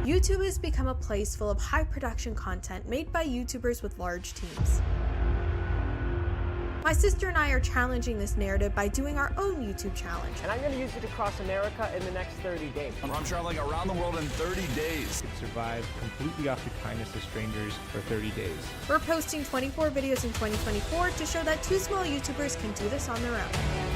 YouTube has become a place full of high production content made by YouTubers with large teams. My sister and I are challenging this narrative by doing our own YouTube challenge. And I'm going to use it to cross America in the next 30 days. I'm traveling around the world in 30 days. Survive completely off the kindness of strangers for 30 days. We're posting 24 videos in 2024 to show that two small YouTubers can do this on their own.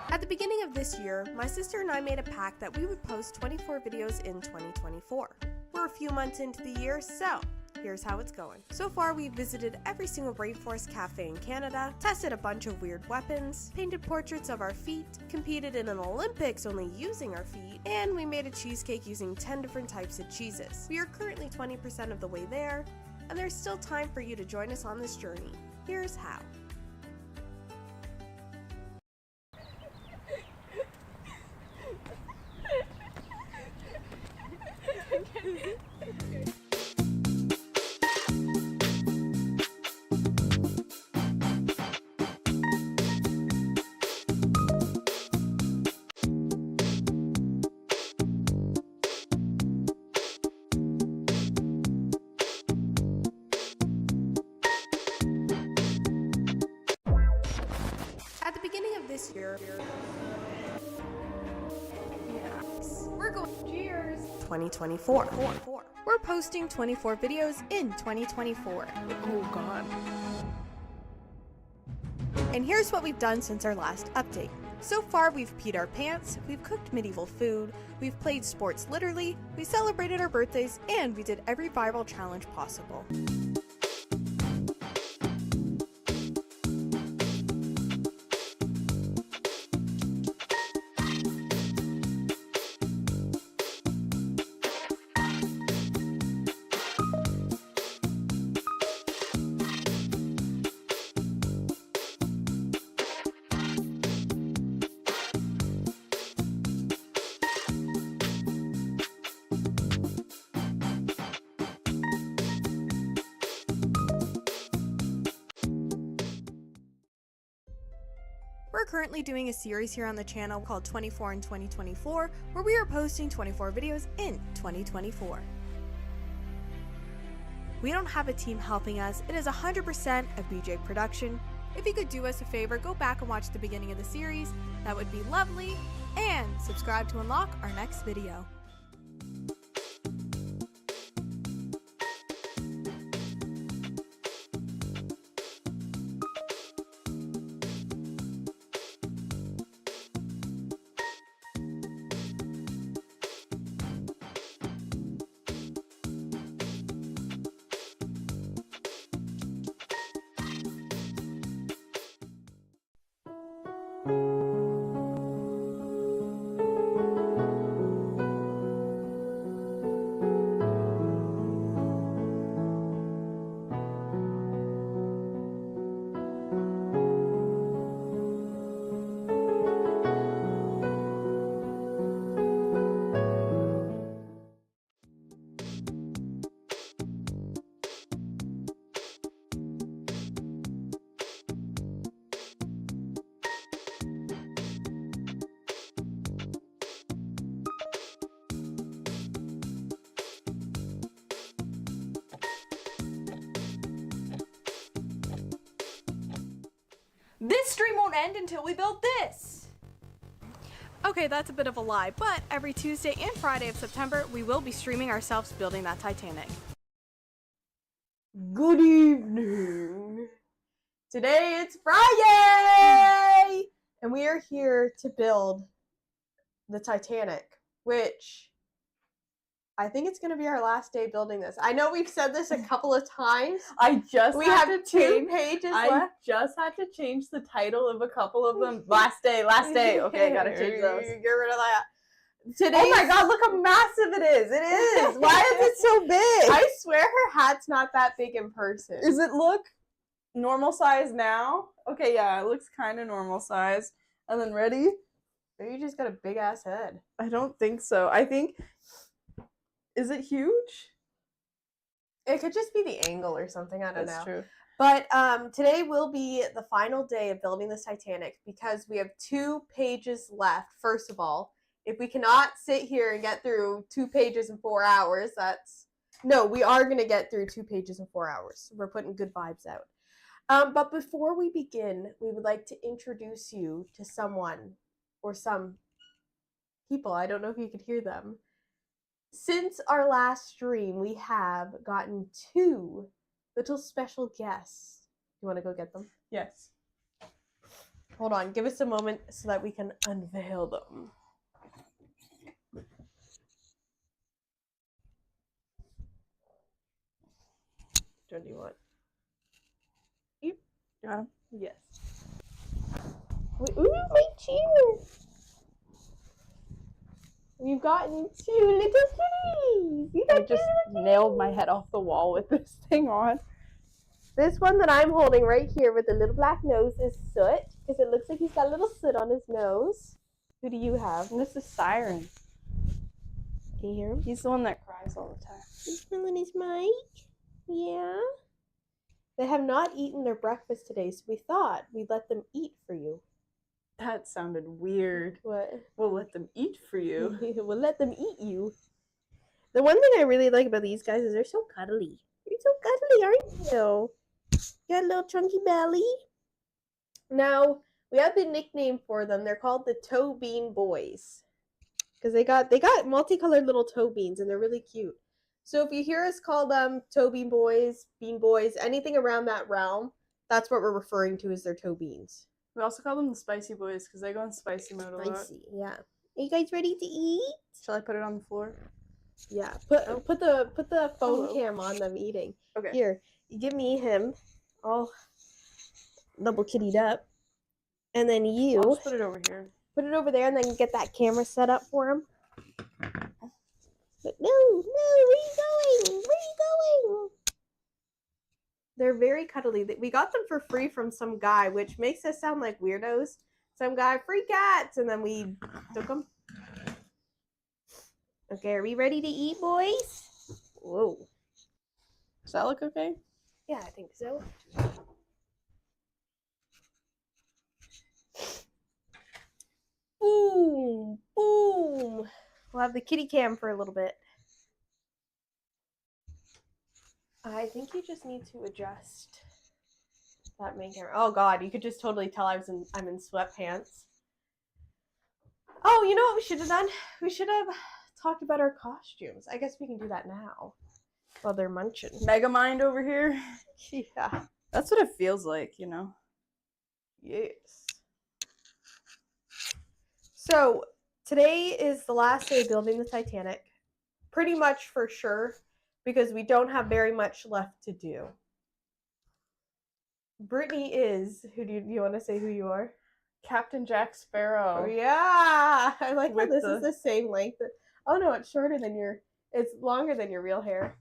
At the beginning of this year, my sister and I made a pact that we would post 24 videos in 2024. We're a few months into the year, so here's how it's going. So far, we've visited every single rainforest cafe in Canada, tested a bunch of weird weapons, painted portraits of our feet, competed in an Olympics only using our feet, and we made a cheesecake using 10 different types of cheeses. We are currently 20% of the way there, and there's still time for you to join us on this journey. Here's how. At the beginning of this year, we're going cheers 2024. We're posting 24 videos in 2024. Oh God. And here's what we've done since our last update. So far, we've peed our pants, we've cooked medieval food, we've played sports literally, we celebrated our birthdays, and we did every viral challenge possible. We're currently doing a series here on the channel called 24 in 2024, where we are posting 24 videos in 2024. We don't have a team helping us, it is 100% a BJ production. If you could do us a favor, go back and watch the beginning of the series, that would be lovely, and subscribe to unlock our next video. This stream won't end until we build this! Okay, that's a bit of a lie, but every Tuesday and Friday of September, we will be streaming ourselves building that Titanic. Good evening. Today it's Friday! And we are here to build the Titanic, which I think it's going to be our last day building this. I know we've said this a couple of times. I just We had have to 2 change. pages I left. just had to change the title of a couple of them. Last day. Okay, gotta change those. Get rid of that. Today. Oh my god, look how massive it is! It is! Why is it so big? I swear her hat's not that big in person. Does it look normal size now? Okay, yeah, it looks kind of normal size. And then ready? Or you just got a big ass head. I don't think so. I think... Is it huge? It could just be the angle or something. I don't know. That's true. But today will be the final day of building this Titanic because we have 2 pages left. First of all, if we cannot sit here and get through 2 pages in 4 hours, no, we are going to get through 2 pages in 4 hours. We're putting good vibes out. But before we begin, we would like to introduce you to someone or some people. I don't know if you could hear them. Since our last stream, we have gotten 2 little special guests. You want to go get them? Yes. Hold on, give us a moment so that we can unveil them. Which one do you want? You? Yeah. Yes. Ooh, my chair! We've gotten 2 little kitties! I just nailed my head off the wall with this thing on. This one that I'm holding right here with the little black nose is Soot, because it looks like he's got a little soot on his nose. Who do you have? And this is Siren. Can you hear him? He's the one that cries all the time. This one is Mike. Yeah. They have not eaten their breakfast today, so we thought we'd let them eat for you. That sounded weird. What? We'll let them eat for you. We'll let them eat you. The one thing I really like about these guys is they're so cuddly. You're so cuddly, aren't you? You got a little chunky belly. Now, we have the nickname for them. They're called the Toe Bean Boys. Because they got multicolored little toe beans, and they're really cute. So if you hear us call them Toe Bean Boys, anything around that realm, that's what we're referring to as their toe beans. We also call them the Spicy Boys because they go in spicy mode a lot. Spicy, yeah. Are you guys ready to eat? Shall I put it on the floor? Yeah. Put the phone Hello. cam on them eating. Okay. Here, you give me him, all double kittied up, and then you I'll just put it over here. put it over there, and then get that camera set up for him. But no, where are you going? Where are you going? They're very cuddly. We got them for free from some guy, which makes us sound like weirdos. Some guy, free cats, and then we took them. Okay, are we ready to eat, boys? Whoa. Does that look okay? Yeah, I think so. Boom, boom. We'll have the kitty cam for a little bit. I think you just need to adjust that main camera. Oh god, you could just totally tell I'm in sweatpants. Oh, you know what we should have done? We should have talked about our costumes. I guess we can do that now while they're munching. Megamind over here. Yeah. That's what it feels like, you know. Yes. So, today is the last day of building the Titanic. Pretty much for sure, because we don't have very much left to do. Brittany is, who do you want to say who you are? Captain Jack Sparrow. Oh, yeah! I like how With this is the same length. Oh no, it's shorter than it's longer than your real hair.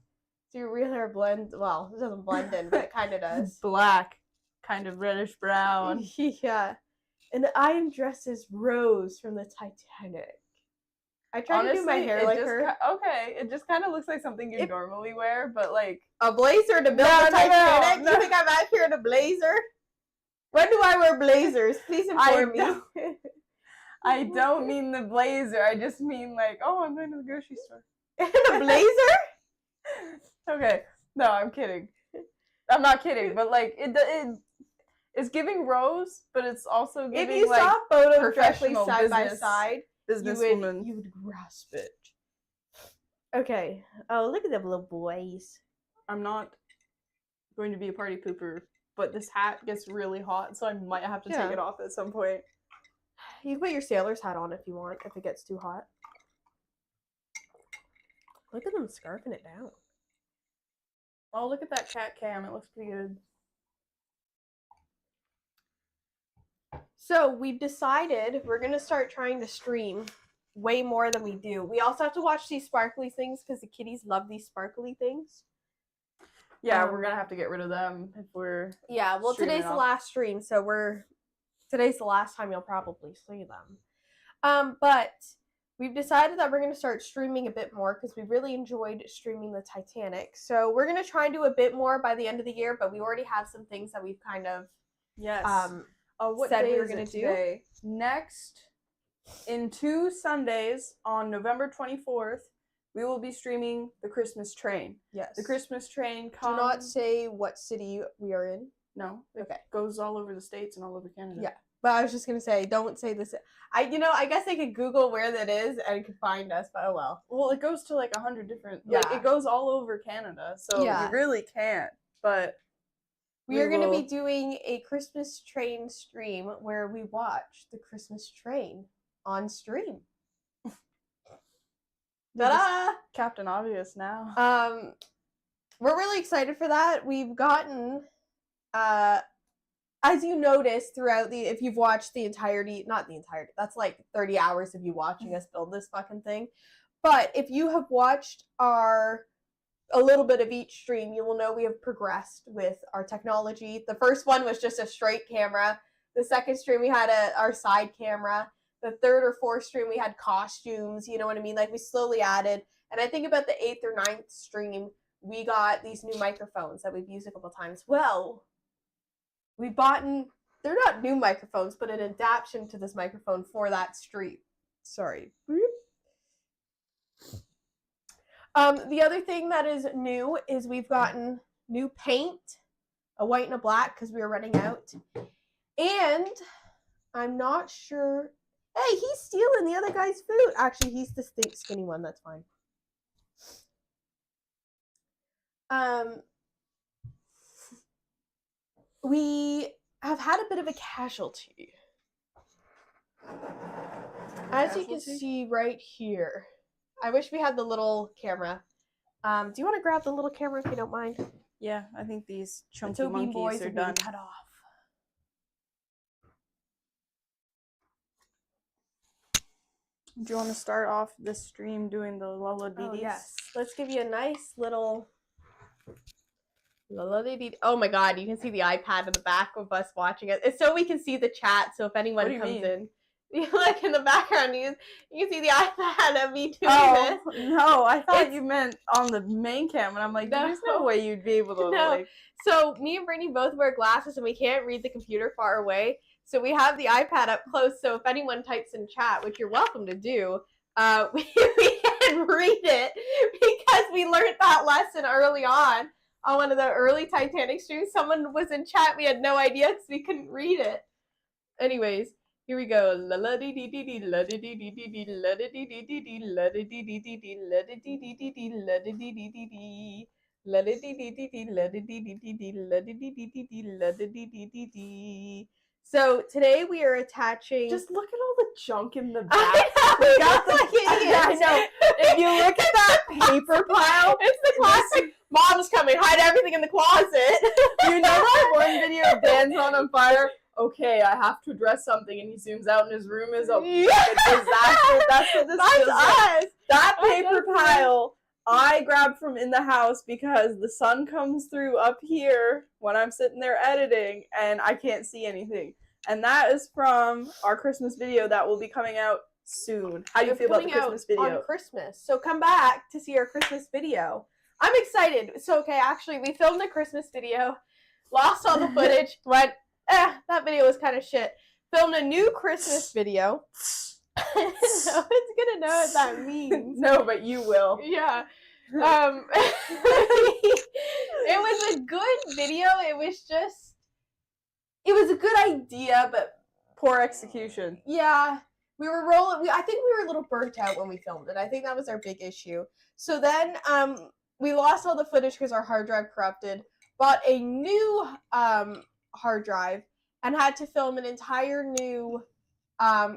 So your real hair blends, well, it doesn't blend in, but it kind of does. Black, kind of reddish brown. Yeah. And I am dressed as Rose from the Titanic. I tried to do my hair like her. Okay, it just kind of looks like something you normally wear, but like... A blazer to build the Titanic? No. You think I'm out here in a blazer? When do I wear blazers? Please inform me. I don't mean the blazer. I just mean like, oh, I'm going to the grocery store. In a blazer? Okay. No, I'm kidding. I'm not kidding, but like it's giving Rose, but it's also giving if you like saw photos directly professional side by business- side, businesswoman. you would grasp it. Okay. Oh, look at them little boys. I'm not going to be a party pooper, but this hat gets really hot, so I might have to take it off at some point. You can put your sailor's hat on if you want, if it gets too hot. Look at them scarfing it down. Oh, look at that cat cam. It looks pretty good. So we've decided we're gonna start trying to stream way more than we do. We also have to watch these sparkly things because the kitties love these sparkly things. Yeah, we're gonna have to get rid of them if we're. Yeah, well, streaming today's the off. last stream, so today's the last time you'll probably see them. But we've decided that we're going to start streaming a bit more because we really enjoyed streaming the Titanic. So we're going to try and do a bit more by the end of the year, but we already have some things that we've kind of Yes. What said day we were is gonna it do? today? Next, in 2 Sundays on November 24th, we will be streaming the Christmas train. yes. The Christmas train Do comes. not say what city we are in. No. It Okay. goes all over the States and all over Canada. Yeah. But I was just going to say, don't say this. I guess they could Google where that is and could find us, but oh well. Well, it goes to like 100 different. Yeah. Like, it goes all over Canada, so Yeah. you really can't. But We are going to will- be doing a Christmas train stream where we watch the Christmas train on stream. Ta-da! Captain Obvious now. We're really excited for that. We've gotten, as you noticed throughout if you've watched the entirety, not the entirety, that's like 30 hours of you watching us build this fucking thing. But if you have watched a little bit of each stream, you will know we have progressed with our technology. The first one was just a straight camera. The second stream we had our side camera. The third or fourth stream we had costumes, you know what I mean? Like we slowly added. And I think about the 8th or 9th stream, we got these new microphones that we've used a couple times. Well, we bought they're not new microphones, but an adaptation to this microphone for that stream. Sorry. The other thing that is new is we've gotten new paint, a white and a black because we were running out. And I'm not sure. Hey, he's stealing the other guy's food. Actually, he's the skinny one. That's fine. We have had a bit of a casualty. As you can see right here. I wish we had the little camera. Do you want to grab the little camera if you don't mind? Yeah, I think these chunky Toby monkeys boys are are being done. cut off. Do you want to start off this stream doing the Lola Dee Oh, Dees? yes. Let's give you a nice little... Oh my god, you can see the iPad in the back of us watching it. It's so we can see the chat, so if anyone What do you comes mean? in... You look in the background, you can see the iPad of me doing Oh, this. no, I thought It's- you meant on the main cam, and I'm like, there's no No. way you'd be able to, No. like... So me and Brittany both wear glasses and we can't read the computer far away. So we have the iPad up close. So if anyone types in chat, which you're welcome to do, we can read it because we learned that lesson early on one of the early Titanic streams. Someone was in chat. We had no idea because we couldn't read it. Anyways, here we go. La la dee dee dee dee la dee dee dee dee dee la dee dee dee dee dee la dee dee dee dee dee la dee dee dee dee dee la dee dee dee dee dee. La di di di di di la di di di di di la di di di di di la di di di di di. So today we are attaching. Just look at all the junk in the back. I know, We got like I idiots. know. If you look at that paper pile, It's the classic. Mom's coming. Hide everything in the closet. you know that one video of Dan's on fire? Okay, I have to address something, and he zooms out, and his room is a disaster. That's what this That's feels like. us. That That's paper us. pile I grabbed from in the house because the sun comes through up here when I'm sitting there editing and I can't see anything. And that is from our Christmas video that will be coming out soon. How do you It's feel about the coming out Christmas video? on Christmas. So come back to see our Christmas video. I'm excited. So okay, actually, we filmed a Christmas video, lost all the footage, went, that video was kind of shit. Filmed a new Christmas video. No one's gonna know what that means. No, but you will. Yeah. It was a good video. It was a good idea, but Poor execution. yeah, we were rolling. I think we were a little burnt out when we filmed it. I think that was our big issue. So then, we lost all the footage because our hard drive corrupted. Bought a new hard drive and had to film an entire new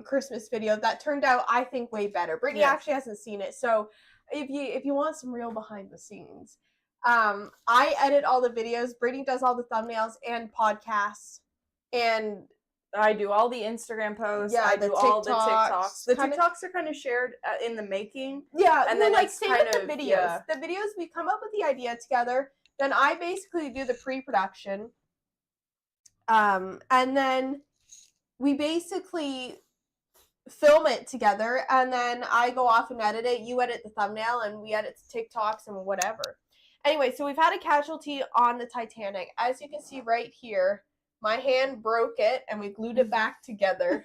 Christmas video that turned out, I think, way better. Brittany Yes. actually hasn't seen it, so if you want some real behind the scenes, I edit all the videos. Brittany does all the thumbnails and podcasts, and I do all the Instagram posts. Yeah, I the do all the TikToks. TikToks. The Kinda- TikToks are kind of shared in the making. yeah, And well, then like it's same with kind the of- videos. yeah. The videos, we come up with the idea together. Then I basically do the pre-production, and then we basically film it together, and then I go off and edit it. You edit the thumbnail, and we edit the TikToks and whatever. Anyway, so we've had a casualty on the Titanic. As you can see right here, my hand broke it, and we glued it back together.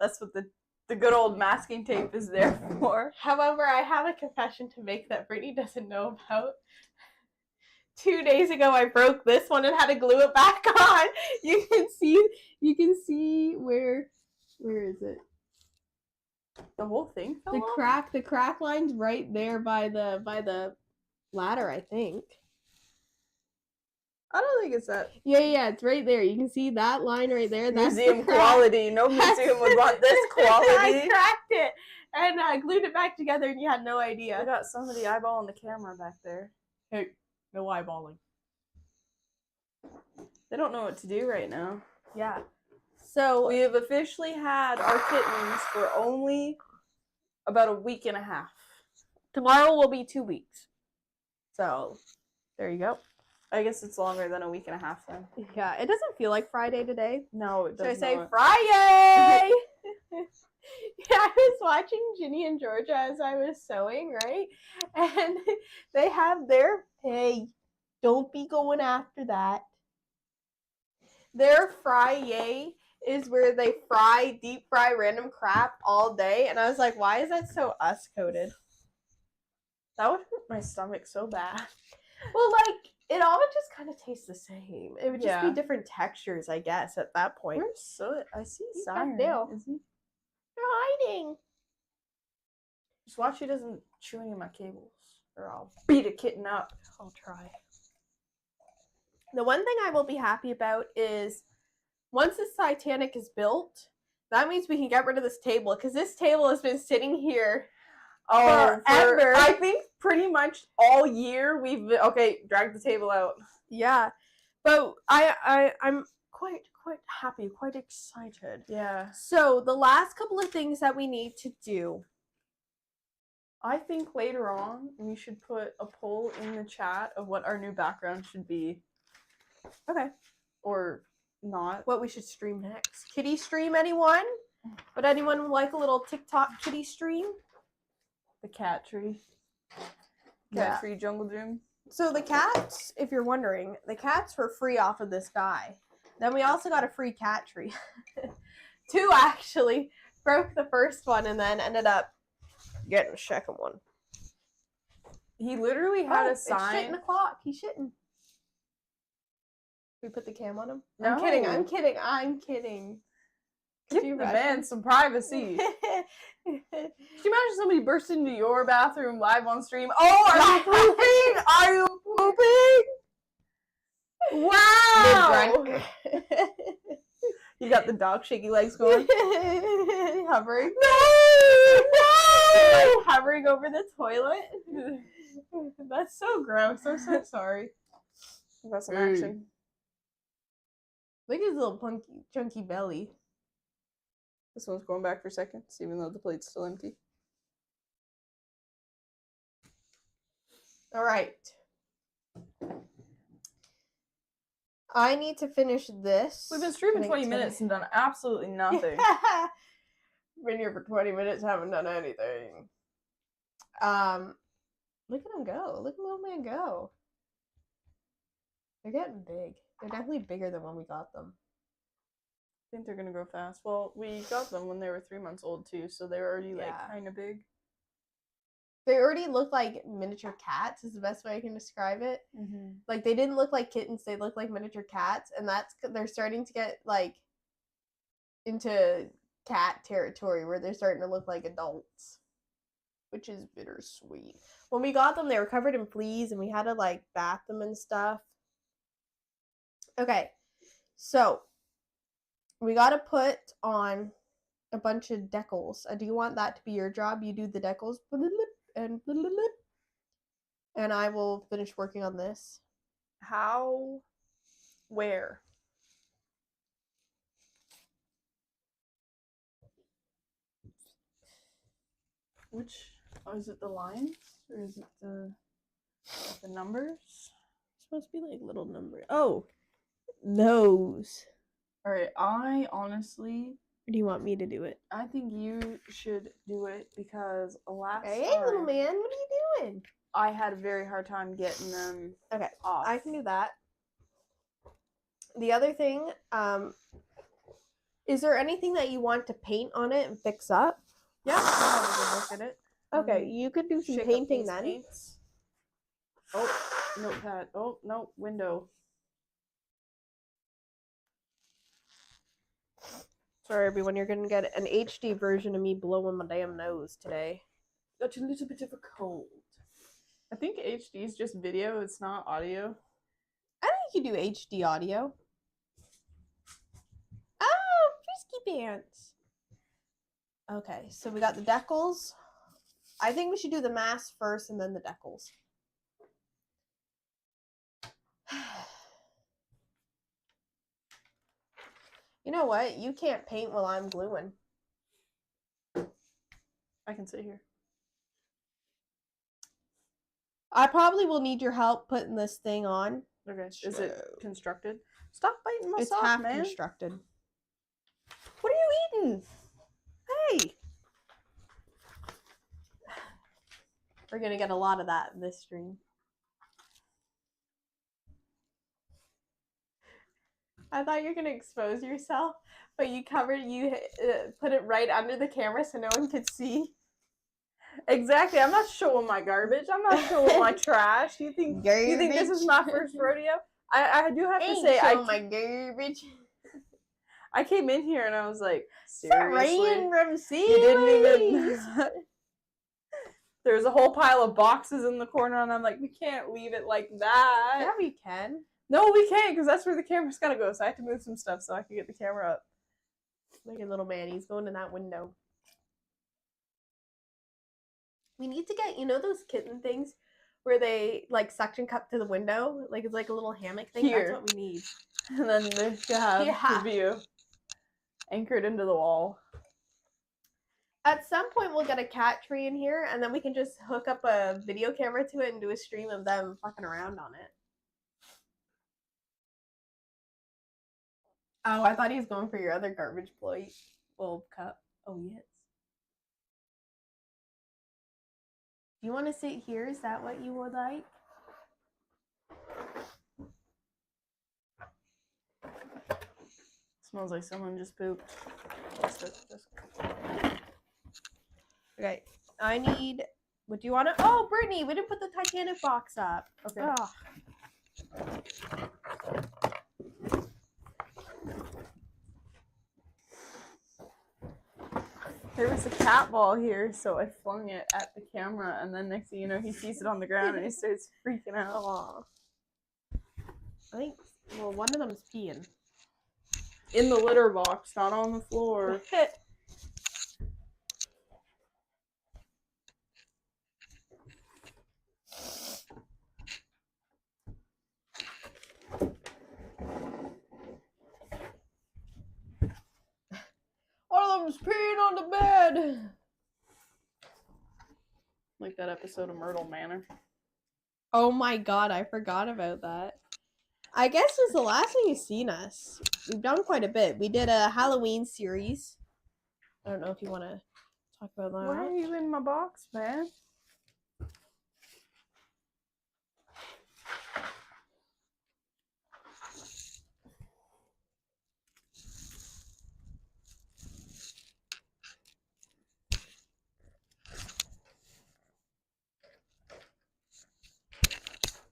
That's what the good old masking tape is there for. However, I have a confession to make that Brittany doesn't know about. 2 days ago, I broke this one and had to glue it back on. You can see where is it? The whole thing fell The off? crack line's right there by the ladder, I think. I don't think it's that Yeah, it's right there. You can see that line right there. That's the museum crack. quality. No museum would want this I quality. cracked it and I glued it back together, and you had no I idea. got somebody eyeballing the camera back there. Hey, no eyeballing. They don't know what to do right now. Yeah. So We have officially had our kittens for only about a week and a half. tomorrow will be 2 weeks. So there you go. I guess it's longer than a week and a half then. Yeah, it doesn't feel like Friday today. No, it Should I does say not. Friday? Yeah, I was watching Ginny and Georgia as I was sewing, right? And they have their, hey, don't be going after that. Their Friday is where they deep fry random crap all day. And I was like, why is that so us-coded? That would hurt my stomach so bad. Well, like, it all would just kind of taste the same. It would just Yeah. be different textures, I guess, at that point. Where's Soot? I see He's Siren. back there. Is he? They're hiding. Just watch he doesn't chew any of my cables, or I'll beat a kitten up. I'll try. The one thing I will be happy about is once this Titanic is built, that means we can get rid of this table, because this table has been sitting here forever. I think pretty much all year we've been, okay, drag the table out. Yeah, but I'm quite happy, quite excited. Yeah. So the last couple of things that we need to do. I think later on we should put a poll in the chat of what our new background should be. Okay. Or not. What we should stream next. Kitty stream, anyone? Would anyone like a little TikTok kitty stream? The cat tree. Yeah. Cat tree jungle gym. So the cats, if you're wondering, the cats were free off of this guy. Then we also got a free cat tree. 2 actually. Broke the first one and then ended up getting a second one. He literally had a It's shitting sign. the clock. He's shitting. We put the cam on him? No. I'm kidding. Give the man some privacy. Could you imagine somebody burst into your bathroom live on stream? Oh, are you pooping? Are you pooping? Wow! You got the dog shaky legs going. Hovering. No! Like hovering over the toilet. That's so gross. I'm so sorry. Got some action. Look at his little chunky belly. This one's going back for seconds, even though the plate's still empty. All right. I need to finish this. We've been streaming 20 minutes and done absolutely nothing. Been here for 20 minutes, haven't done anything. Look at him go. Look at little man go. They're getting big. They're definitely bigger than when we got them. I think they're gonna grow fast. Well, we got them when they were 3 months old too, so they were already like kind of big. They already look like miniature cats is the best way I can describe it. Mm-hmm. Like they didn't look like kittens, they looked like miniature cats, and they're starting to get like into cat territory where they're starting to look like adults, which is bittersweet. When we got them, they were covered in fleas, and we had to like bath them and stuff. Okay, so we got to put on a bunch of decals. Do you want that to be your job? You do the decals, and I will finish working on this. How? Where? Which? Oh, is it the lines or is it the numbers? It's supposed to be like little numbers. Oh, those. All right. I honestly, Or do you want me to do it? I think you should do it because last Hey, time little man, what are you doing? I had a very hard time getting them Okay, off. I can do that. The other thing, is there anything that you want to paint on it and fix up? Yeah, I'll have a good look at it. Okay, you could do some Shake up painting these then. paints. Oh, notepad. Oh, no, window. Sorry, everyone, you're gonna get an HD version of me blowing my damn nose today. Got a little bit of a cold. I think HD is just video, it's not audio. I think you do HD audio. Oh, frisky pants. Okay, so we got the decals. I think we should do the mask first and then the decals. You know what? You can't paint while I'm gluing. I can sit here. I probably will need your help putting this thing on. Okay, is it constructed? Stop biting my It's sock, half man. constructed. What are you eating? Hey! We're gonna get a lot of that in this stream. I thought you were gonna expose yourself, but you put it right under the camera so no one could see. Exactly. I'm not showing my garbage. I'm not showing my trash. You think this is my first rodeo? I do have to say my garbage. I came in here and I was like, seriously? Rain from You didn't even There's a whole pile of boxes in the corner and I'm like, we can't leave it like that. Yeah, we can. No, we can't, because that's where the camera's gotta go. So I have to move some stuff so I can get the camera up. Look at little man, he's going in that window. We need to get, you know those kitten things where they like suction cup to the window? Like it's like a little hammock thing? Here. That's what we need. And then there you have the view. Anchored into the wall. At some point we'll get a cat tree in here and then we can just hook up a video camera to it and do a stream of them fucking around on it. Oh, I thought he was going for your other garbage plate. Little cup. Oh, yes. Do you want to sit here? Is that what you would like? Smells like someone just pooped. Okay. I need... What do you want to... Oh, Brittany, we didn't put the Titanic box up. Okay. Oh. There was a cat ball here, so I flung it at the camera, and then next thing you know, he sees it on the ground and he starts freaking out. Aw. I think... Well, one of them's peeing. In the litter box, not on the floor. One of them's peeing on the bed! Like that episode of Myrtle Manor. Oh my god, I forgot about that. I guess it's the last time you've seen us. We've done quite a bit. We did a Halloween series. I don't know if you want to talk about that. Why are you in my box, man?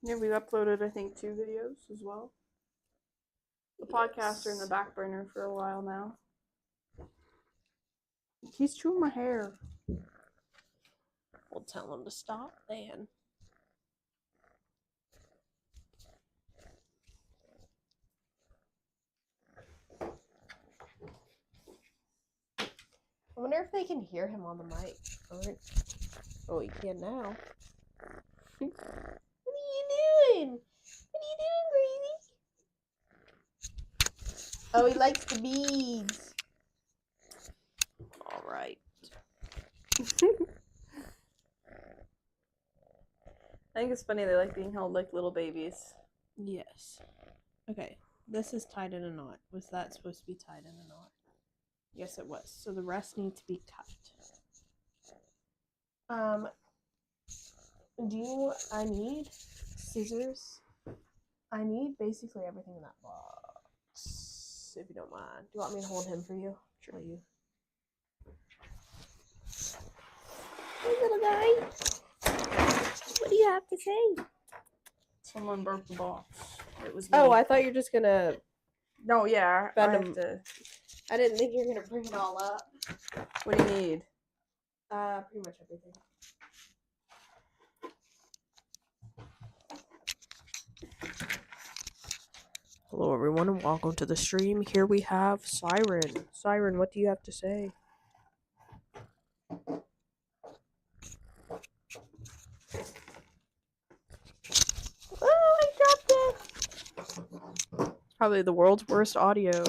Yeah, we've uploaded, I think, 2 videos as well. The podcasts are in the back burner for a while now. He's chewing my hair. We'll tell him to stop then. I wonder if they can hear him on the mic. Oh, you can now. What are you doing? What are you doing, Gracie? Oh, he likes the beads. All right. I think it's funny they like being held like little babies. Yes. Okay. This is tied in a knot. Was that supposed to be tied in a knot? Yes, it was. So the rest need to be cut. I need scissors. I need basically everything in that box. If you don't mind. Do you want me to hold him for you? Sure. You. Hey, little guy. What do you have to say? Someone broke the box. It was me. Oh, I thought you were just gonna. No, yeah. I have to. I didn't think you were gonna bring it all up. What do you need? Pretty much everything. Hello, everyone, and welcome to the stream. Here we have Siren. Siren, what do you have to say? Oh, I dropped it! Probably the world's worst audio.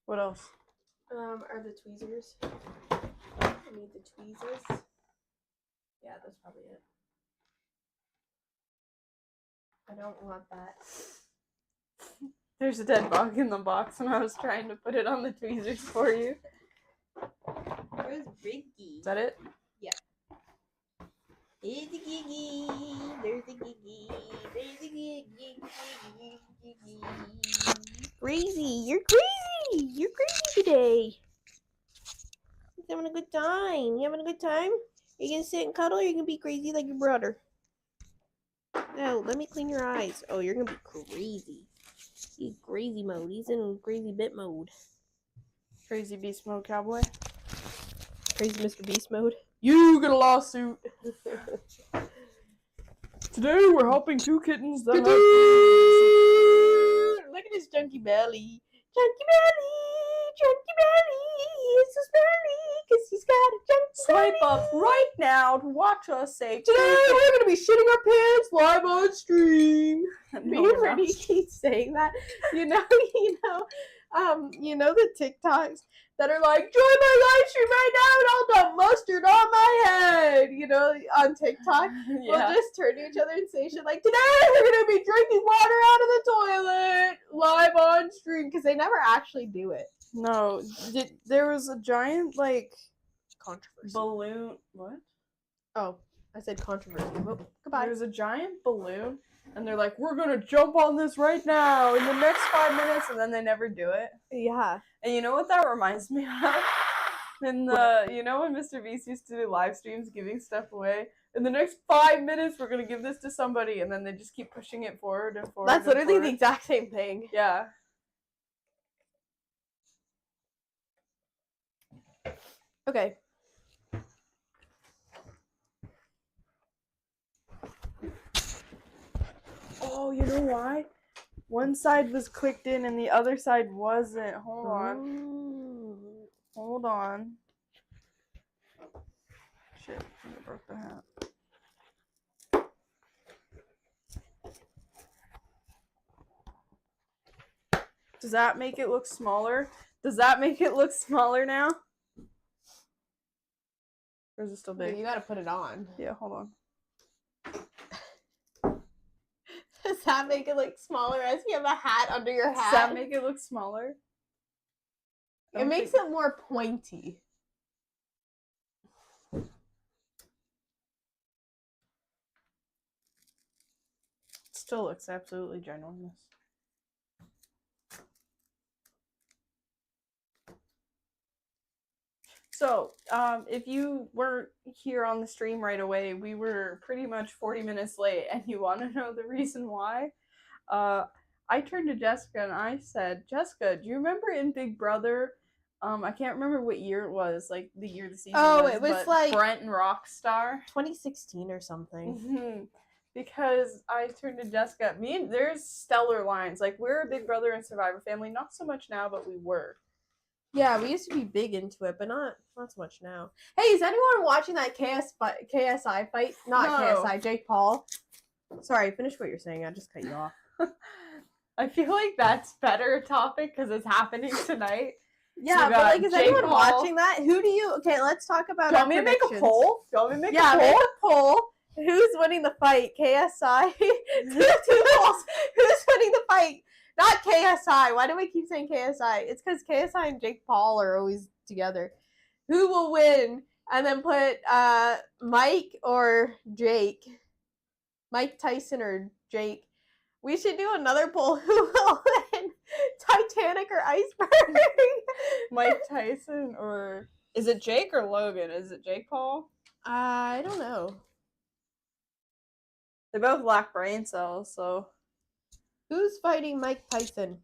What else? Are the tweezers? I need the tweezers. Yeah, that's probably it. I don't want that. There's a dead bug in the box, and I was trying to put it on the tweezers for you. Where's Ricky? Is that it? There's the giggy. There's the giggy. There's the giggy. Crazy. You're crazy. You're crazy today. He's having a good time. You having a good time? Are you gonna sit and cuddle or are you gonna be crazy like your brother? No, let me clean your eyes. Oh, you're gonna be crazy. He's crazy mode. He's in crazy bit mode. Crazy beast mode, cowboy. Crazy Mr. Beast mode. You get a lawsuit. Today we're helping two kittens that have fleas. Look at his chunky belly. Chunky belly. Chunky belly. He's so smelly because he's got a chunky Swipe belly. up right now to watch us say Today we're going to be shitting our pants live on stream. No, Me and we're not. Brittany keep saying that. You know the TikToks that are like, join my live stream right now and all the mustard on my head. You know, on TikTok. We'll just turn to each other and say shit like, today we're going to be drinking water out of the toilet live on stream. Because they never actually do it. No, there was a giant, like, Controversy. balloon. What? Oh, I said controversy. Well, goodbye. There's a giant balloon, and they're like, we're gonna jump on this right now in the next 5 minutes, and then they never do it. Yeah. And you know what that reminds me of? In the, you know when Mr. Beast used to do live streams giving stuff away? In the next 5 minutes, we're gonna give this to somebody, and then they just keep pushing it forward and forward. That's and literally forward. the exact same thing. Yeah. Okay. Oh, you know why? One side was clicked in and the other side wasn't. Hold on. Ooh. Hold on. Shit, I broke the hat. Does that make it look smaller? Does that make it look smaller now? Or is it still big? You gotta put it on. Yeah, hold on. Does that make it look smaller as you have a hat under your hat? Does that make it look smaller? It makes it more pointy. Still looks absolutely ginormous. So, if you weren't here on the stream right away, we were pretty much 40 minutes late, and you want to know the reason why? I turned to Jessica and I said, Jessica, do you remember in Big Brother, I can't remember what year it was, like the year the season was. Oh, it was but like Brent and Rockstar. 2016 or something. Mm-hmm. Because I turned to Jessica, there's stellar lines. Like, we're a Big Brother and Survivor family, not so much now, but we were. Yeah, we used to be big into it, but not so much now. Hey, is anyone watching that KSI fight? Not No. KSI, Jake Paul. Sorry, finish what you're saying. I just cut you off. I feel like that's better topic because it's happening tonight. Yeah, we but got like, is Jake anyone Paul. watching that? Who do you? Okay, let's talk about. Do you our want me to make a predictions. poll? Do you want me to make Yeah, a make poll? a poll. Who's winning the fight? KSI. Two polls. Who's winning the fight? Not KSI. Why do we keep saying KSI? It's because KSI and Jake Paul are always together. Who will win? And then put Mike or Jake. Mike Tyson or Jake. We should do another poll. Who will win? Titanic or iceberg? Mike Tyson or is it Jake or Logan? Is it Jake Paul? I don't know. They both lack brain cells, so. Who's fighting Mike Tyson?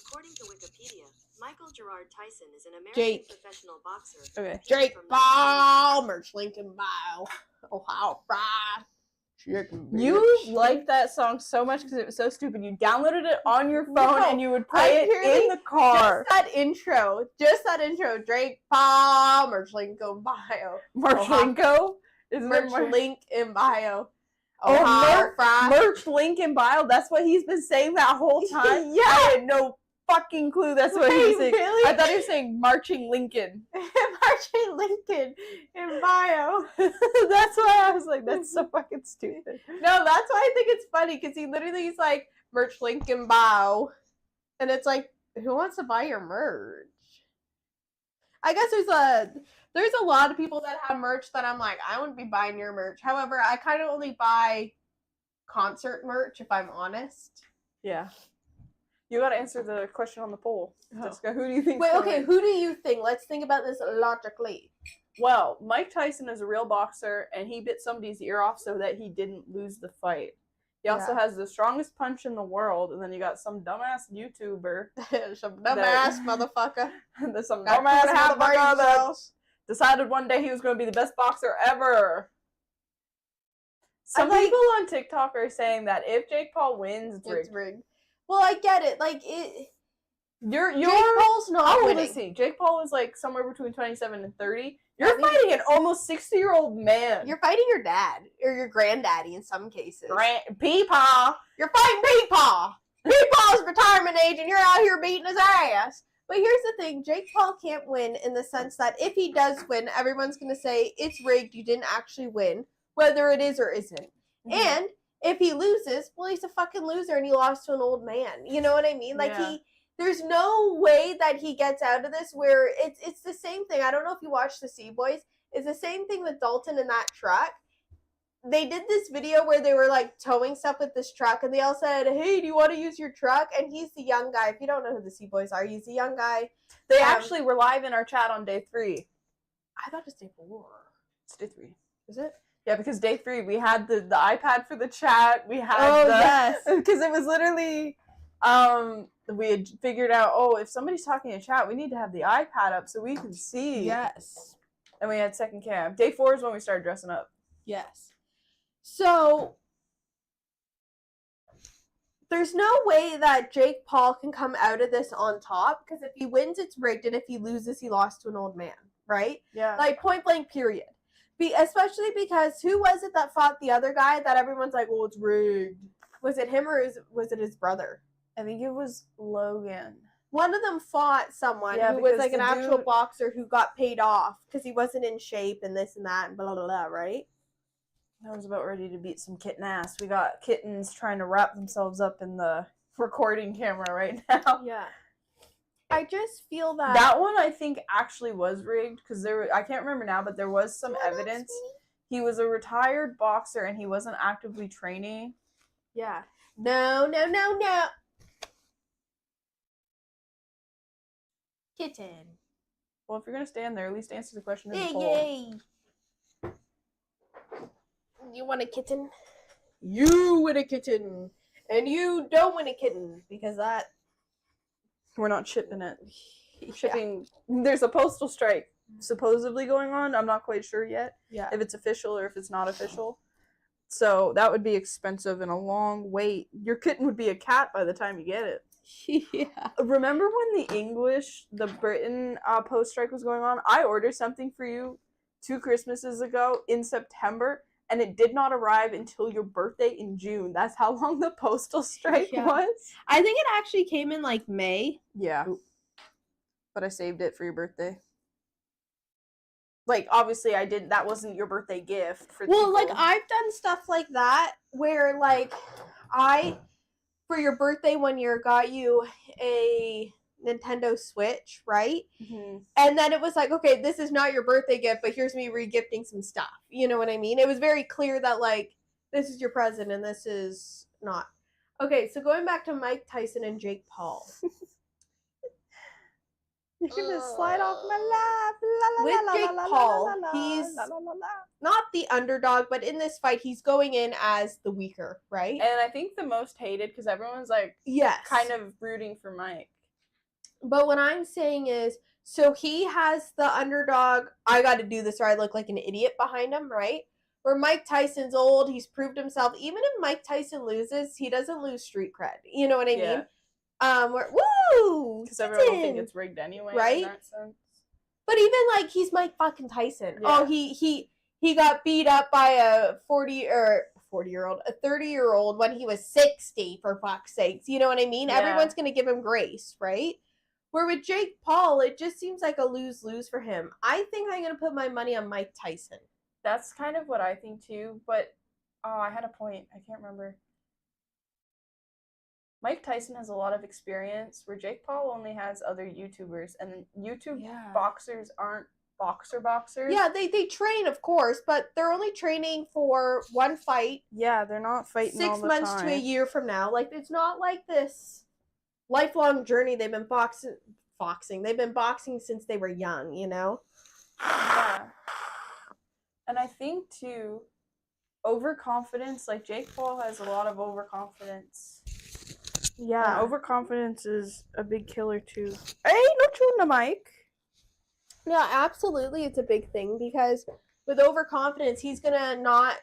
According to Wikipedia, Michael Gerard Tyson is an American Jake. professional boxer. Okay. Jake From Paul, Merch Lincoln Bio, Ohio Fried Chicken. You bitch. liked that song so much because it was so stupid. You downloaded it on your phone No, and you would play I it purely- in the car. Just that intro. Drake Paul, Merch Lincoln Bio, Marchlinko? Is Merch it Link in Bio. Oh, Ohio Fried. Merch link in bio? That's what he's been saying that whole time? Yeah. I had no fucking clue that's what he Wait, was saying. really? I thought he was saying marching Lincoln. Marching Lincoln in Bio. That's why I was like, that's so fucking stupid. No, that's why I think it's funny because he's like Merch Lincoln Bio, and it's like, who wants to buy your merch? I guess there's a lot of people that have merch that I'm like, I wouldn't be buying your merch. However, I kind of only buy concert merch if I'm honest. Yeah. You gotta answer the question on the poll. Oh. Jessica, who do you think? Wait, okay, who do you think? Let's think about this logically. Well, Mike Tyson is a real boxer, and he bit somebody's ear off so that he didn't lose the fight. He also has the strongest punch in the world, and then you got some dumbass YouTuber. Some dumbass motherfucker. There's some Got dumbass two and a half brain motherfucker that cells. decided one day he was going to be the best boxer ever. Some like- people on TikTok are saying that if Jake Paul wins, it's rigged. It's rigged. Well, I get it. Like it. You're Jake Paul's not how old winning. is he? Jake Paul is like somewhere between 27 and 30. Yeah, You're fighting an almost 60-year-old man. You're fighting your dad or your granddaddy in some cases. Peepaw. You're fighting Peepaw. Peepaw's retirement age, and you're out here beating his ass. But here's the thing: Jake Paul can't win in the sense that if he does win, everyone's gonna say it's rigged. You didn't actually win, whether it is or isn't. Mhm. And if he loses, well, he's a fucking loser, and he lost to an old man. You know what I mean? Like Yeah. there's no way that he gets out of this where it's the same thing. I don't know if you watched the Sea Boys. It's the same thing with Dalton in that truck. They did this video where they were like towing stuff with this truck, and they all said, "Hey, do you want to use your truck?" And he's the young guy. If you don't know who the Sea Boys are, he's the young guy. They actually were live in our chat on day 3. I thought it's day 4. It's day 3. Is it? Yeah, because day 3 we had the iPad for the chat. We had yes. because it was literally we had figured out, if somebody's talking in chat, we need to have the iPad up so we can see. Yes. And we had second cam. Day 4 is when we started dressing up. Yes. So there's no way that Jake Paul can come out of this on top, because if he wins, it's rigged, and if he loses, he lost to an old man, right? Yeah. Like, point blank, period. Especially because who was it that fought the other guy that everyone's like, well, it's rigged? Was it him or was it his brother? I think it was Logan. One of them fought someone Yeah, who was because like an the actual dude- boxer who got paid off because he wasn't in shape and this and that and blah, blah, blah, right? I was about ready to beat some kitten ass. We got kittens trying to wrap themselves up in the recording camera right now. Yeah. I just feel that... That one I think actually was rigged because I can't remember now, but there was some evidence. He was a retired boxer and he wasn't actively training. Yeah. No. Kitten. Well, if you're gonna stand there, at least answer the question in the poll. Yay. You want a kitten? You win a kitten. And you don't win a kitten because that... We're not shipping it. Shipping. There's a postal strike supposedly going on. I'm not quite sure yet Yeah. if it's official or if it's not official. So that would be expensive and a long wait. Your kitten would be a cat by the time you get it. Yeah. Remember when the Britain post-strike was going on? I ordered something for you 2 Christmases ago in September, and it did not arrive until your birthday in June. That's how long the postal strike Yeah. was. I think it actually came in like May. Yeah. But I saved it for your birthday. Like, obviously, that wasn't your birthday gift for Well, like people. I've done stuff like that where like for your birthday one year got you a Nintendo Switch, right? Mm-hmm. And then it was like, okay, this is not your birthday gift, but here's me regifting some stuff. You know what I mean? It was very clear that like this is your present and this is not. Okay, so going back to Mike Tyson and Jake Paul. You're gonna slide off my lap. La, la, With la, la, Jake la, Paul, la, la, he's la, la, la, la. not the underdog, but in this fight, he's going in as the weaker, right? And I think the most hated because everyone's like Yes. kind of rooting for Mike. But what I'm saying is, so he has the underdog, I got to do this or I look like an idiot behind him, right? Where Mike Tyson's old, he's proved himself. Even if Mike Tyson loses, he doesn't lose street cred. You know what I mean? Where woo, Because everyone will think Tyson! it's rigged anyway, Right? in that sense. But even like he's Mike fucking Tyson. Yeah. Oh, he got beat up by a 30-year-old when he was 60, for fuck's sakes. You know what I mean? Yeah. Everyone's gonna give him grace, right? Where with Jake Paul, it just seems like a lose-lose for him. I think I'm gonna put my money on Mike Tyson. That's kind of what I think too, but I had a point. I can't remember. Mike Tyson has a lot of experience where Jake Paul only has other YouTubers, and YouTube boxers aren't boxers. Yeah, they train, of course, but they're only training for one fight. Yeah, they're not fighting 6 all the months time. to a year from now. Like, it's not like this lifelong journey. They've been boxing. They've been boxing since they were young, you know? Yeah. And I think too, overconfidence, like Jake Paul has a lot of overconfidence. Yeah. Overconfidence is a big killer too. Hey, no chewing the mic. Yeah, absolutely. It's a big thing because with overconfidence, he's gonna not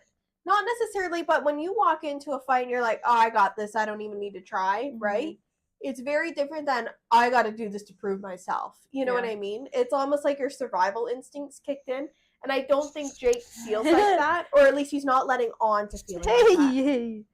necessarily, but when you walk into a fight and you're like, oh, I got this, I don't even need to try, right? It's very different than I got to do this to prove myself. You know what I mean? It's almost like your survival instincts kicked in. And I don't think Jake feels like that, or at least he's not letting on to feeling like that. Hey.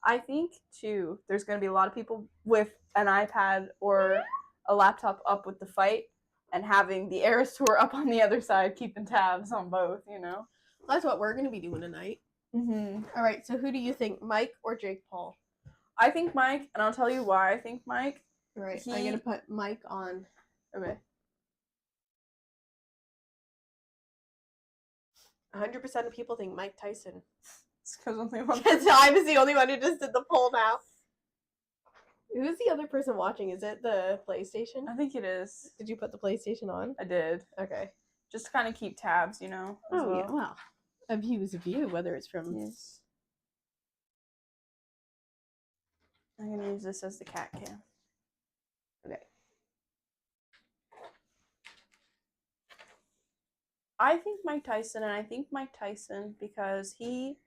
I think too, there's gonna be a lot of people with an iPad or a laptop up with the fight, and having the Eras Tour up on the other side, keeping tabs on both. You know, That's what we're going to be doing tonight. Mm-hmm. All right, so who do you think, Mike or Jake Paul? I think Mike, and I'll tell you why I think Mike. All right, I'm going to put Mike on. Okay. 100% of people think Mike Tyson. It's because only one. Because I was the only one who just did the poll now. Who's the other person watching? Is it the PlayStation? I think it is. Did you put the PlayStation on? I did. Okay. Just to kind of keep tabs, you know. As Oh, well. yeah, well. A view is a view, whether it's from... Yes. I'm gonna use this as the cat cam. Okay. I think Mike Tyson, and I think Mike Tyson because he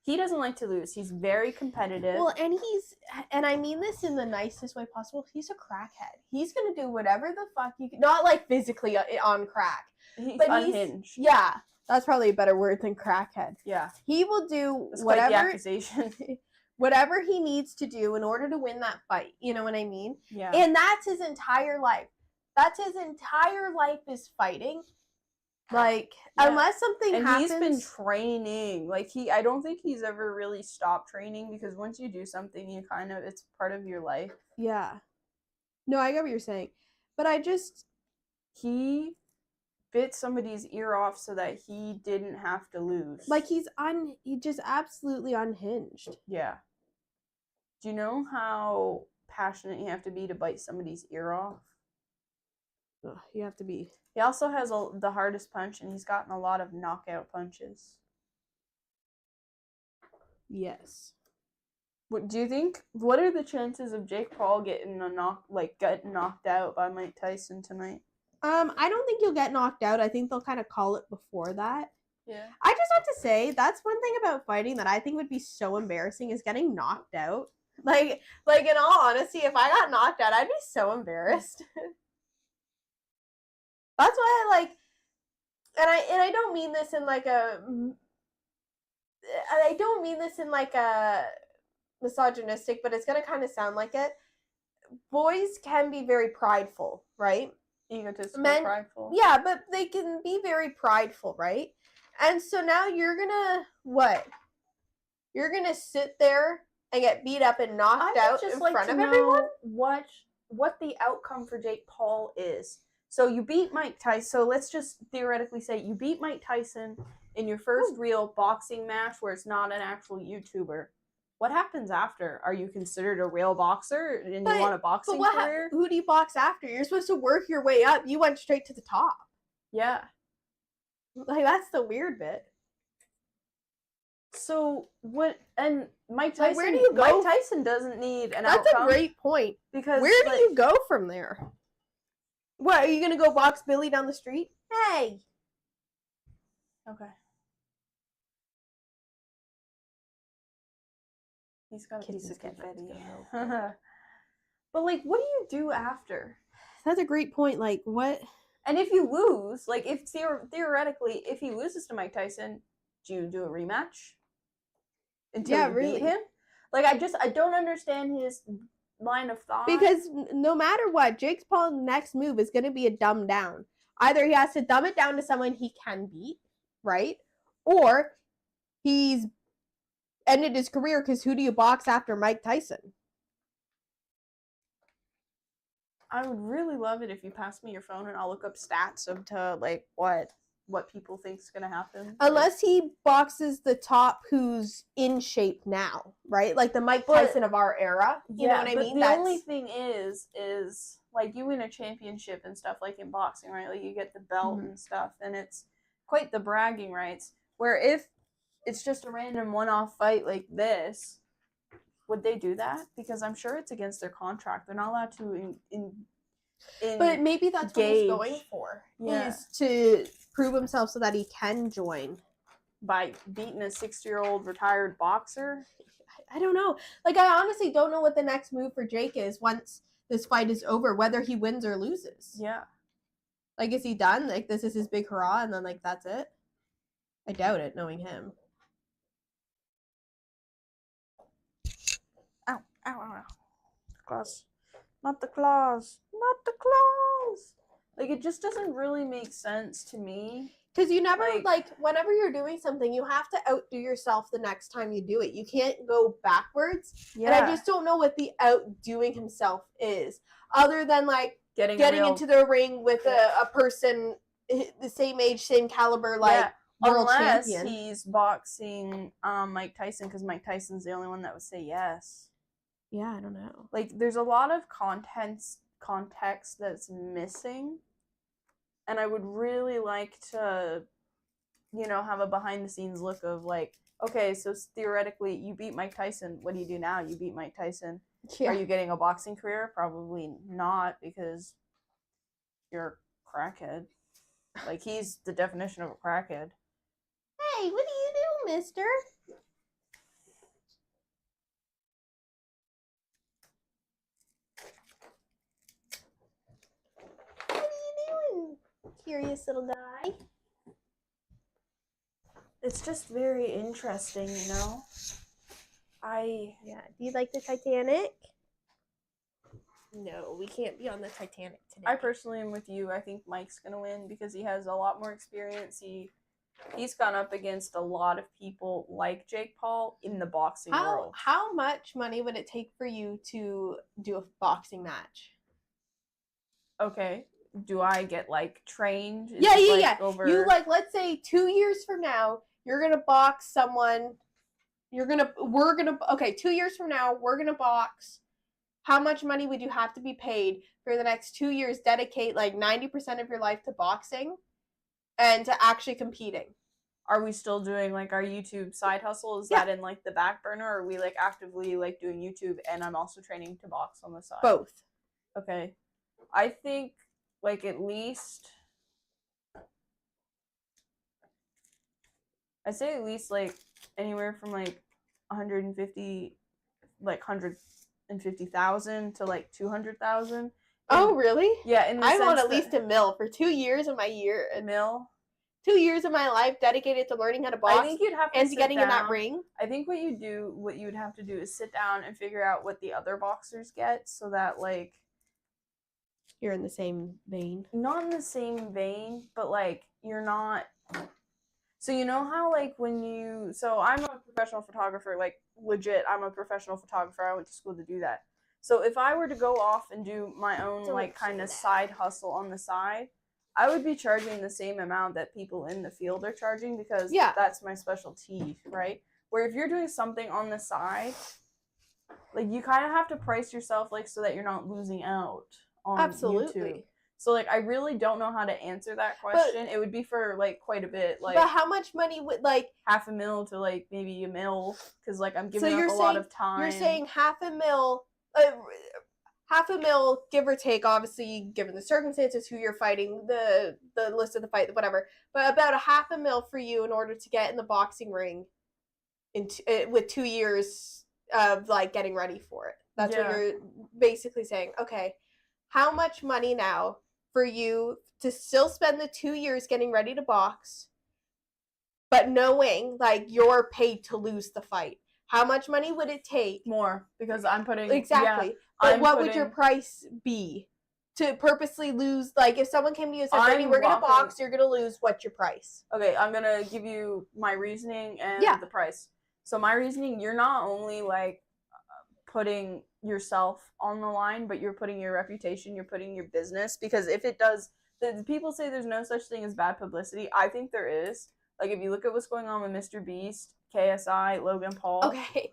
doesn't like to lose. He's very competitive. Well, and I mean this in the nicest way possible, he's a crackhead. He's gonna do whatever the fuck you can, not like physically on crack. he's but unhinged. Yeah, that's probably a better word than crackhead. Yeah. He will do That's quite the whatever accusation. whatever he needs to do in order to win that fight. You know what I mean? Yeah. And that's his entire life. That's his entire life is fighting. Like, Yeah. unless something And happens. he's been training. Like I don't think he's ever really stopped training because once you do something, you it's part of your life. Yeah. No, I get what you're saying. But He bit somebody's ear off so that he didn't have to lose. like, he just absolutely unhinged. Yeah. Do you know how passionate you have to be to bite somebody's ear off? Ugh, you have to be. He also has the hardest punch, and he's gotten a lot of knockout punches. Yes. What do you think? What are the chances of Jake Paul getting getting knocked out by Mike Tyson tonight? I don't think you'll get knocked out. I think they'll kind of call it before that. Yeah. I just have to say, that's one thing about fighting that I think would be so embarrassing is getting knocked out. Like in all honesty, if I got knocked out, I'd be so embarrassed. That's why I like, and I don't mean this in like I don't mean this in like a misogynistic, but it's gonna kind of sound like it. Boys can be very prideful, right? Egotistical, Men, prideful. yeah, but they can be very prideful, right? And so now you're gonna what? You're gonna sit there and get beat up and knocked out in front of everyone? What the outcome for Jake Paul is. So you beat Mike Tyson. So let's just theoretically say you beat Mike Tyson in your first real boxing match where it's not an actual YouTuber. What happens after? Are you considered a real boxer and you want a boxing career? Who do you box after? You're supposed to work your way up. You went straight to the top. Yeah. Like, that's the weird bit. So what? And Mike Tyson. Like, where do you go? Mike Tyson doesn't need an That's outcome. a great point. Because where do you go from there? What, are you gonna go box Billy down the street? Hey. Okay. He's got a piece of confetti. But like, what do you do after? That's a great point. Like, what? And if you lose, like, if theoretically, if he loses to Mike Tyson, do you do a rematch until you beat him? Like, I don't understand his line of thought. Because no matter what, Jake Paul's next move is going to be a dumb down. Either he has to dumb it down to someone he can beat, right? Or he's ended his career because who do you box after Mike Tyson? I would really love it if you passed me your phone and I'll look up stats of to like what people think is gonna happen. Unless he boxes the top who's in shape now, right? Like the Mike Tyson of our era. You know what I mean? The only thing is like you win a championship and stuff like in boxing, right? Like you get the belt and stuff, and it's quite the bragging rights. Where if it's just a random one-off fight like this, would they do that? Because I'm sure it's against their contract. They're not allowed to but maybe that's what he's going for. Yeah. Is to prove himself so that he can join. By beating a 60-year-old retired boxer? I don't know. Like, I honestly don't know what the next move for Jake is once this fight is over, whether he wins or loses. Yeah. Like, is he done? Like, this is his big hurrah, and then, like, that's it? I doubt it, knowing him. Ow, ow, ow, ow. Claws. Not the claws. Not the claws. Like, it just doesn't really make sense to me. Because you never, like, whenever you're doing something, you have to outdo yourself the next time you do it. You can't go backwards. Yeah. And I just don't know what the outdoing himself is. Other than, like, getting into the ring with a person the same age, same caliber, like, world champion. Unless he's boxing Mike Tyson, because Mike Tyson's the only one that would say yes. Yeah, I don't know. Like, there's a lot of context that's missing. And I would really like to, you know, have a behind-the-scenes look of, like, okay, so theoretically, you beat Mike Tyson. What do you do now? You beat Mike Tyson. Yeah. Are you getting a boxing career? Probably not, because you're a crackhead. Like, he's the definition of a crackhead. Hey, what do you do, mister? What are you doing, curious little guy? It's just very interesting, you know? Yeah. Do you like the Titanic? No, we can't be on the Titanic today. I personally am with you. I think Mike's gonna win because he has a lot more experience. He's gone up against a lot of people like Jake Paul in the boxing world. How much money would it take for you to do a boxing match? Okay. Do I get, like, trained? Yeah. You, like, let's say 2 years from now, you're gonna box someone. 2 years from now, we're gonna box. How much money would you have to be paid for the next 2 years, dedicate, like, 90% of your life to boxing and to actually competing? Are we still doing, like, our YouTube side hustle? Is that in, like, the back burner? Or are we, like, actively, like, doing YouTube and I'm also training to box on the side? Both. Okay. I think, like, at least... I'd say at least, like, anywhere from, like, 150 like 150,000 to like 200,000. Oh, really? Yeah, in the I want sense at least a mil for 2 years of my year. a mil. 2 years of my life dedicated to learning how to box I think you'd have to and to sit getting in that down. ring. I think what you would have to do is sit down and figure out what the other boxers get, so that like You're in the same vein. not in the same vein, but like you're not. So you know how like so I'm a professional photographer, like legit. I'm a professional photographer. I went to school to do that. So if I were to go off and do my own like kind of side hustle on the side, I would be charging the same amount that people in the field are charging, because that's my specialty, right? Where if you're doing something on the side, like you kind of have to price yourself like so that you're not losing out on YouTube. So like I really don't know how to answer that question. It would be for like quite a bit, like. But how much money would like $500,000 to like maybe $1 million, because like I'm giving up a lot of time. You're saying $500,000, give or take, obviously given the circumstances, who you're fighting, the list of the fight, whatever. But about $500,000 for you in order to get in the boxing ring, with 2 years of like getting ready for it. That's what you're basically saying. Okay, how much money now for you to still spend the 2 years getting ready to box, but knowing like you're paid to lose the fight? How much money would it take? More, because I'm putting exactly. But what would your price be to purposely lose? Like if someone came to you and said, "Baby, we're gonna box, you're gonna lose. What's your price?" Okay, I'm gonna give you my reasoning and the price. So my reasoning, you're not only like putting yourself on the line, but you're putting your reputation, you're putting your business. Because if it does, the people say there's no such thing as bad publicity. I think there is. Like if you look at what's going on with Mr. Beast, KSI, Logan Paul. Okay,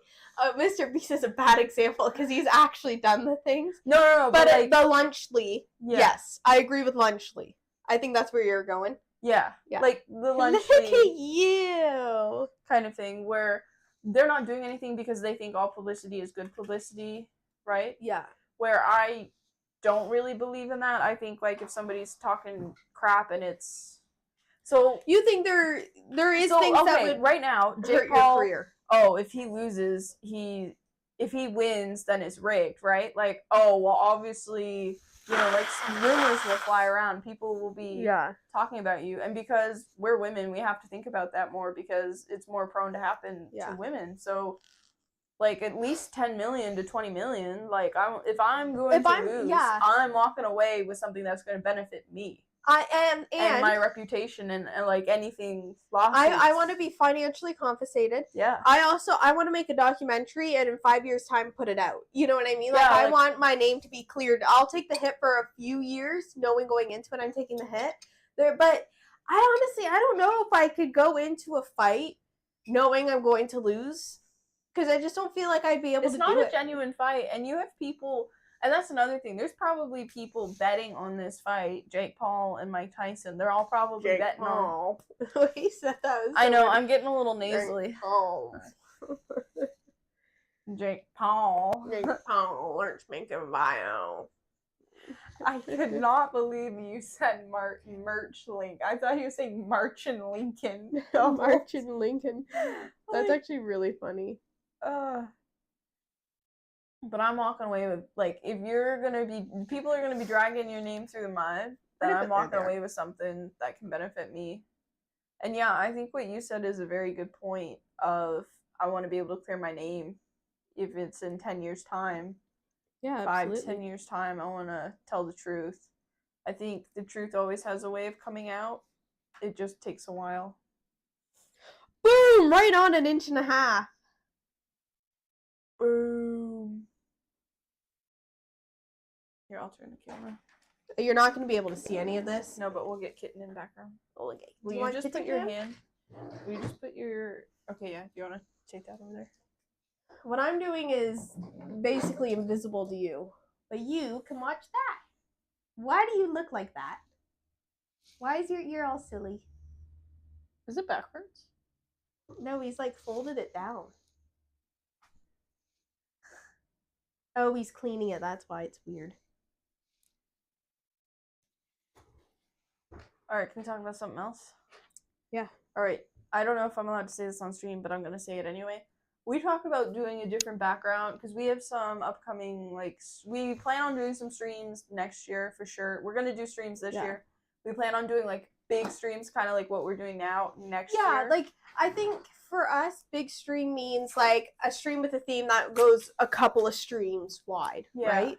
Mr. Beast is a bad example because he's actually done the things. No. But like, the Lunchley, yes, I agree with Lunchley. I think that's where you're going. Yeah. Like the Lunchley. Look at you. Kind of thing where they're not doing anything because they think all publicity is good publicity, right? Yeah. Where I don't really believe in that. I think like if somebody's talking crap and it's. So you think there is things that would right now Jake Paul, your career. Oh, if he loses, if he wins, then it's rigged, right? Like, oh well, obviously, you know, like rumors will fly around. People will be talking about you, and because we're women, we have to think about that more because it's more prone to happen to women. So, like at least 10 million to 20 million. Like, if I'm going to lose, I'm walking away with something that's going to benefit me. I am, and my reputation and like anything lost. I want to be financially compensated. Yeah. I want to make a documentary and in 5 years' time put it out. You know what I mean? Like I want my name to be cleared. I'll take the hit for a few years, knowing going into it I'm taking the hit. But I honestly don't know if I could go into a fight knowing I'm going to lose, because I just don't feel like I'd be able to do it. It's not a genuine fight, and you have people. And that's another thing. There's probably people betting on this fight. Jake Paul and Mike Tyson. They're all probably betting on. He said that was. I know. I'm getting a little nasally. Jake Paul. Jake Paul. Let's make a bio. I could not believe you said merch link. I thought you were saying March and Lincoln. March and Lincoln. That's actually really funny. But I'm walking away with, like, if people are gonna be dragging your name through the mud, then I'm walking away with something that can benefit me. And yeah, I think what you said is a very good point of I want to be able to clear my name if it's in 10 years time. Yeah, 5-10 years time, I want to tell the truth. I think the truth always has a way of coming out. It just takes a while. Boom! Right on 1.5 inches. Boom. Here, I'll turn the camera. You're not going to be able to see any of this. No, but we'll get Kitten in the background. Oh, okay. Will you just put your hand? Will you just put your... Okay, yeah. Do you want to take that over there? What I'm doing is basically invisible to you. But you can watch that. Why do you look like that? Why is your ear all silly? Is it backwards? No, he's like folded it down. Oh, he's cleaning it. That's why it's weird. Alright, can we talk about something else? Yeah. Alright, I don't know if I'm allowed to say this on stream, but I'm going to say it anyway. we talked about doing a different background because we have some upcoming, like, we plan on doing some streams next year for sure. We're gonna do streams this year. We plan on doing like big streams, kind of like what we're doing now next year. Yeah, like I think for us, big stream means like a stream with a theme that goes a couple of streams wide, right?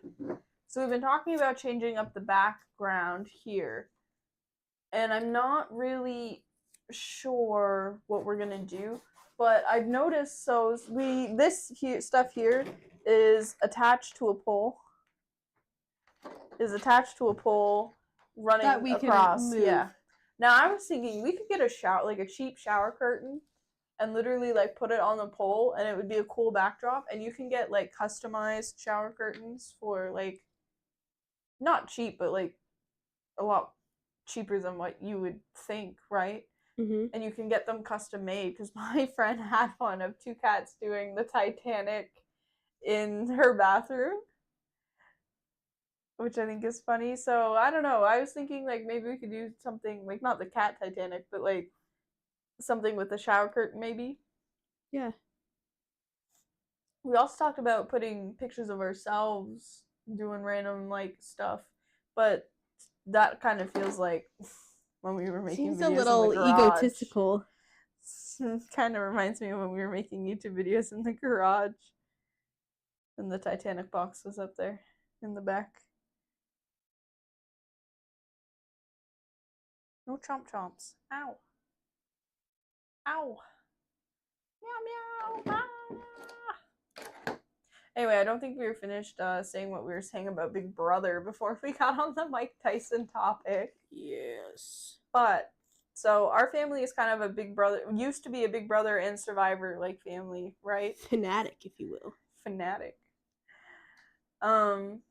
So we've been talking about changing up the background here, and I'm not really sure what we're gonna do. But I've noticed, so this stuff here is attached to a pole. Running That we can across. move. Yeah. Now I was thinking we could get a cheap shower curtain, and literally like put it on the pole, and it would be a cool backdrop. And you can get like customized shower curtains for like not cheap, but like a lot cheaper than what you would think, right? Mm-hmm. And you can get them custom made because my friend had one of two cats doing the Titanic in her bathroom, which I think is funny. So I don't know. I was thinking like maybe we could do something like not the cat Titanic, but like something with the shower curtain maybe. Yeah. We also talked about putting pictures of ourselves doing random like stuff, but that kind of feels like when we were making Seems videos a little in the garage. egotistical. Kind of reminds me of when we were making YouTube videos in the garage. And the Titanic box was up there in the back. No chomp chomps. Ow. Ow. Meow meow. Ah. Anyway, I don't think we were finished saying what we were saying about Big Brother before we got on the Mike Tyson topic. Yes. But so our family is kind of a Big Brother, used to be a Big Brother and Survivor like family, right? Fanatic, if you will. Fanatic. And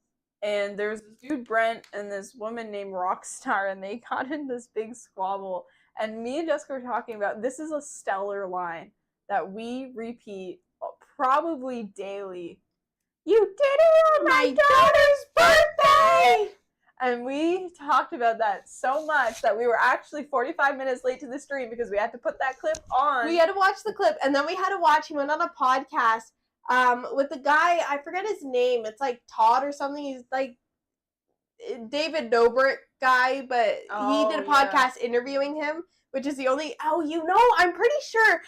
there's this dude Brent and this woman named Rockstar, and they got in this big squabble. And me and Jessica were talking about this is a stellar line that we repeat probably daily. You did it on my daughter's birthday! And we talked about that so much that we were actually 45 minutes late to the stream because we had to put that clip on. We had to watch the clip, and then we had to watch. He went on a podcast with the guy. I forget his name. It's like Todd or something. He's like David Dobrik guy, but he did a podcast interviewing him, which is the only. Oh, you know, I'm pretty sure.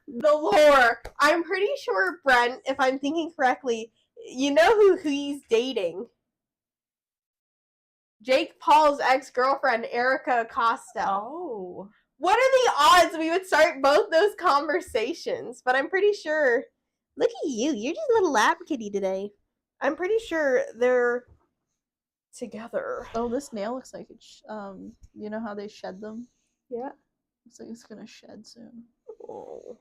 The lore. I'm pretty sure, Brent, if I'm thinking correctly, you know who he's dating. Jake Paul's ex-girlfriend, Erica Acosta. Oh. What are the odds we would start both those conversations? But I'm pretty sure. Look at you. You're just a little lap kitty today. I'm pretty sure they're together. Oh, this nail looks like it's, you know how they shed them? Yeah. Looks like it's gonna shed soon. Oh,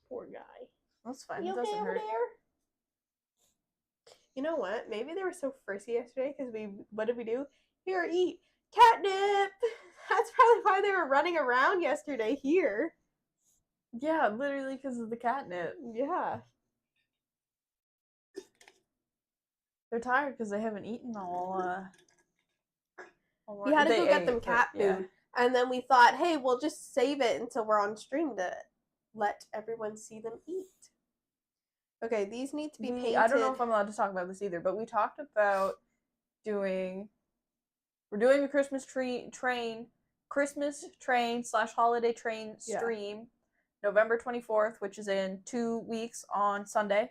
poor guy. That's fine. You It doesn't okay over hurt. there? You know what? Maybe they were so frisky yesterday because what did we do? Here, eat catnip. That's probably why they were running around yesterday here. Yeah, literally because of the catnip. Yeah. They're tired because they haven't eaten all. We had to go get them ate, cat but, food. yeah. And then we thought, hey, we'll just save it until we're on stream to let everyone see them eat. Okay, these need to be painted. I don't know if I'm allowed to talk about this either, but we talked about we're doing a Christmas train / holiday train stream November 24th, which is in 2 weeks on Sunday.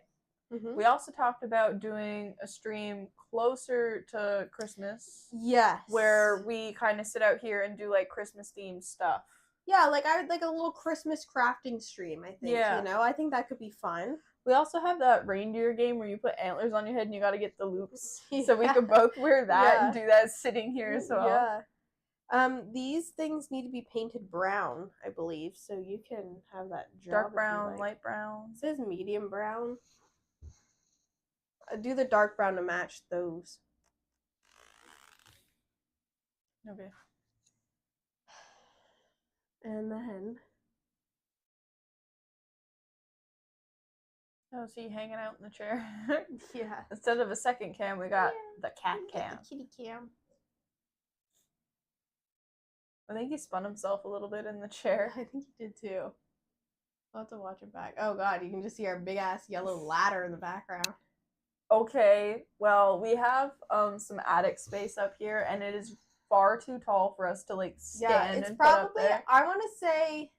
Mm-hmm. We also talked about doing a stream closer to Christmas. Yes. Where we kind of sit out here and do like Christmas themed stuff. Yeah, like I would like a little Christmas crafting stream, I think. Yeah. You know, I think that could be fun. We also have that reindeer game where you put antlers on your head and you gotta get the loops. So we could both wear that and do that sitting here as well. Yeah. These things need to be painted brown, I believe, so you can have that job. Dark brown, light brown. It says medium brown. Do the dark brown to match those. Okay. And then Oh, see you hanging out in the chair. yeah. Instead of a second cam, we got the cat cam. The kitty cam. I think he spun himself a little bit in the chair. I think you did too. I'll have to watch it back. Oh god, you can just see our big ass yellow ladder in the background. Okay, well, we have some attic space up here, and it is far too tall for us to like stand Yeah, it's and put up probably, there. I want to say,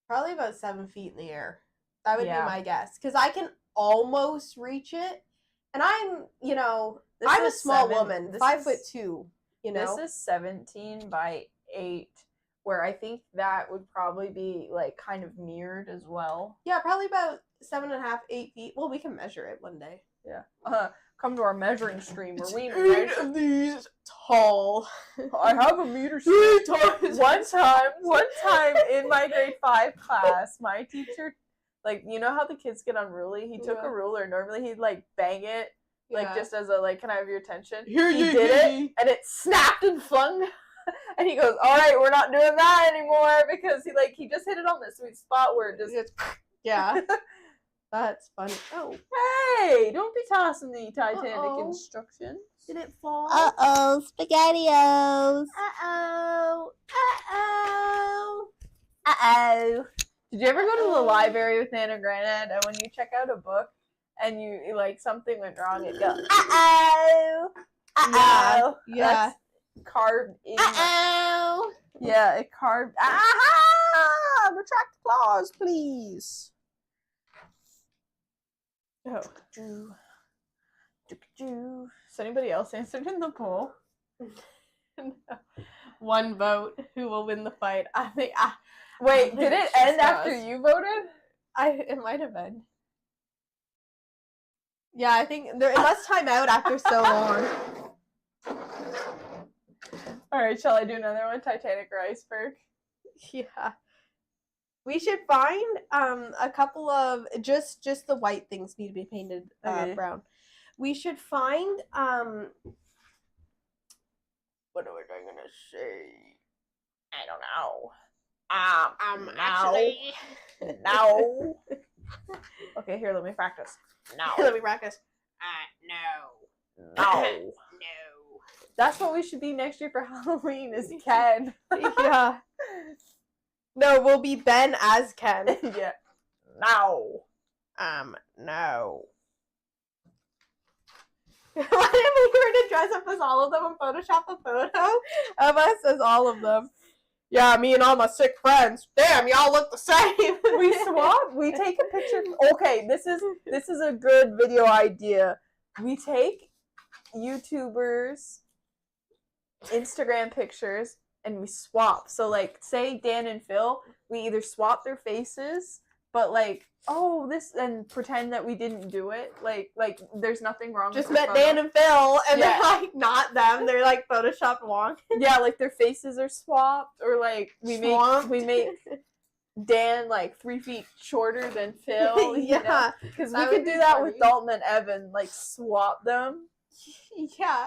probably about 7 feet in the air. That would be Yeah. my guess. Because I can almost reach it. And I'm, you know, This I'm a is small 7 woman, this 5'2", is- you know? This is 17 by 8, where I think that would probably be like kind of mirrored as well. Yeah, probably about 7.5, 8 feet. Well, we can measure it one day. Yeah. Come to our measuring stream where we measure. These tall. I have a meter. One time in my grade 5 class, my teacher, like, you know how the kids get unruly? He took Yeah. a ruler. Normally he'd like bang it, like Yeah. just as a like, can I have your attention? Here He you did go. it, and it snapped and flung. And he goes, "All right, we're not doing that anymore," because he just hit it on this sweet spot where it just. Yeah. That's funny. Oh, Hey, don't be tossing the Titanic Uh-oh. instructions. did it fall? Uh-oh, SpaghettiOs. Uh-oh. Uh-oh. Uh-oh. Did you ever go to the library with Nana Granddad and when you check out a book and you like something went wrong, it'd go, uh-oh. Uh-oh. Yeah. That's carved in. Uh-oh. Yeah, it carved. Aha! Retract clause, please. Oh. Has anybody else answered in the poll? No. One vote. Who will win the fight? I think Wait, did it end Just after us. you voted? it might have been. Yeah, I think it must time out after so long. Alright, shall I do another one? Titanic or iceberg? Yeah. We should find a couple of just the white things need to be painted Okay. brown. We should find what was I gonna say? I don't know. Actually No. Okay, here, let me practice. let me practice. No. No. No. That's what we should be next year for Halloween is Ken. Yeah. No, we'll be Ben as Ken. Yeah. No. No. What if we were to dress up as all of them and Photoshop a photo of us as all of them? Yeah, me and all my sick friends. Damn, y'all look the same. We swap. We take a picture. Okay, this is a good video idea. We take YouTubers' Instagram pictures and we swap. So like, say Dan and Phil, we either swap their faces, but like, oh, this, and pretend that we didn't do it. Like there's nothing wrong. Just with the met photo. Dan and Phil, and Yeah. they're like not them. They're like Photoshopped wrong. Yeah, like their faces are swapped, or like we make Dan like 3 feet shorter than Phil. Yeah, because we that could would do be that funny. with Dalton and Evan, like swap them, yeah.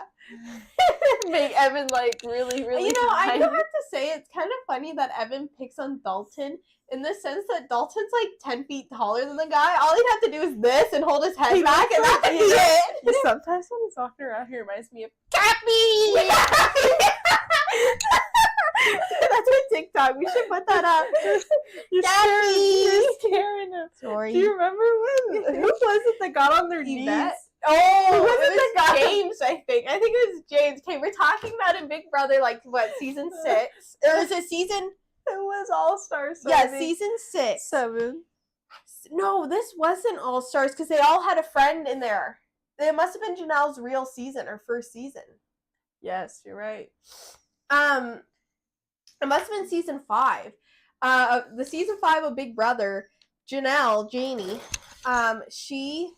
make Evan like really You know, I tiny. do have to say it's kind of funny that Evan picks on Dalton in the sense that Dalton's like 10 feet taller than the guy. All he'd have to do is this and hold his head back, and that could be it. Sometimes when he's walking around, he reminds me of Cappy! That's my TikTok. We should put that up. You're scaring him. Sorry. Do you remember when? Who was it that got on their knees? Yvette. Oh, It it was the guy. James, I think. I think it was James. Okay, we're talking about in Big Brother, like, what, season 6? Or is it season... It was All Stars. Yeah, season 6. 7. No, this wasn't All Stars because they all had a friend in there. It must have been Janelle's real season or first season. Yes, you're right. It must have been season 5. The season 5 of Big Brother, Janie, she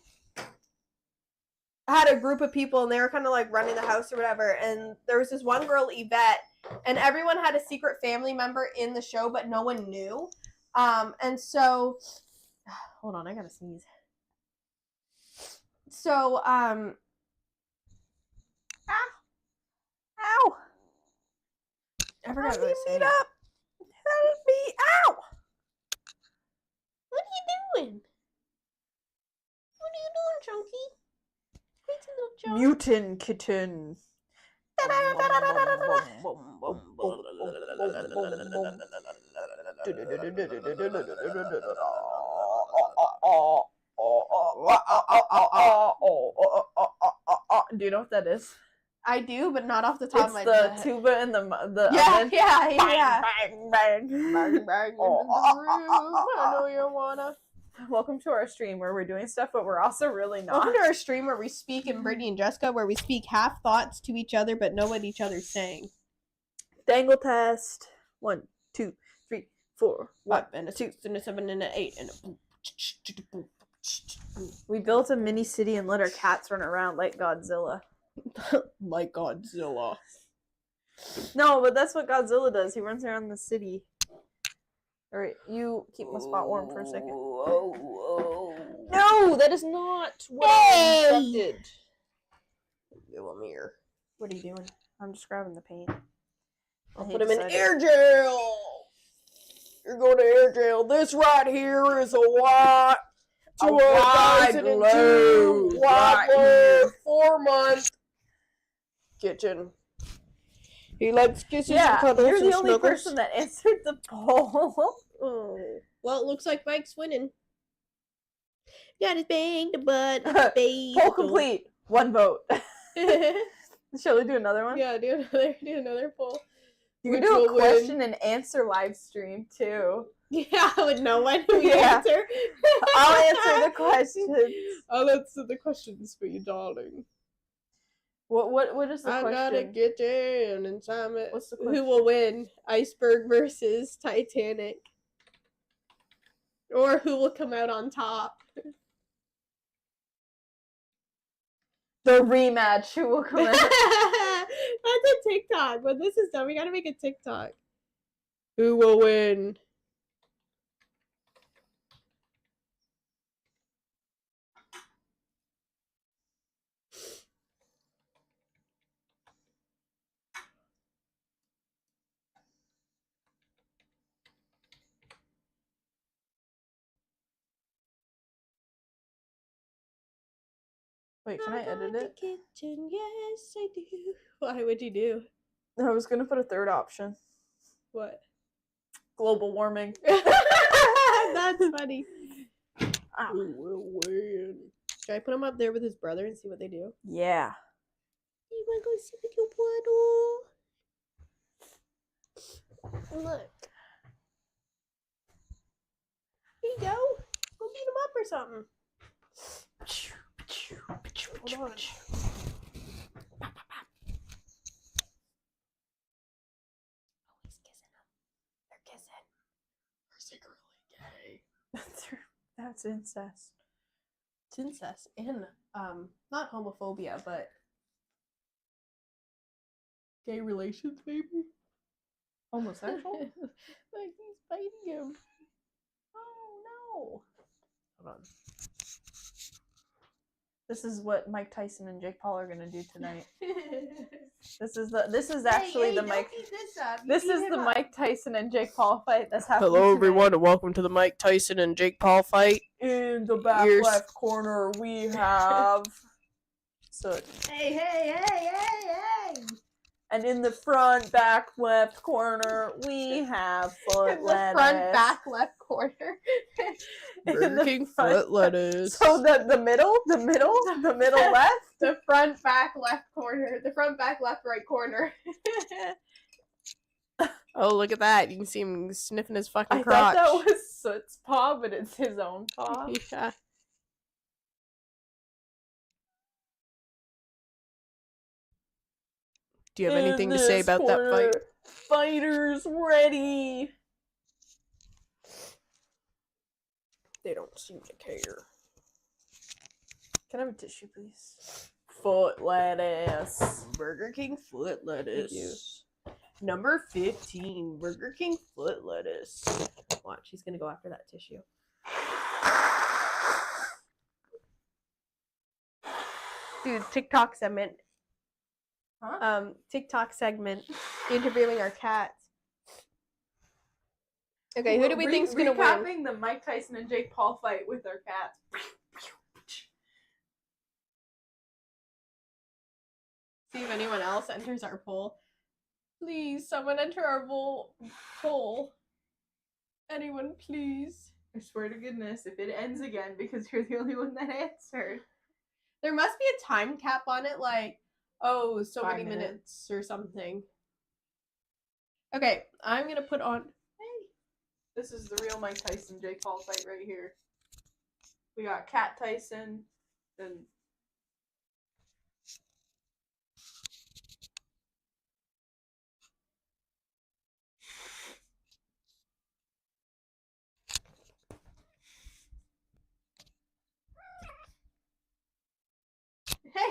had a group of people and they were kind of like running the house or whatever. And there was this one girl, Yvette, and everyone had a secret family member in the show, but no one knew. And so, hold on, I gotta sneeze. So, Ow! I forgot what I was saying. Help me! Ow! What are you doing? What are you doing, Chunky? Crazy little chunk. Mutant kitten. Do you know what that is? I do, but not off the top It's of my the head. tuba and the Yeah, oven. yeah, Bang, yeah. bang, bang. Bang, bang into the room. I know you wanna. Welcome to our stream where we're doing stuff, but we're also really not. Welcome to our stream where we speak in Brittany and Jessica, where we speak half thoughts to each other but know what each other's saying. Dangle test. 1, 2, 3, 4, 1, 5 and a 2. 6 and a 7 and an 8 and a boom. We built a mini city and let our cats run around like Godzilla. Like Godzilla. No, but that's what Godzilla does. He runs around the city. Alright, you keep my spot warm for a second. No, that is not what I instructed. Give him here. What are you doing? I'm just grabbing the paint. I'll And put he him in decided- air jail. You're going to air jail. This right here is a white 2002 white boy, 4-month kitchen. He likes kisses and Yeah, cuddles you're and the only snuggles. person that answered the poll. Oh. Well, it looks like Mike's winning. Got his bang the butt. Baby. Poll complete. 1 vote. Shall we do another one? Yeah, do another poll. You can Which do a will win. question and answer live stream too. Yeah, I would know when we Yeah. answer. I'll answer the questions. I'll answer the questions for you, darling. What is the I question? gotta get in and time it. What's the Who will win? Iceberg versus Titanic. Or who will come out on top? The rematch. Who will come in? That's a TikTok. When this is done, we gotta make a TikTok. Who will win? Wait, can I edit The it? kitchen, yes, I do. Why would you do? I was gonna put a third option. What? Global warming. That's funny. Ah. Who will win? Should I put him up there with his brother and see what they do? Yeah. You wanna go sit with your brother? Look. Here you go. Go beat him up or something. Hold on. Oh, he's kissing him. They're kissing. They're secretly gay. That's incest. It's incest and not homophobia, but gay relations, maybe. Homosexual? Like he's biting him. Oh no! Hold on. This is what Mike Tyson and Jake Paul are gonna do tonight. This is actually the Mike. This is the Mike Tyson and Jake Paul fight that's happening. Hello, tonight. everyone, and welcome to the Mike Tyson and Jake Paul fight. In the back Here's- left corner, we have Soot. Hey! And in the front back left corner, we have Foot In the Lettuce. front back left corner. In Burger the King front- foot lettuce. So the middle left. The front back left corner. The front back left right corner. Oh, look at that. You can see him sniffing his fucking I crotch. thought that was Soot's paw, but it's his own paw. Yeah. Do you have anything to say about that fight? Fighters ready. They don't seem to care. Can I have a tissue, please? Foot lettuce. Burger King foot lettuce. you. Number 15, Burger King foot lettuce. Watch, he's gonna go after that tissue. Dude, TikTok segment. Huh? TikTok segment. Interviewing our cats. Okay, who do we think's gonna win? Recapping the Mike Tyson and Jake Paul fight with our cats. See if anyone else enters our poll. Please, someone enter our poll. Anyone, please. I swear to goodness, if it ends again because you're the only one that answered. There must be a time cap on it, like, oh, so 5 many minutes. minutes or something. Okay, I'm gonna put on. Hey, this is the real Mike Tyson Jake Paul fight right here. We got Cat Tyson and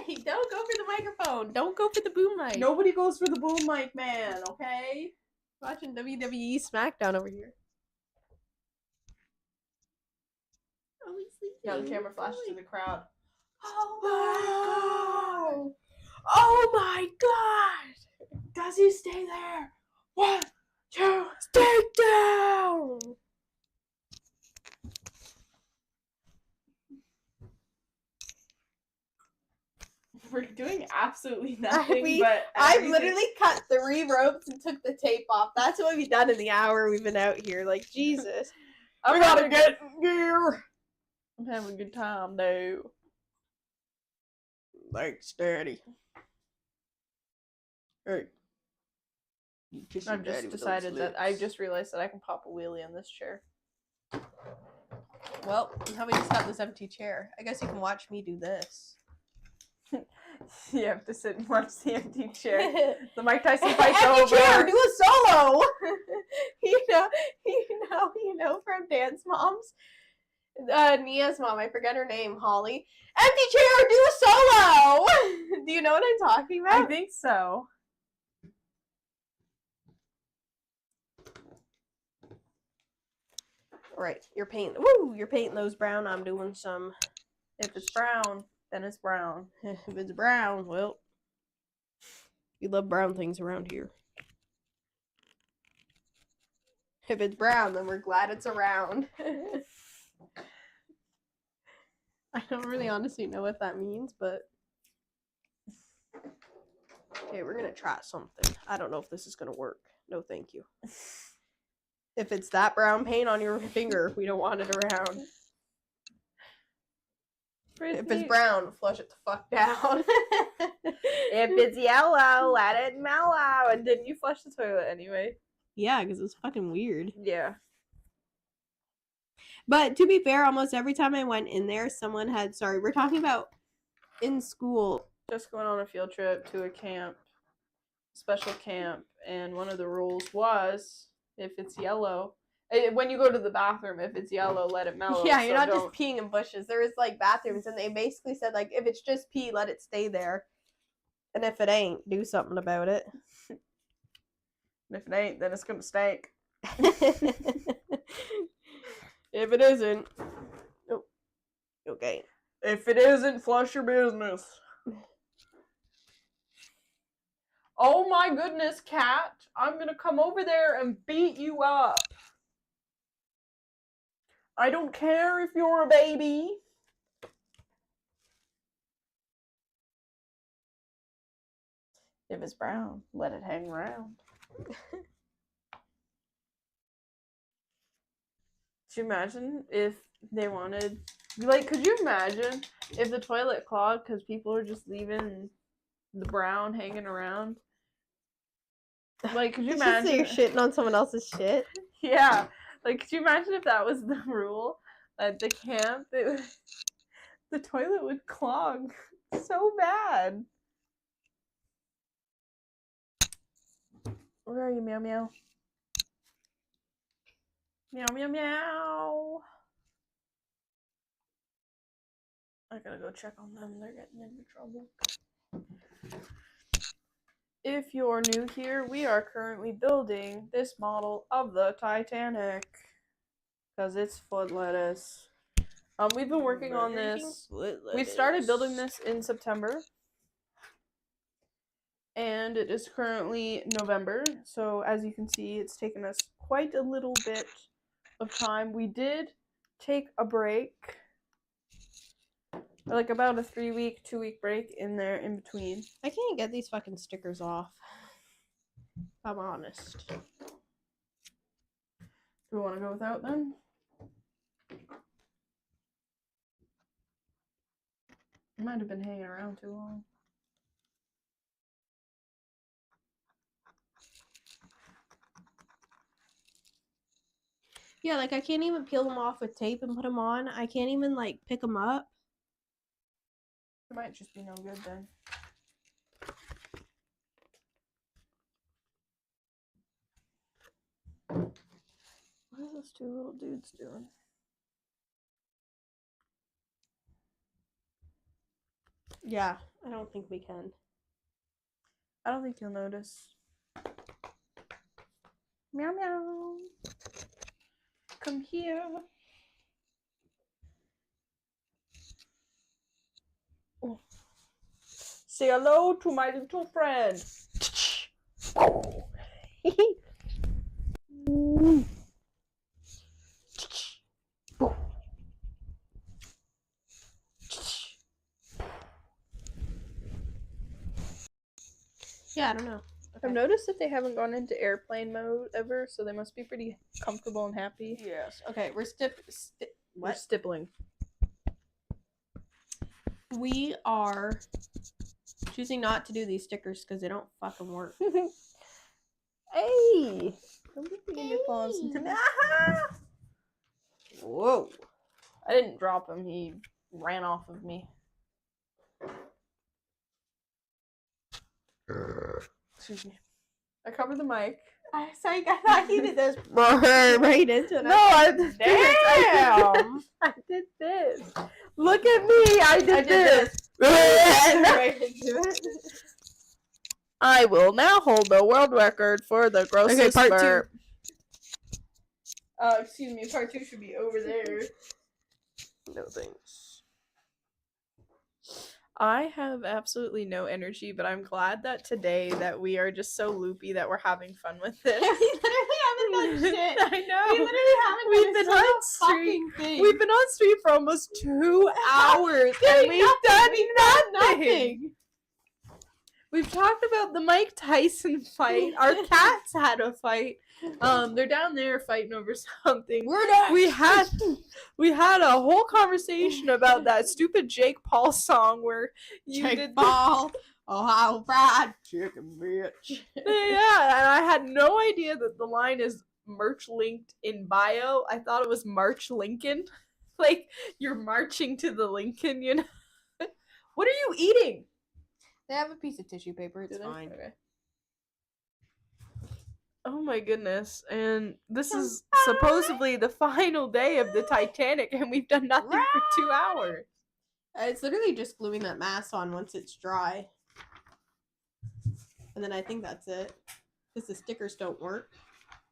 Hey, don't go for the microphone. Don't go for the boom mic. nobody goes for the boom mic, man. Okay. Watching WWE SmackDown over here. Oh, he's sleeping. Yeah, the camera flashes to the crowd. Oh my god! Oh my god! Does he stay there? 1, 2, Stay down! We're doing absolutely nothing, I've literally cut 3 ropes and took the tape off. That's what we've done in the hour we've been out here. Like, Jesus. we gotta get in gear. I'm having a good time, though. Thanks, Daddy. Hey. I've just decided that I've just realized that I can pop a wheelie on this chair. Well, how about you stop this empty chair? I guess you can watch me do this. You have to sit and watch the empty chair. The Mike Tyson fight's Empty over. chair, do a solo. you know from Dance Moms. Nia's mom, I forget her name, Holly. Empty chair, do a solo. Do you know what I'm talking about? I think so. Right, you're painting those brown. I'm doing some. If it's brown, then it's brown. If it's brown, well, we love brown things around here. If it's brown, then we're glad it's around. I don't really honestly know what that means, but okay, we're gonna try something. I don't know if this is gonna work. No, thank you. If it's that brown paint on your finger, we don't want it around. If it's brown, flush it the fuck down. If it's yellow, let it mellow. And didn't you flush the toilet anyway? Yeah, because it's fucking weird. Yeah. But to be fair, almost every time I went in there, someone had, sorry, we're talking about in school. Just going on a field trip to a camp, special camp, and one of the rules was if it's yellow, when you go to the bathroom, if it's yellow, let it mellow. Yeah, you're so not just peeing in bushes. There was like bathrooms, and they basically said like, if it's just pee, let it stay there, and if it ain't, do something about it. And if it ain't, then it's gonna stink. If it isn't, oh, okay. If it isn't, flush your business. Oh my goodness, Cat! I'm gonna come over there and beat you up. I don't care if you're a baby. If it's brown, let it hang around. Could you imagine if they wanted, like, could you imagine if the toilet clogged because people are just leaving the brown hanging around? Like, could you imagine? So you're shitting on someone else's shit? Yeah. Like, could you imagine if that was the rule at the camp? The toilet would clog so bad. Where are you, meow meow? Meow meow meow. I gotta go check on them. They're getting into trouble. If you're new here, we are currently building this model of the Titanic. Because it's foot lettuce. We've been working on this. We started building this in September. And it is currently November. So as you can see, it's taken us quite a little bit of time. We did take a break. Like about a 3-week, 2-week break in there in between. I can't get these fucking stickers off. If I'm honest. we want to go without then? Might have been hanging around too long. Yeah, like I can't even peel them off with tape and put them on. I can't even like pick them up. It might just be no good then. What are those two little dudes doing? Yeah, I don't think we can. I don't think you'll notice. Meow meow. Come here. Oh. Say hello to my little friend. Yeah, I don't know. I've noticed that they haven't gone into airplane mode ever, so they must be pretty comfortable and happy. Yes. Okay, we're We're stippling. We are choosing not to do these stickers because they don't fucking work. Hey! Don't get the uniforms into me. Ah! Whoa. I didn't drop him, he ran off of me. Excuse me. I covered the mic. I thought you did this right into it. No, I did Damn! I did this. Look at me. I did this. Right into it. I will now hold the world record for the grossest Okay, part burp. Excuse me, part 2 should be over there. No thanks. I have absolutely no energy, but I'm glad that today that we are just so loopy that we're having fun with this. We literally haven't done shit. I know. We literally haven't We've done been a on single stream. fucking thing. We've been on stream for almost 2 hours and we've done nothing. We've talked about the Mike Tyson fight. Our cats had a fight. They're down there fighting over something. We're not. We had a whole conversation about that stupid Jake Paul song where you Jake did Paul, Ohio fried chicken, bitch. Yeah, and I had no idea that the line is merch linked in bio. I thought it was March Lincoln. Like you're marching to the Lincoln, you know. What are you eating? They have a piece of tissue paper. It's Do they? fine. Okay. Oh my goodness. And this is supposedly the final day of the Titanic and we've done nothing for 2 hours. It's literally just gluing that mask on once it's dry. And then I think that's it. Because the stickers don't work.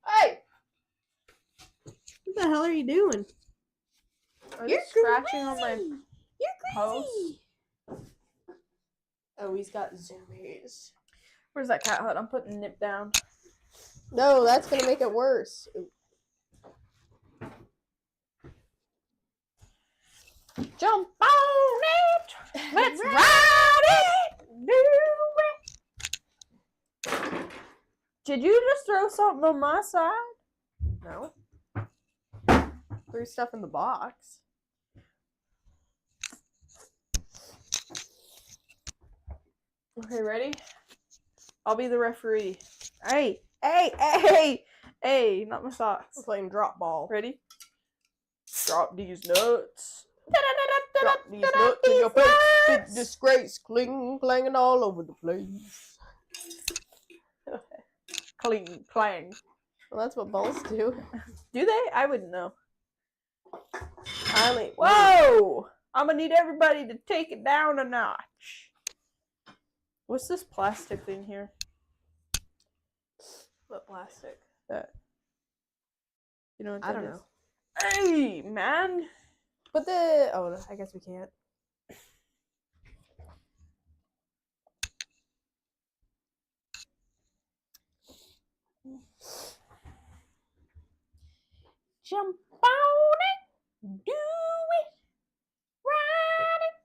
Hey! What the hell are you doing? I'm just scratching on my You're post. crazy! Oh, he's got zoomies. Where's that cat hut? I'm putting Nip down. No, that's gonna make it worse. Jump on it! Let's ride it! Do it! Did you just throw something on my side? No. Threw stuff in the box. Okay, ready? I'll be the referee. Hey, hey, hey, hey, not my socks. We're playing drop ball. Ready? Drop these nuts. Drop these nuts in your face. Big disgrace, cling, clanging all over the place. Cling, clang. Well, that's what balls do. Do they? I wouldn't know. I only. Whoa! I'm gonna need everybody to take it down a notch. What's this plastic thing here? What plastic? That. You know what I that don't is? know. Hey, man! But the. Oh, I guess we can't. Jump on it! Do it! Ride it!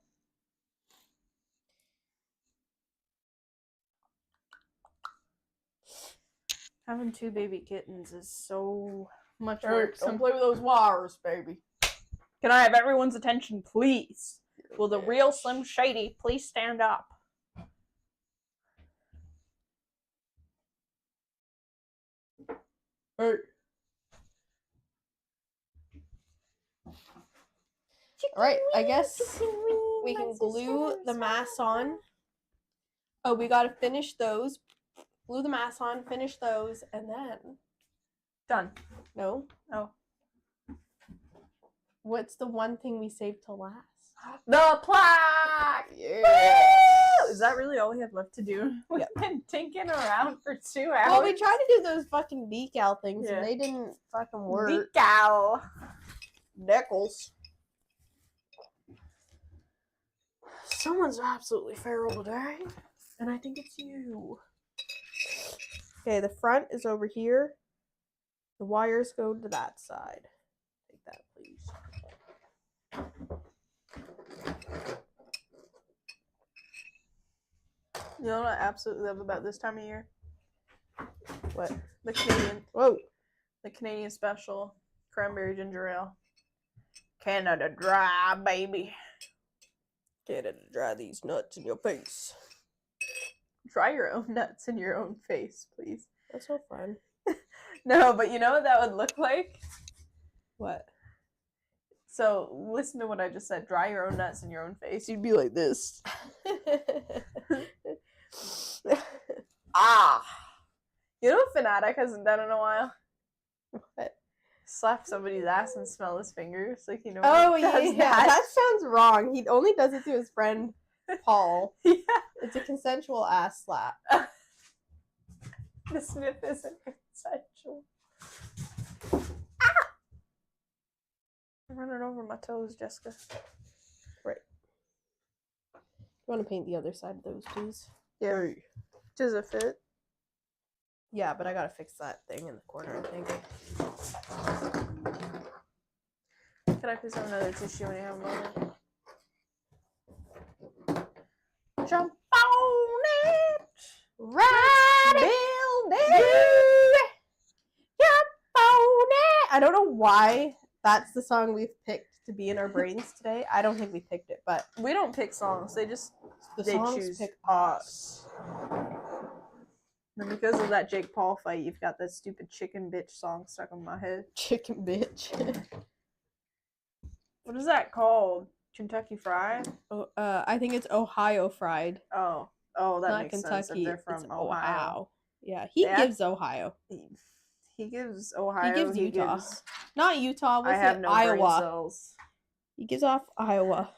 Having 2 baby kittens is so Much Hey, work. don't play with those wires, baby. Can I have everyone's attention, please? Will the real Slim Shady please stand up? Hey. Alright, I guess we can glue the mask on. Oh, we gotta finish those. Glue the mask on, finish those, and then... Done. No? Oh. What's the one thing we saved till last? The plaque! Yeah. Woo! Is that really all we have left to do? We've been tinking around for 2 hours. Well, we tried to do those fucking decal things, Yeah. and they didn't fucking work. Decal. Decals. Someone's absolutely feral today, and I think it's you. Okay, the front is over here. The wires go to that side. Take that, please. You know what I absolutely love about this time of year? What? The Canadian, Whoa. the Canadian special cranberry ginger ale. Canada Dry, baby. Canada Dry these nuts in your face. Dry your own nuts in your own face, please. That's so fun. No, but you know what that would look like? What? So, listen to what I just said. Dry your own nuts in your own face. You'd be like this. Ah! You know what Fanatic hasn't done in a while? What? Slap somebody's ass and smell his fingers. Like, you know Oh, what yeah. does That sounds wrong. He only does it to his friend Paul. Yeah. It's a consensual ass slap. The sniff isn't consensual. I'm running over my toes, Jessica. Right. You want to paint the other side of those, please? Yeah. Does it fit? Yeah, but I gotta fix that thing in the corner, I think. Can I please have another tissue when you have a moment? Jump on it! Right! Build it! Jump on it! I don't know why that's the song we've picked to be in our brains today. I don't think we picked it, but We don't pick songs. They just the they songs choose pick us. And because of that Jake Paul fight, you've got that stupid chicken bitch song stuck in my head. Chicken bitch. What is that called? Kentucky Fried? Oh, I think it's Ohio Fried. Oh, that Not makes Kentucky. sense if they're from it's Ohio. Yeah, he Yeah. gives Ohio. He gives Ohio. He gives Utah. gives- Not Utah. I What's have it? no brain Iowa. cells. He gives off Iowa.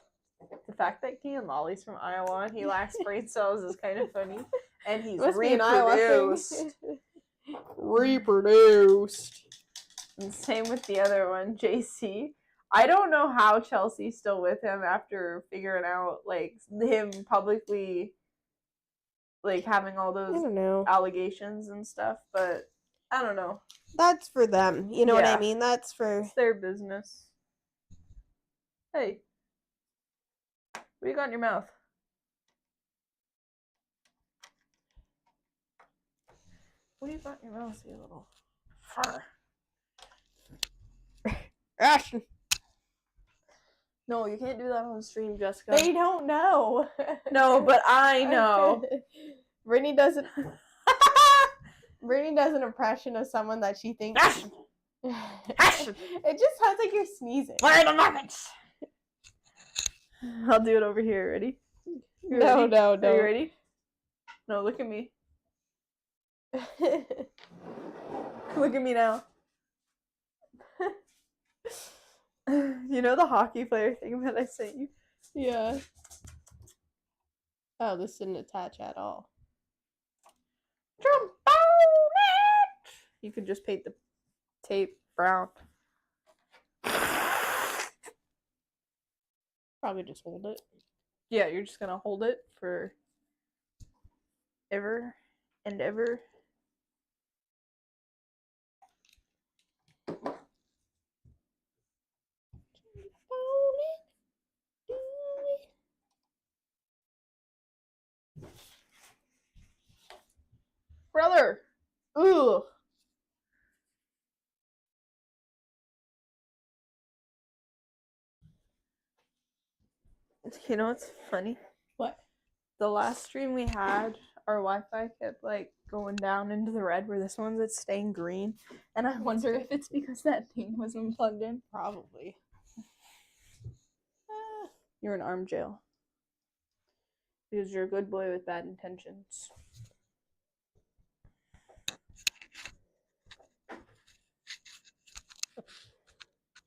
The fact that Kean Lolly's from Iowa and he lacks brain cells is kind of funny. And he's Must be an Iowa reproduced. thing. Reproduced. And same with the other one, JC. I don't know how Chelsea's still with him after figuring out like him publicly like having all I those don't know. allegations and stuff, but I don't know. That's for them. You know what I Yeah. mean? That's for. It's their business. Hey. What do you got in your mouth? What do you got in your mouth, you little fur? Ashton. No, you can't do that on stream, Jessica. They don't know. No, but I know. Brittany doesn't. Brittany does an impression of someone that she thinks. Ashton! Ashton! It just sounds like you're sneezing. Where are the muffins? I'll do it over here. Ready? You No, ready? no, Are no. you ready? No, look at me. Look at me now. You know the hockey player thing that I sent you? Yeah. Oh, this didn't attach at all. Jump on it! You could just paint the tape brown. Probably just hold it. Yeah, you're just gonna hold it for ever and ever. Brother! Ooh. You know what's funny? What? The last stream we had, our Wi-Fi kept like going down into the red where this one's it's staying green. And I wonder if it's because that thing wasn't plugged in. Probably. You're in arm jail. Because you're a good boy with bad intentions.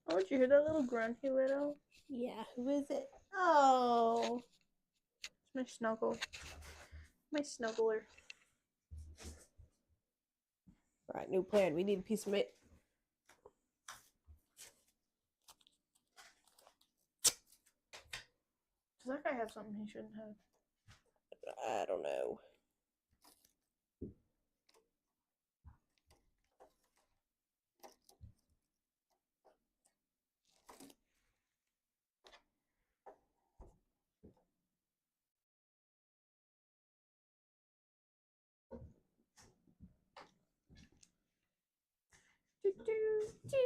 Oh, did you hear that little grunt he let out? Yeah, who is it? Oh. It's my snuggle. My snuggler. Alright, new plan. We need a piece of meat. Does that guy have something he shouldn't have? I don't know. Do, do, do.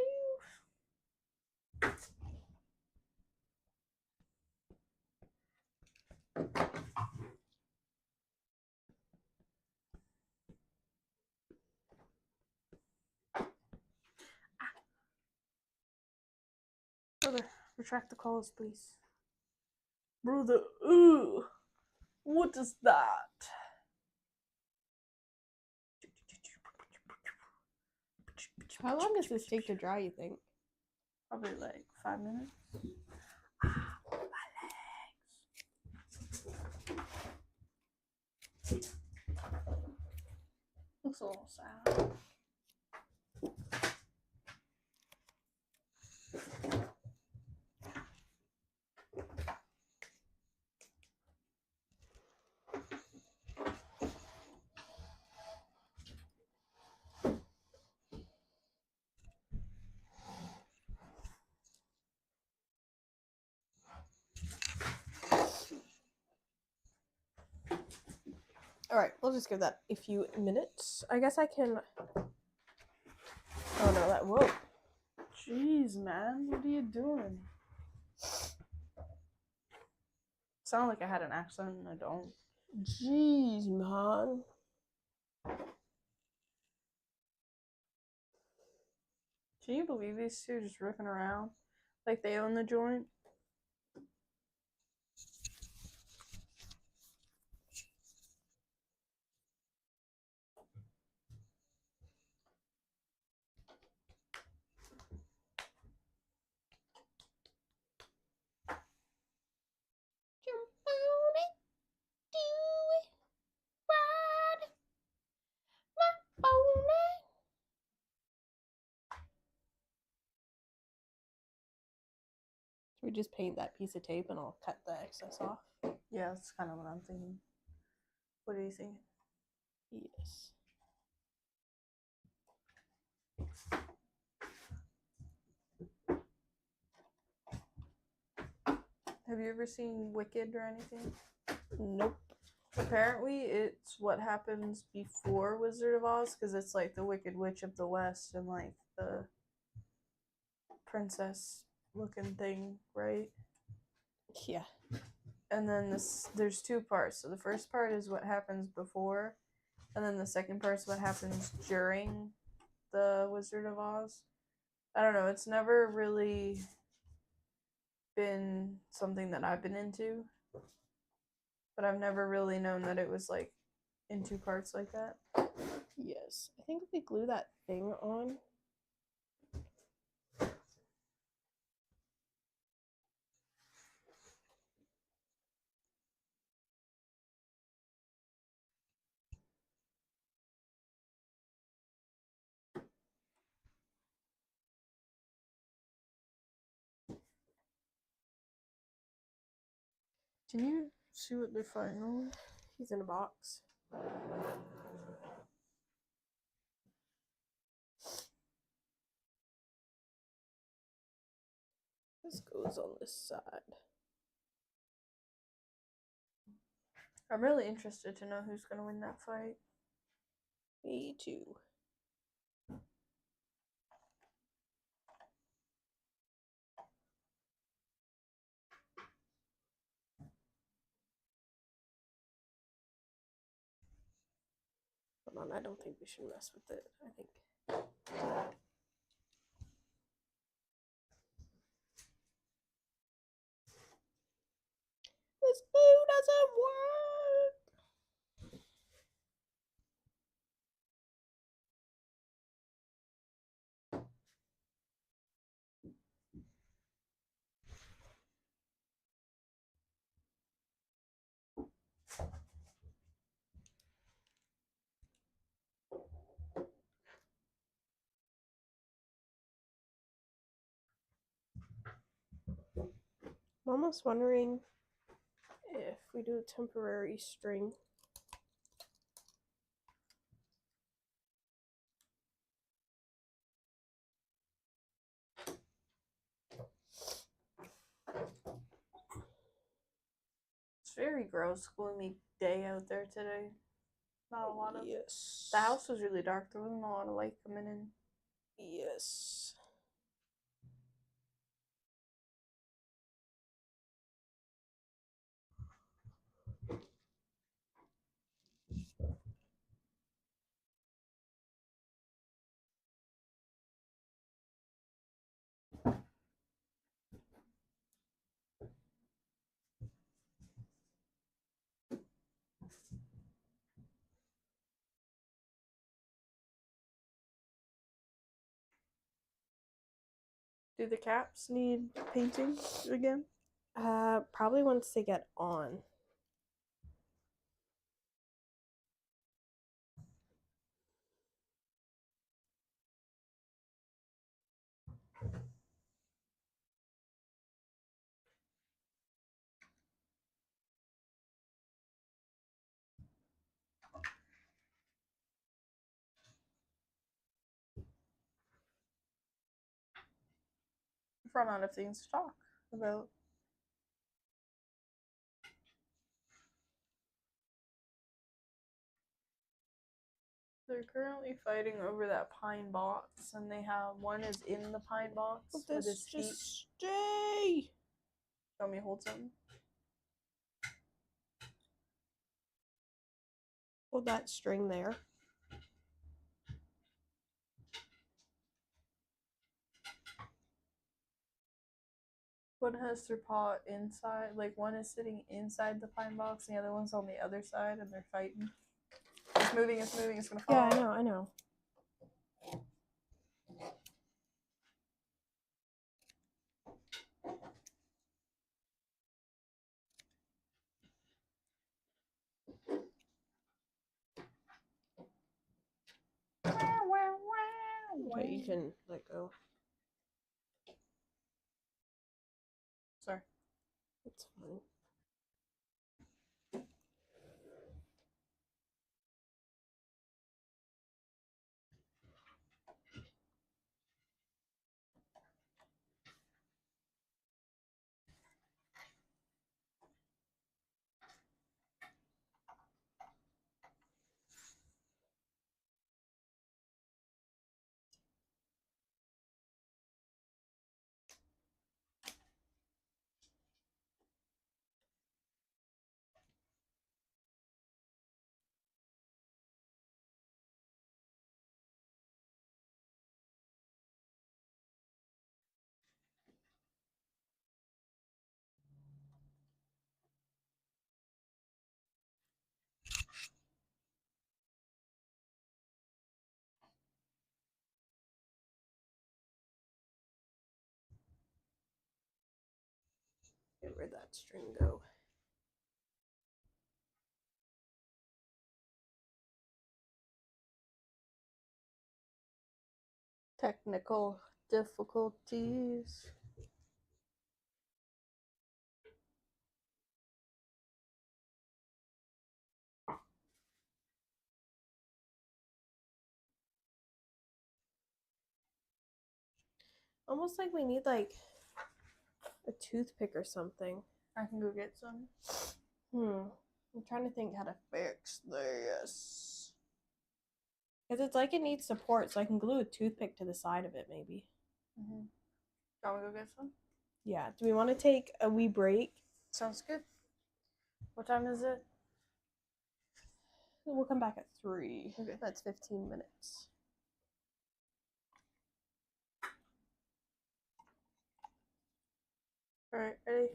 Brother, retract the calls, please. Brother, ooh. What is that? How long does this take to dry, you think? Probably like 5 minutes. Looks a little sad. Alright, we'll just give that a few minutes. I guess I can... Oh no, that... Whoa. Jeez, man, what are you doing? Sound like I had an accent and I don't. Jeez, man. Can you believe these two just ripping around like they own the joint? Jump on it, do it, ride my pony. Should we just paint that piece of tape and I'll cut the excess off? Yeah, that's kind of what I'm thinking. What do you think? Yes. Have you ever seen Wicked or anything? Nope. Apparently, it's what happens before Wizard of Oz because it's like the Wicked Witch of the West and like the princess looking thing, right? Yeah. And then there's two parts. So the first part is what happens before, and then the second part is what happens during the Wizard of Oz. I don't know. It's never really been something that I've been into, but I've never really known that it was like in two parts like that. Yes. I think if we glue that thing on. Can you see what they're fighting over? He's in a box. This goes on this side. I'm really interested to know who's gonna win that fight. Me too. on, I don't think we should mess with it. I think. This glue doesn't work. I'm almost wondering if we do a temporary string. It's very gross, gloomy day out there today. Not a lot of. Yes. The house was really dark. There wasn't a lot of light coming in. Yes. Do the caps need painting again? Probably once they get on. I've run out of things to talk about. They're currently fighting over that pine box, and they have one is in the pine box with his feet. Just stay. Want me to hold something? Hold that string there. One has their paw inside, like one is sitting inside the pine box, and the other one's on the other side, and they're fighting. It's moving, it's moving, it's gonna fall. Yeah, I know. Okay, you can let go. Sorry. It's fine. Okay, where'd that string go? Technical difficulties. Almost like we need like a toothpick or something. I can go get some. I'm trying to think how to fix this. Because it's like it needs support, so I can glue a toothpick to the side of it, maybe. Mm-hmm. Shall we go get some? Yeah. Do we want to take a wee break? Sounds good. What time is it? We'll come back at 3. Okay, that's 15 minutes. All right, ready?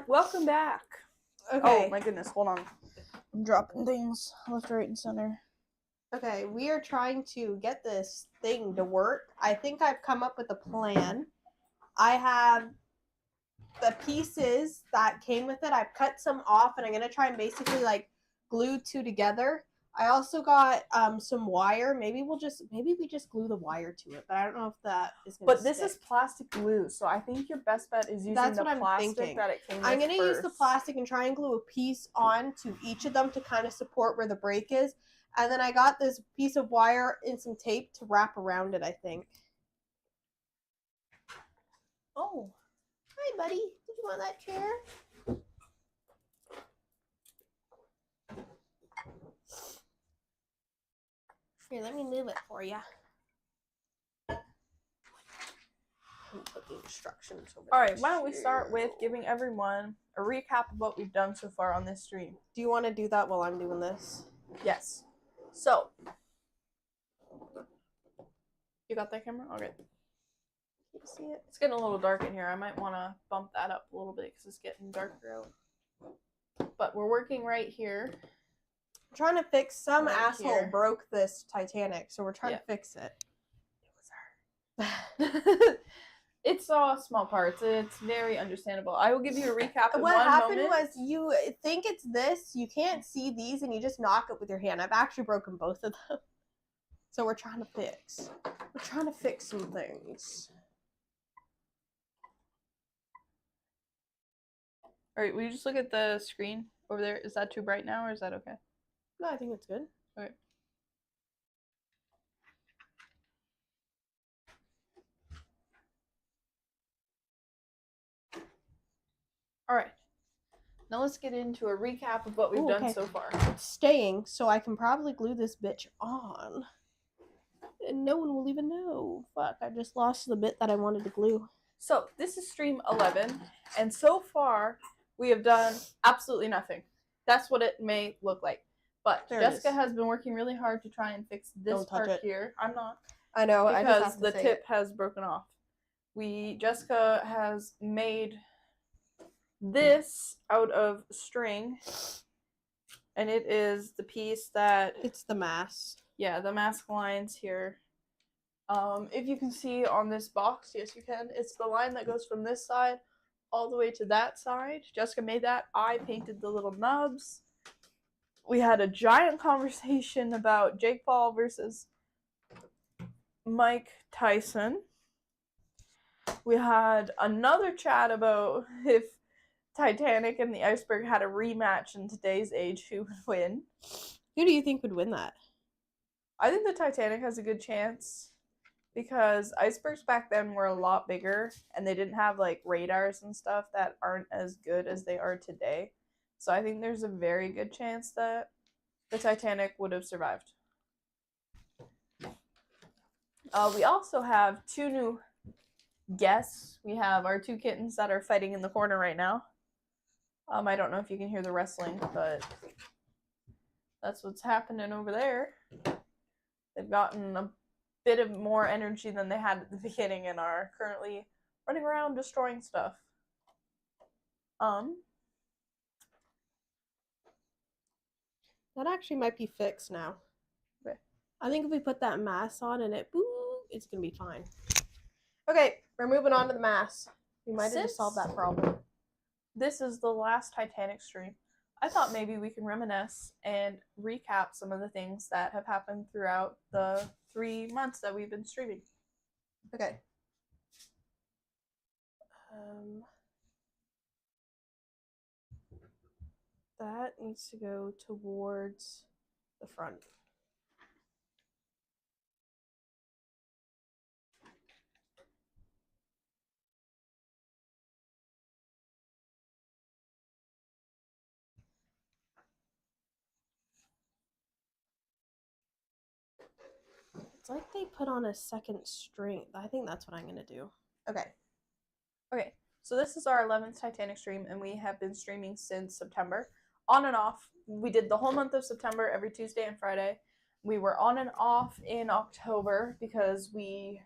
Welcome back. Okay. Oh my goodness, hold on. I'm dropping things left, right, and center. Okay, we are trying to get this thing to work. I think I've come up with a plan. I have the pieces that came with it. I've cut some off, and I'm gonna try and basically like glue two together. I also got some wire. Maybe we just glue the wire to it, but I don't know if that is gonna But this is plastic glue, so I think your best bet is using That's the what I'm plastic thinking. that it came with. I'm gonna use the first. plastic and try and glue a piece on to each of them to kind of support where the break is. And then I got this piece of wire and some tape to wrap around it, I think. Oh. Hi, buddy. Did you want that chair? Here, let me move it for you. Put the instructions over All there. right, why don't we start with giving everyone a recap of what we've done so far on this stream? Do you want to do that while I'm doing this? Yes. So, you got that camera? Okay. Can you see it? It's getting a little dark in here. I might want to bump that up a little bit because it's getting darker out. But we're working right here. I'm trying to fix some Right asshole here. broke this Titanic, so we're trying Yeah. to fix it. It was her. It's all small parts. It's very understandable. I will give you a recap in What one happened moment. was you think it's this, you can't see these, and you just knock it with your hand. I've actually broken both of them. So we're trying to fix. We're trying to fix some things. All right, will you just look at the screen over there? Is that too bright now, or is that okay? No, I think it's good. Okay. All right. Now let's get into a recap of what we've Ooh, done okay. so far. It's staying, so I can probably glue this bitch on. And no one will even know. Fuck, I just lost the bit that I wanted to glue. So this is stream 11, and so far we have done absolutely nothing. That's what it may look like. But There it Jessica is. has been working really hard to try and fix this Don't touch part it. here. I'm not. I know, I just Because have to the say tip it. has broken off. Jessica has made this out of string, and it is the piece that, It's the mass. yeah, the mask lines here. If you can see on this box, yes you can, it's the line that goes from this side all the way to that side. Jessica made that. I painted the little nubs. We had a giant conversation about Jake Paul versus Mike Tyson. We had another chat about if Titanic and the iceberg had a rematch in today's age, who would win. Who do you think would win that? I think the Titanic has a good chance because icebergs back then were a lot bigger and they didn't have like radars and stuff that aren't as good as they are today. So I think there's a very good chance that the Titanic would have survived. We also have two new guests. We have our two kittens that are fighting in the corner right now. I don't know if you can hear the wrestling, but that's what's happening over there. They've gotten a bit of more energy than they had at the beginning and are currently running around destroying stuff. That actually might be fixed now. Okay. I think if we put that mass on and it, it's gonna be fine. Okay, we're moving on to the mass. We might have just solved that problem. This is the last Titanic stream. I thought maybe we can reminisce and recap some of the things that have happened throughout the 3 months that we've been streaming. Okay. That needs to go towards the front. It's like they put on a second string. I think that's what I'm going to do. Okay. Okay, so this is our 11th Titanic stream, and we have been streaming since September. On and off. We did the whole month of September, every Tuesday and Friday. We were on and off in October because we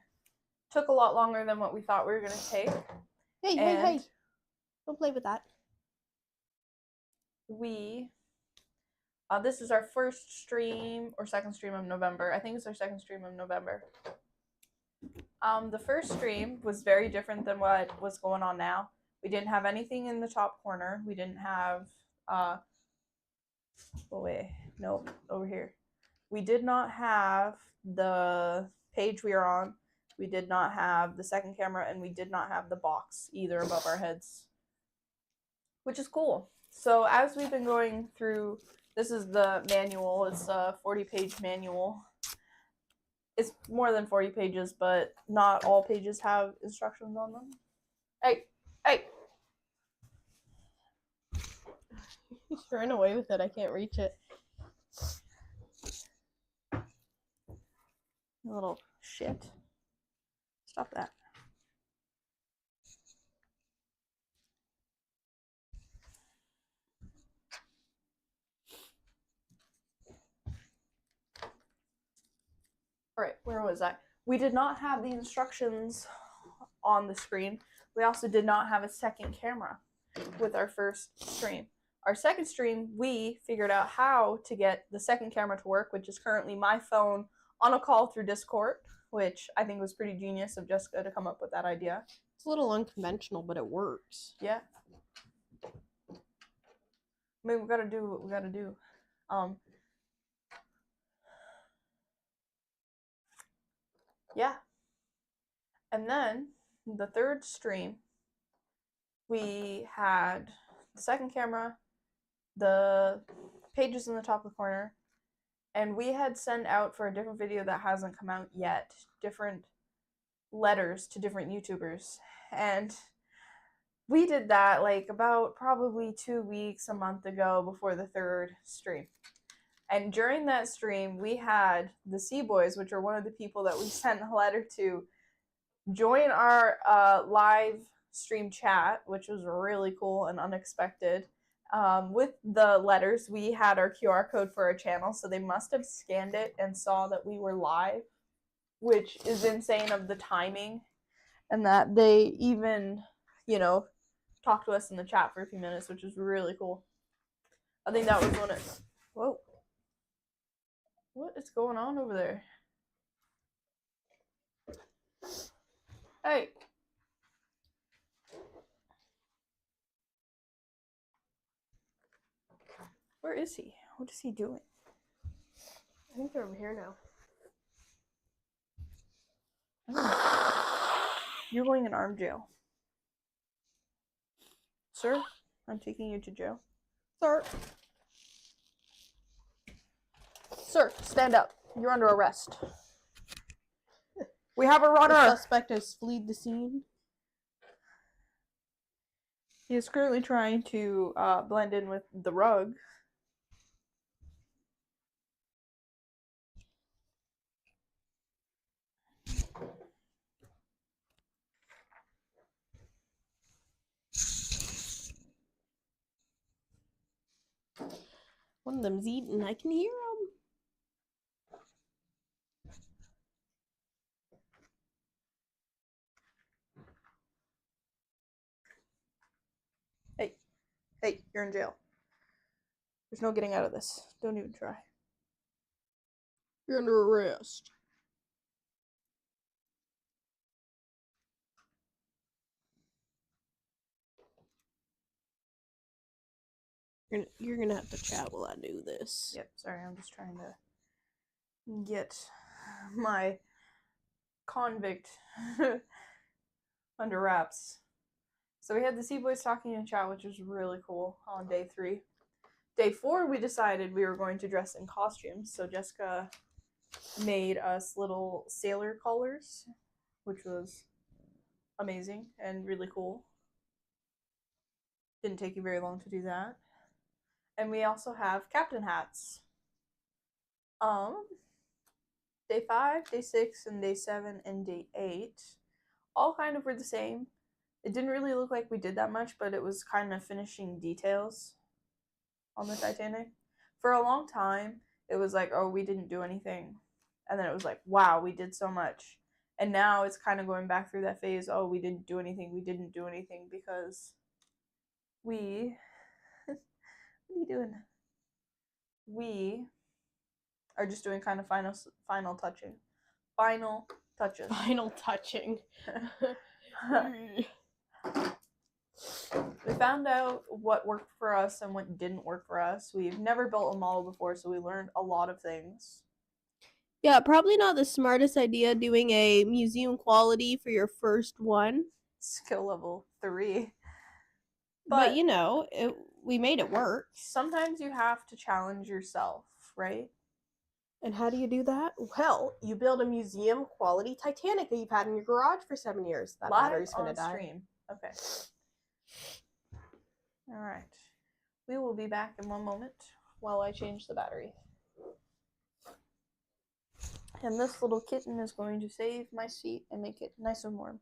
took a lot longer than what we thought we were going to take. Hey, hey, hey. Don't play with that. this is our first stream or second stream of November. I think it's our second stream of November. The first stream was very different than what was going on now. We didn't have anything in the top corner. We didn't have, oh wait, nope, over here. We did not have the page we are on. We did not have the second camera, and we did not have the box either above our heads, which is cool. So as we've been going through, this is the manual. It's a 40-page manual. It's more than 40 pages, but not all pages have instructions on them. Hey, hey. He's running away with it. I can't reach it. You little shit. Stop that. Alright, where was I? We did not have the instructions on the screen. We also did not have a second camera with our first stream. Our second stream, we figured out how to get the second camera to work, which is currently my phone on a call through Discord, which I think was pretty genius of Jessica to come up with that idea. It's a little unconventional, but it works. Yeah. I mean, we gotta do what we gotta do. Yeah. And then the third stream, we had the second camera, the pages in the top of the corner, and we had sent out for a different video that hasn't come out yet, different letters to different YouTubers. And we did that like about probably 2 weeks, a month ago before the third stream. And during that stream, we had the C-Boys, which are one of the people that we sent a letter to, join our live stream chat, which was really cool and unexpected. With the letters, we had our QR code for our channel, so they must have scanned it and saw that we were live, which is insane of the timing, and that they even, you know, talked to us in the chat for a few minutes, which is really cool. I think that was one of... Whoa. What is going on over there? Hey. Where is he? What is he doing? I think they're over here now. You're going in armed jail. Sir, I'm taking you to jail. Sir. Sir, stand up. You're under arrest. We have a The runner. suspect has fled the scene. He is currently trying to blend in with the rug. One of them's eating. I can hear him. Hey, you're in jail. There's no getting out of this. Don't even try. You're under arrest. You're gonna have to chat while I do this. Yep, sorry, I'm just trying to get my convict under wraps. So we had the C-Boys talking in chat, which was really cool on day 3. Day 4, we decided we were going to dress in costumes. So Jessica made us little sailor collars, which was amazing and really cool. Didn't take you very long to do that. And we also have captain hats. Day 5, day 6, and day 7, and day 8 all kind of were the same. It didn't really look like we did that much, but it was kind of finishing details on the Titanic. For a long time, it was like, oh, we didn't do anything. And then it was like, wow, we did so much. And now it's kind of going back through that phase, oh, we didn't do anything, because we What are you doing? We are just doing kind of final touching. Final touches. Final touching. We found out what worked for us and what didn't work for us. We've never built a model before, so we learned a lot of things. Yeah, probably not the smartest idea doing a museum quality for your first one. Skill level 3. But you know, we made it work. Sometimes you have to challenge yourself, right? And how do you do that? Well, you build a museum quality Titanic that you've had in your garage for 7 years. That battery's gonna die. Stream. Okay. All right. We will be back in one moment while I change the battery. And this little kitten is going to save my seat and make it nice and warm.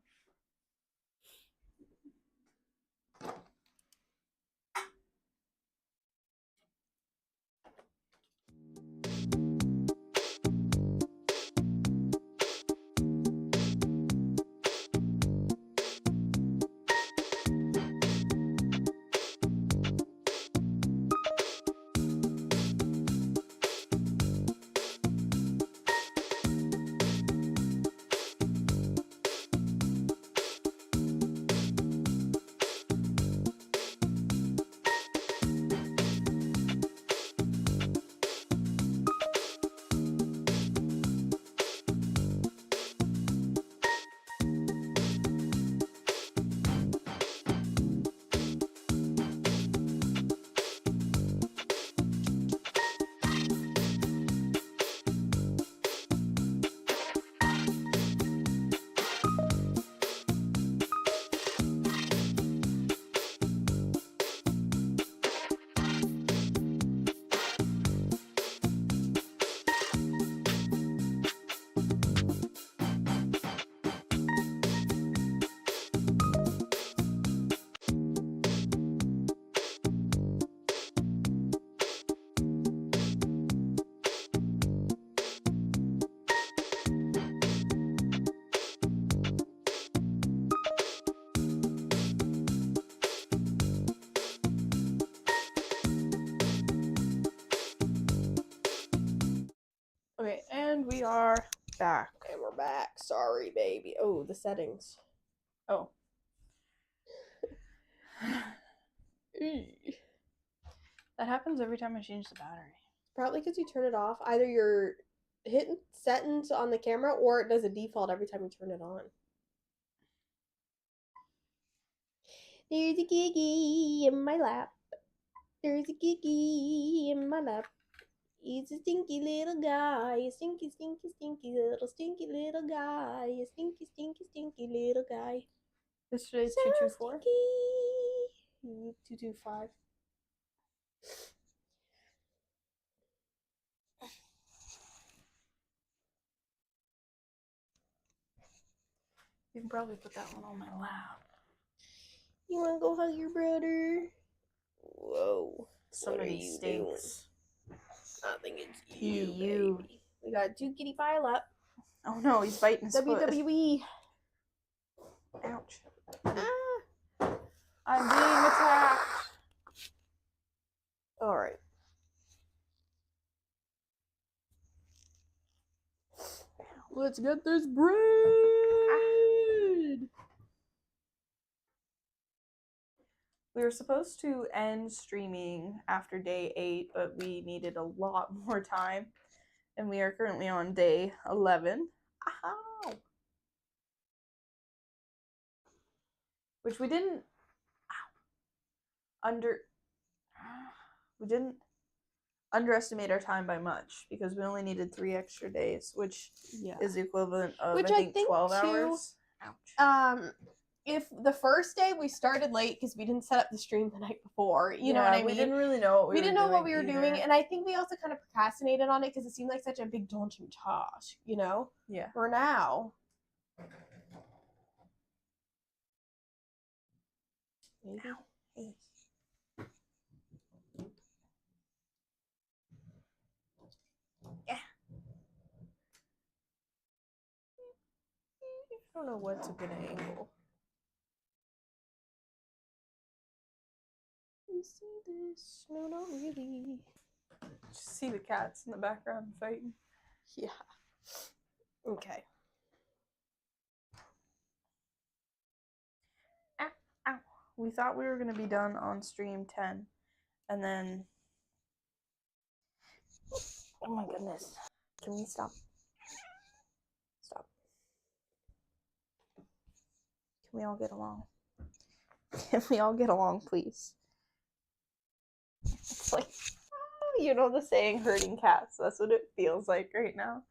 Okay, and we are back. And we're back. Sorry, baby. Oh, the settings. Oh. That happens every time I change the battery. Probably because you turn it off. Either you're hitting settings on the camera or it does a default every time you turn it on. There's a Giggy in my lap. There's a Giggy in my lap. He's a stinky little guy. A stinky, stinky, stinky little guy. A stinky, stinky, stinky little guy. Yesterday's So 224. stinky. 225. You can probably put that one on my lap. You wanna go hug your brother? Whoa. Somebody stinks. I think it's you, You. baby. We got 2 kitty pile up. Oh no, he's biting his foot. WWE. Ouch. Ah. I'm being attacked. All right. Let's get this bread. We were supposed to end streaming after day 8, but we needed a lot more time. And we are currently on day 11. Ow. Which we didn't underestimate our time by much because we only needed 3 extra days, which is the equivalent of I think 12 hours. Ouch. If the first day we started late because we didn't set up the stream the night before, you know what I mean? We didn't really know what we didn't know what we were doing, and I think we also kind of procrastinated on it because it seemed like such a big daunting task, you know? Yeah. For now. Maybe. Yeah. I don't know what's a good angle. You see this? this? No, not really. Just see the cats in the background fighting. Yeah. Okay. Ow. We thought we were going to be done on stream 10. And then... Oh my goodness. Can we stop? Stop. Can we all get along? Can we all get along, please? It's like, you know the saying, herding cats. That's what it feels like right now.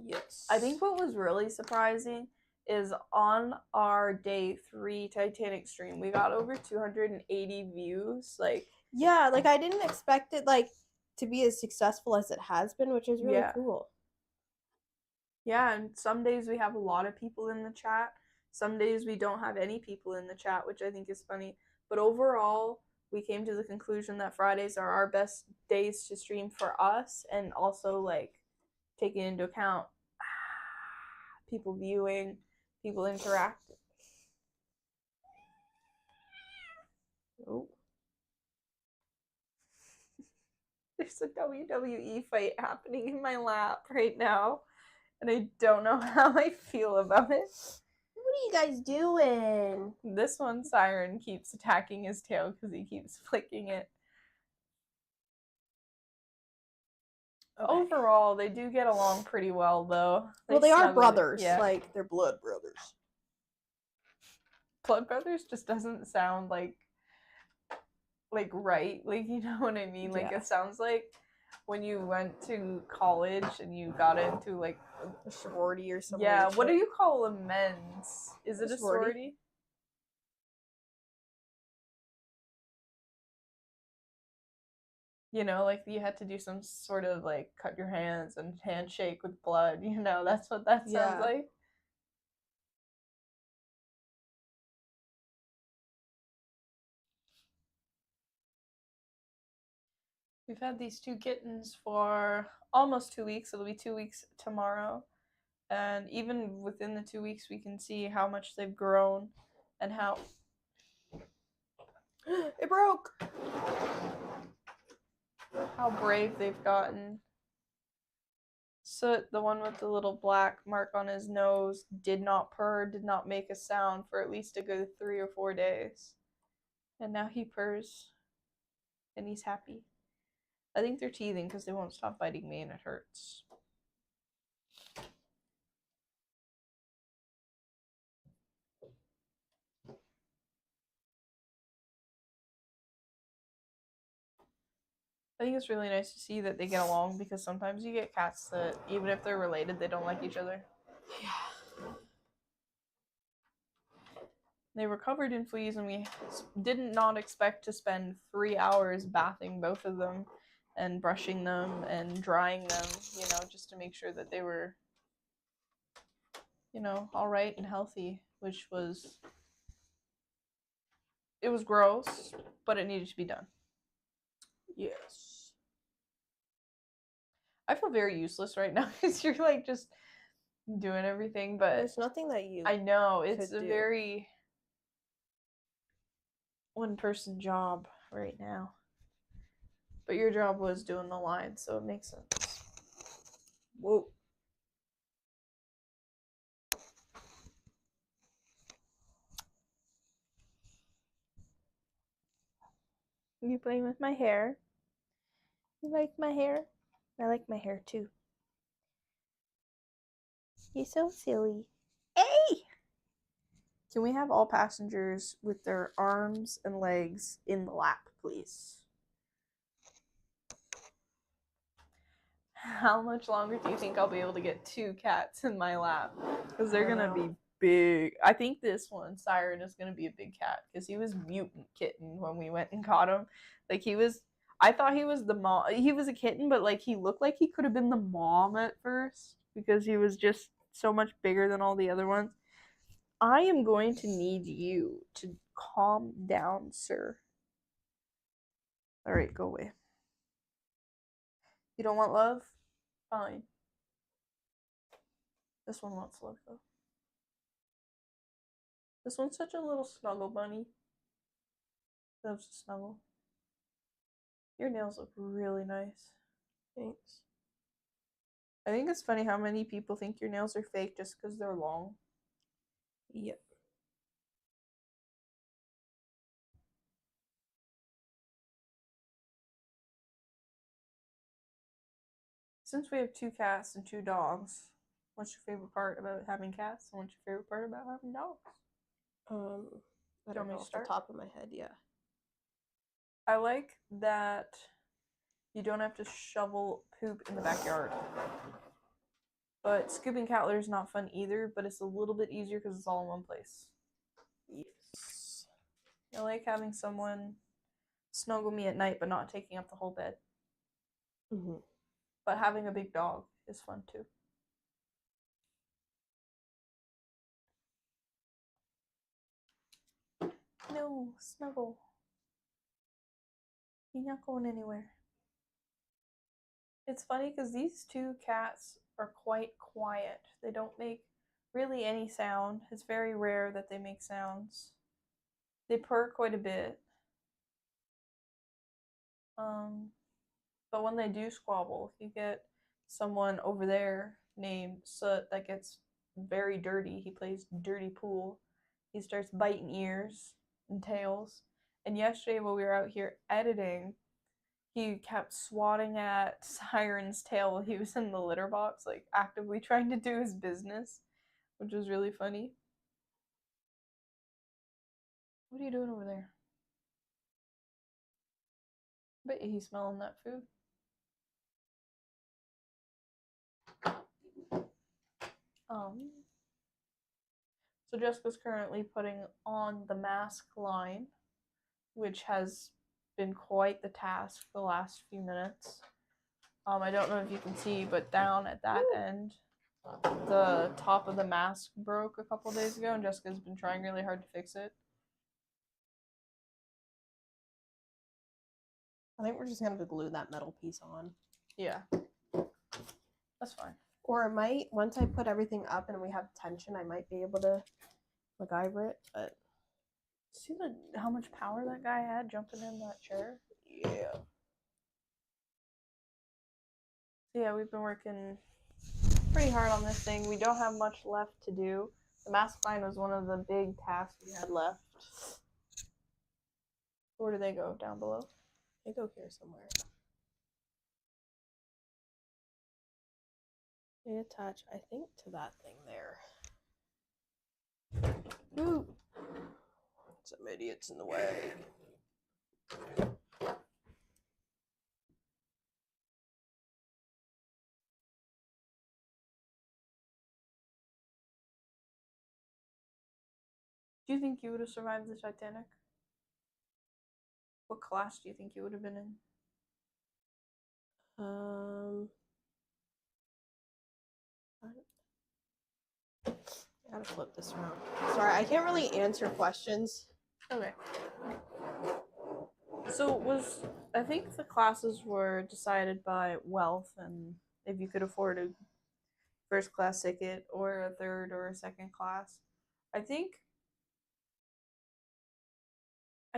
Yes. I think what was really surprising is on our day 3 Titanic stream, we got over 280 views. Like, yeah, like I didn't expect it like to be as successful as it has been, which is really Yeah. cool. Yeah, and some days we have a lot of people in the chat. Some days we don't have any people in the chat, which I think is funny. But overall, we came to the conclusion that Fridays are our best days to stream for us, and also like taking into account people viewing, people interacting. Oh. There's a WWE fight happening in my lap right now, and I don't know how I feel about it. What are you guys doing? This one, Siren, keeps attacking his tail because he keeps flicking it. Okay. Overall, they do get along pretty well, though. Well, they are snuggle- brothers. Yeah. Like, they're blood brothers. Blood Brothers just doesn't sound like right. Like, you know what I mean? Like, Yeah. it sounds like when you went to college and you got into, like, A sorority or something. yeah, what do you call a men's? Is it a Sorority. sorority? You know, like you had to do some sort of like cut your hands and handshake with blood, you know, that's what that sounds Yeah. like. We've had these 2 kittens for almost 2 weeks. It'll be 2 weeks tomorrow. And even within the 2 weeks, we can see how much they've grown and how It broke. brave they've gotten. Soot, the one with the little black mark on his nose, did not purr, did not make a sound for at least a good 3 or 4 days. And now he purrs. And he's happy. I think they're teething because they won't stop biting me and it hurts. I think it's really nice to see that they get along because sometimes you get cats that, even if they're related, they don't like each other. Yeah. They were covered in fleas, and we did not expect to spend 3 hours bathing both of them and brushing them and drying them, you know, just to make sure that they were, you know, all right and healthy, which was, it was gross, but it needed to be done. Yes. I feel very useless right now because you're like just doing everything, but There's nothing that you. I know it's could a do. very one-person job right now. But your job was doing the line, so it makes sense. Whoa. You playing with my hair? You like my hair? I like my hair too. You're so silly. Hey! Can we have all passengers with their arms and legs in the lap, please? How much longer do you think I'll be able to get 2 cats in my lap? Because they're gonna be big. I think this one, Siren, is gonna be a big cat because he was mutant kitten when we went and caught him. Like I thought he was the mom. He was a kitten, but like he looked like he could have been the mom at first because he was just so much bigger than all the other ones. I am going to need you to calm down, sir. All right, go away. You don't want love? Fine. This one wants love, though. This one's such a little snuggle bunny. Loves to snuggle. Your nails look really nice. Thanks. I think it's funny how many people think your nails are fake just because they're long. Yep. Since we have 2 cats and 2 dogs, what's your favorite part about having cats and what's your favorite part about having dogs? I want don't me know to off the start? top of my head, yeah. I like that you don't have to shovel poop in the backyard. But scooping cat litter is not fun either, but it's a little bit easier because it's all in one place. Yes. I like having someone snuggle me at night but not taking up the whole bed. Mm-hmm. But having a big dog is fun too. No, snuggle. You're not going anywhere. It's funny because these 2 cats are quite quiet. They don't make really any sound. It's very rare that they make sounds. They purr quite a bit. But when they do squabble, you get someone over there named Soot that gets very dirty. He plays dirty pool. He starts biting ears and tails. And yesterday when we were out here editing, he kept swatting at Siren's tail while he was in the litter box, like actively trying to do his business, which was really funny. What are you doing over there? I bet he's smelling that food. So Jessica's currently putting on the mask line, which has been quite the task the last few minutes. I don't know if you can see, but down at that end, the top of the mask broke a couple days ago, and Jessica's been trying really hard to fix it. I think we're just gonna glue that metal piece on. Yeah, that's fine. Or it might, once I put everything up and we have tension, I might be able to MacGyver it, but See how much power that guy had jumping in that chair? yeah. Yeah, we've been working pretty hard on this thing. We don't have much left to do. The mask line was one of the big tasks we had left. Where do they go? Down below? They go here somewhere. They attach, I think, to that thing there. Ooh. Some idiots in the way. Do you think you would have survived the Titanic? What class do you think you would have been in? I gotta flip this around. Sorry, I can't really answer questions. Okay. So I think the classes were decided by wealth and if you could afford a first class ticket or a third or a second class. I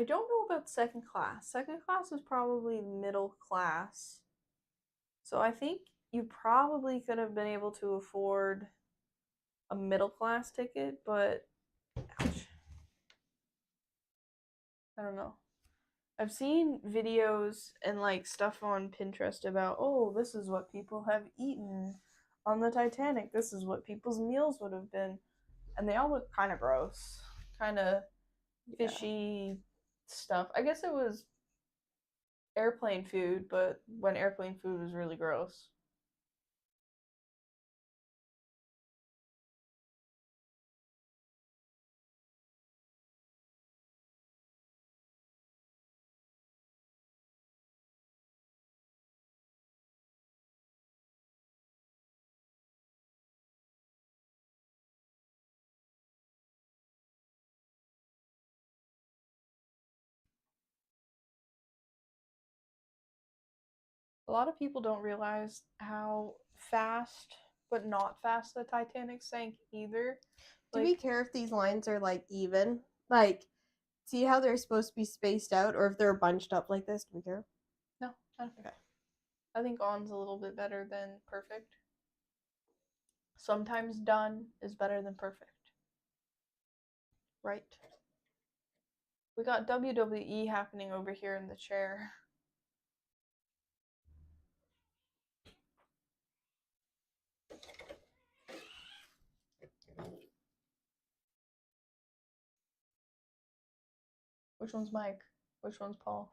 don't know about second class. Second class is probably middle class. So I think you probably could have been able to afford a middle class ticket, but ouch. I don't know. I've seen videos and like stuff on Pinterest about, oh, this is what people have eaten on the Titanic. This is what people's meals would have been. And they all look kind of gross. Kind of fishy stuff. I guess it was airplane food, but when airplane food was really gross. A lot of people don't realize how fast, but not fast, the Titanic sank either. Do we care if these lines are like even? Like, see how they're supposed to be spaced out, or if they're bunched up like this? Do we care? No. Okay. I think on's a little bit better than perfect. Sometimes done is better than perfect. Right? We got WWE happening over here in the chair. Which one's Mike? Which one's Paul?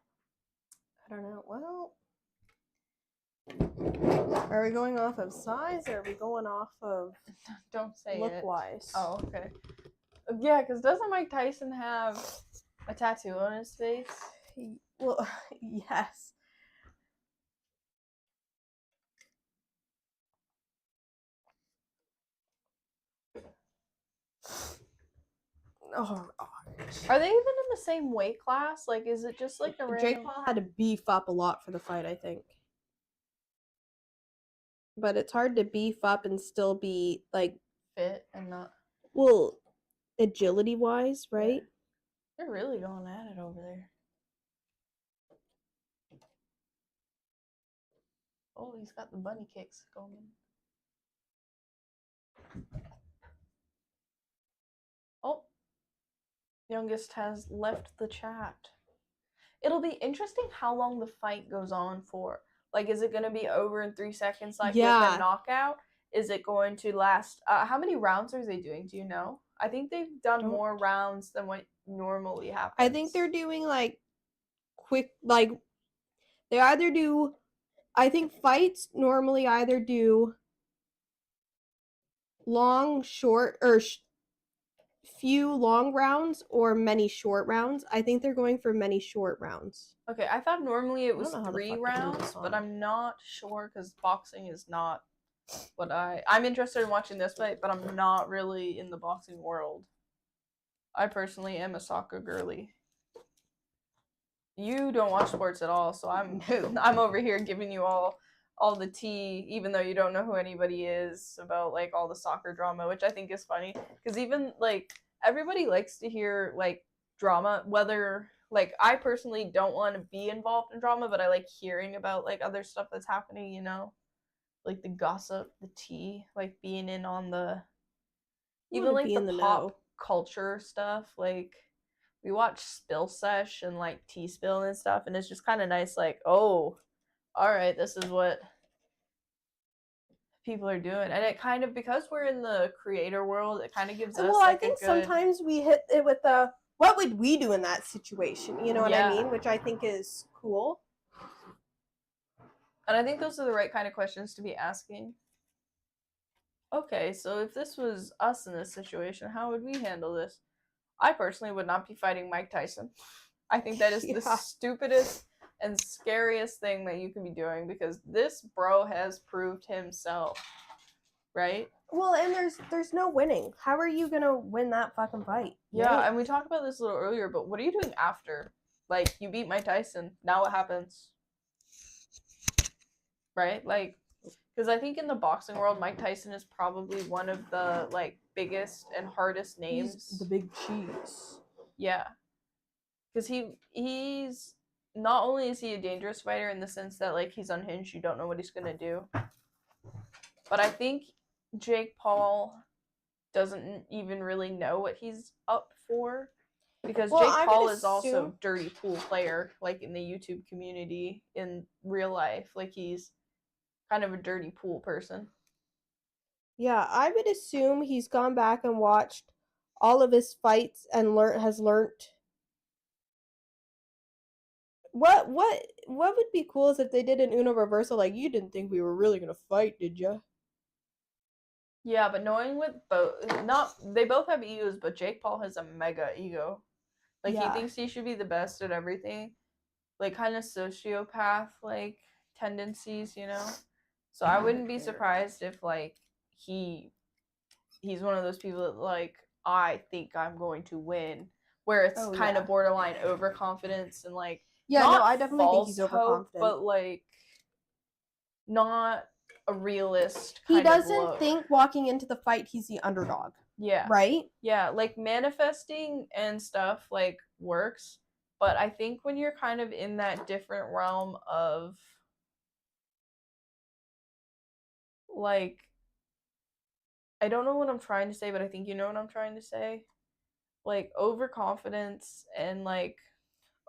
I don't know. Well, are we going off of size or are we going off of Don't say look it. wise? Oh, okay. Yeah, because doesn't Mike Tyson have a tattoo on his face? Well, yes. Oh, gosh. Are they even in the same weight class? Like, is it just like a random... Jake Paul had to beef up a lot for the fight, I think. But it's hard to beef up and still be like fit and not... Well, agility wise, right? They're really going at it over there. Oh, he's got the bunny kicks going. Oh, youngest has left the chat. It'll be interesting how long the fight goes on for. Like, is it going to be over in 3 seconds, like with a knockout? Is it going to last? How many rounds are they doing? Do you know? I think they've done more rounds than what normally happens. I think they're doing like quick, like they either do. I think fights normally either do long, short, or few long rounds or many short rounds. I think they're going for many short rounds. Okay, I thought normally it was I don't know how the 3 fuck they do rounds, this but on. I'm not sure because boxing is not what I'm interested in watching this fight, but I'm not really in the boxing world. I personally am a soccer girly. You don't watch sports at all, so I'm over here giving you all the tea, even though you don't know who anybody is, about like all the soccer drama, which I think is funny because even like everybody likes to hear like drama, whether like I personally don't want to be involved in drama, but I like hearing about like other stuff that's happening, you know, like the gossip, the tea, like being in on the even like the pop culture stuff. Like we watch Spill Sesh and like Tea Spill and stuff, and it's just kind of nice. Like, oh, all right, this is what people are doing, and it kind of, because we're in the creator world, it kind of gives us. Well, I think sometimes we hit it with the what would we do in that situation? You know what I mean? Which I think is cool. And I think those are the right kind of questions to be asking. Okay, so if this was us in this situation, how would we handle this? I personally would not be fighting Mike Tyson. I think that is the stupidest and scariest thing that you can be doing, because this bro has proved himself, right? Well, and there's no winning. How are you gonna win that fucking fight? Yeah, right? And we talked about this a little earlier, but what are you doing after? Like, you beat Mike Tyson. Now what happens? Right? Like, because I think in the boxing world, Mike Tyson is probably one of the like biggest and hardest names. He's the big cheese. Yeah, because he's not only is he a dangerous fighter in the sense that like he's unhinged, you don't know what he's gonna do, but I think Jake Paul doesn't even really know what he's up for, because Jake Paul is also a dirty pool player, like in the YouTube community, in real life. Like, he's kind of a dirty pool person. Yeah, I would assume he's gone back and watched all of his fights and has learned. What would be cool is if they did an Uno reversal, like, you didn't think we were really gonna fight, did you? Yeah, but knowing with they both have egos, but Jake Paul has a mega ego. Like, he thinks he should be the best at everything. Like, kind of sociopath, like, tendencies, you know? So I wouldn't be surprised if, like, he's one of those people that, like, I think I'm going to win. Where it's kind of borderline overconfidence and, like, I definitely think he's overconfident. But, like, not a realist kind He doesn't think walking into the fight he's the underdog. Yeah. Right? Yeah, like, manifesting and stuff, like, works, But I think when you're kind of in that different realm of like, I don't know what I'm trying to say, but I think you know what I'm trying to say. Like overconfidence and like,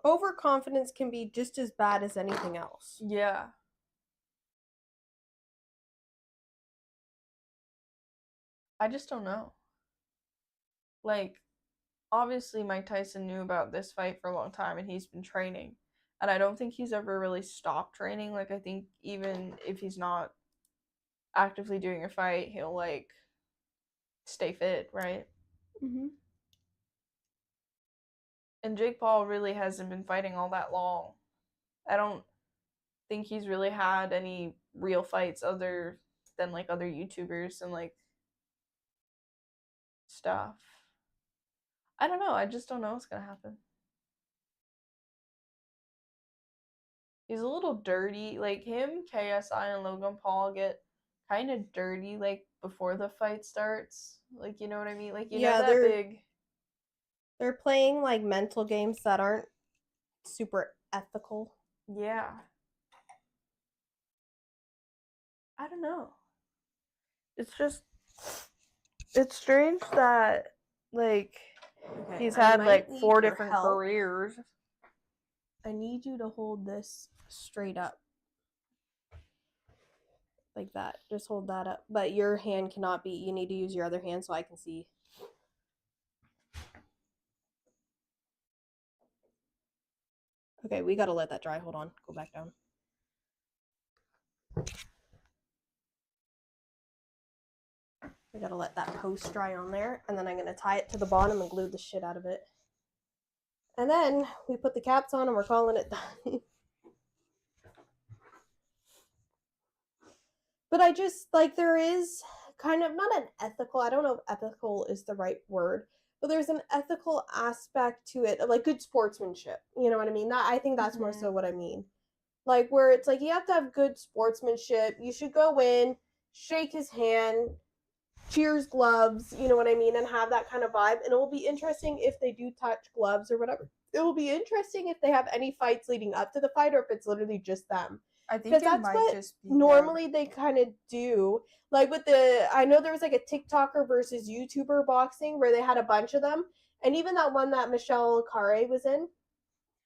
Overconfidence can be just as bad as anything else. yeah. I just don't know. Like, obviously Mike Tyson knew about this fight for a long time and he's been training. And I don't think he's ever really stopped training. Like, I think even if he's not actively doing a fight, he'll like stay fit, right? Mm-hmm. And Jake Paul really hasn't been fighting all that long. I don't think he's really had any real fights other than like other YouTubers and like stuff. I don't know. I just don't know what's gonna happen. He's a little dirty. Like him, KSI, and Logan Paul get kind of dirty like before the fight starts. Like, you know what I mean? Like, you Yeah, know that big. They're playing like mental games that aren't super ethical. Yeah. I don't know. It's strange that like Okay, he's I had might like need 4 your different help. careers. I need you to hold this straight up. Like that. Just hold that up. But your hand cannot be, you need to use your other hand so I can see. Okay, we gotta let that dry. Hold on. Go back down. I gotta let that post dry on there, and then I'm gonna tie it to the bottom and glue the shit out of it. And then we put the caps on and we're calling it done. But I just, like, there is kind of, not an ethical, I don't know if ethical is the right word, but there's an ethical aspect to it, like good sportsmanship. You know what I mean? I think that's more so what I mean. Like, where it's like you have to have good sportsmanship. You should go in, shake his hand, cheers gloves, you know what I mean, and have that kind of vibe. And it will be interesting if they do touch gloves or whatever. It will be interesting if they have any fights leading up to the fight or if it's literally just them. I think Because it that's might what just be normally they kind of do. Like with I know there was like a TikToker versus YouTuber boxing where they had a bunch of them. And even that one that Michelle Carre was in,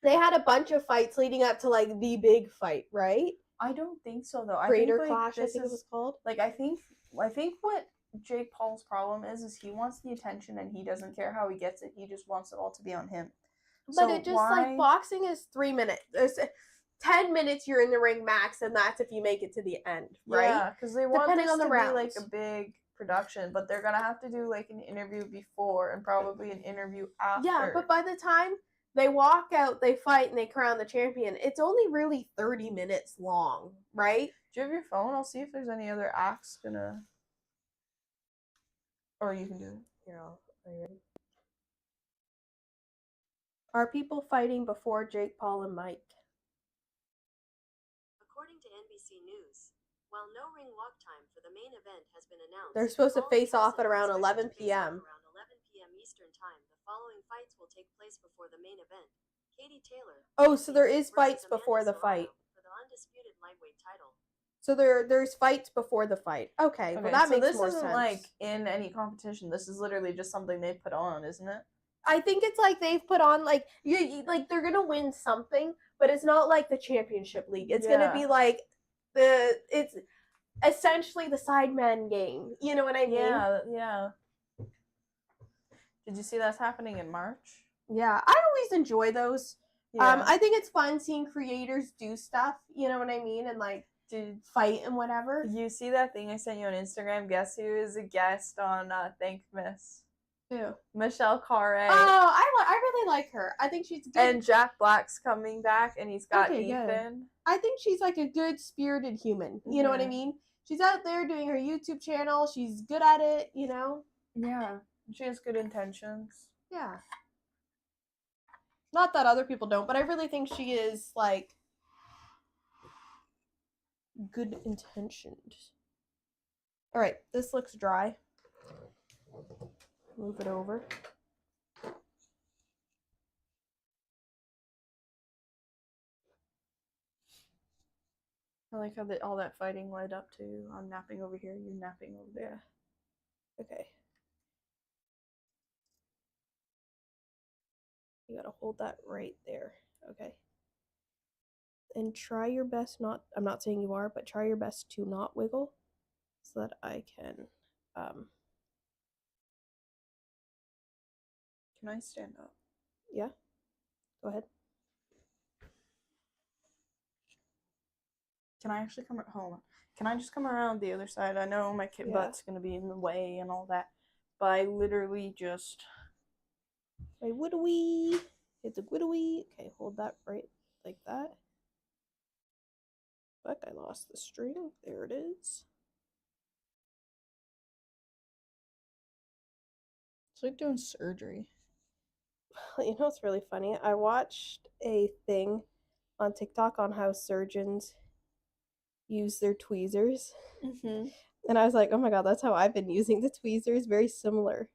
they had a bunch of fights leading up to like the big fight, right? I don't think so though. Creator I think like, Clash, I think it was called. Like I think what Jake Paul's problem is he wants the attention and he doesn't care how he gets it. He just wants it all to be on him. But So it just like boxing is 3 minutes. There's 10 minutes you're in the ring max, and that's if you make it to the end, right? Yeah, because they want Depending this on the to rounds. be like a big production, but they're gonna have to do like an interview before and probably an interview after. Yeah, but by the time they walk out, they fight, and they crown the champion, it's only really 30 minutes long, right? Do you have your phone? I'll see if there's any other acts gonna. Or you can do it. Here, are you ready? Are people fighting before Jake Paul and Mike? According to NBC News, while no ring walk time for the main event has been announced, They're supposed to Paul face and off Tyson at around are 11 expected to face off p.m. Around 11 p.m. Eastern Time. The following fights will take place before the main event. Katie Taylor. Oh, so there is versus fights Amanda before the Serrano fight. for the undisputed lightweight title. So there's fights before the fight. Okay, well that makes more sense. This isn't like in any competition. This is literally just something they put on, isn't it? I think it's like they've put on like like they're gonna win something, but it's not like the championship league. It's gonna be like it's essentially the Sidemen game. You know what I mean? Yeah. Did you see that's happening in March? Yeah, I always enjoy those. Yeah. I think it's fun seeing creators do stuff. You know what I mean? And like fight and whatever. You see that thing I sent you on Instagram? Guess who is a guest on Thank Miss? Who? Michelle Carre. Oh, I really like her. I think she's good. And Jack Black's coming back, and he's got Okay, Ethan. good. I think she's like a good spirited human. You know what I mean? She's out there doing her YouTube channel. She's good at it. You know? Yeah. She has good intentions. Yeah. Not that other people don't, but I really think she is like good intentioned. All right, this looks dry. Move it over. like how all that fighting led up to I'm napping over here, you're napping over there. Okay. You gotta hold that right there. Okay. And try your best not, I'm not saying you are, but try your best to not wiggle so that I can, Can I stand up? yeah, go ahead. Can I actually come home? Can I just come around the other side? I know my kid butt's gonna be in the way and all that, but I literally just. Wait, widowy. Hit the widowy. Okay, hold that right like that. Fuck, I lost the string. There it is. It's like doing surgery. You know what's really funny? I watched a thing on TikTok on how surgeons use their tweezers. Mm-hmm. And I was like, oh my god, that's how I've been using the tweezers. Very similar.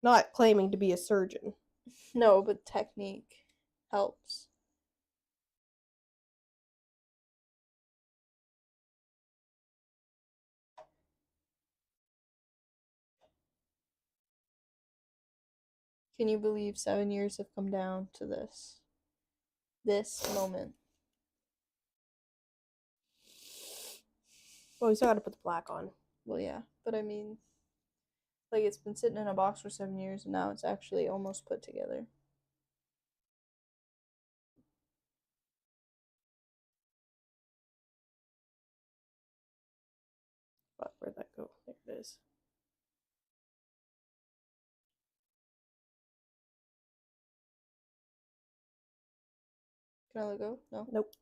Not claiming to be a surgeon. No, but technique helps. Can you believe 7 years have come down to this? This moment. Well, we still gotta put the black on. Well, yeah, but I mean, like, it's been sitting in a box for 7 years and now it's actually almost put together. But where'd that go? There it is. Can I let go? No? Nope.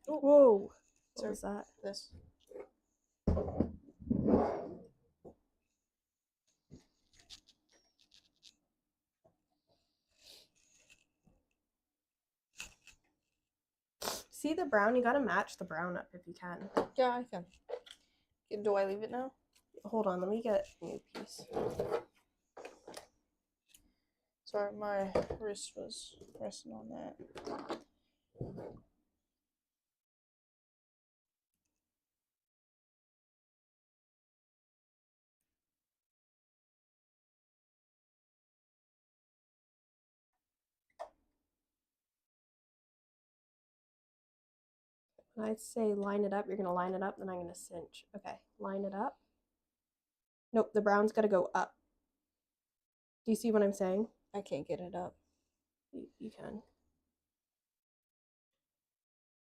Whoa. What was that? This. See the brown? You gotta match the brown up if you can. Yeah, I can. Do I leave it now? Hold on, let me get a new piece. Sorry, my wrist was resting on that. When I say line it up, you're gonna line it up, then I'm gonna cinch. Okay, line it up. Nope, the brown's gotta go up. Do you see what I'm saying? I can't get it up. You can.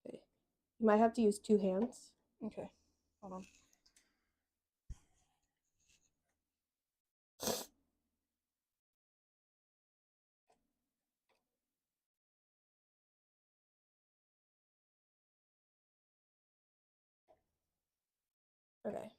Okay. You might have to use 2 hands. Okay, hold on. Okay.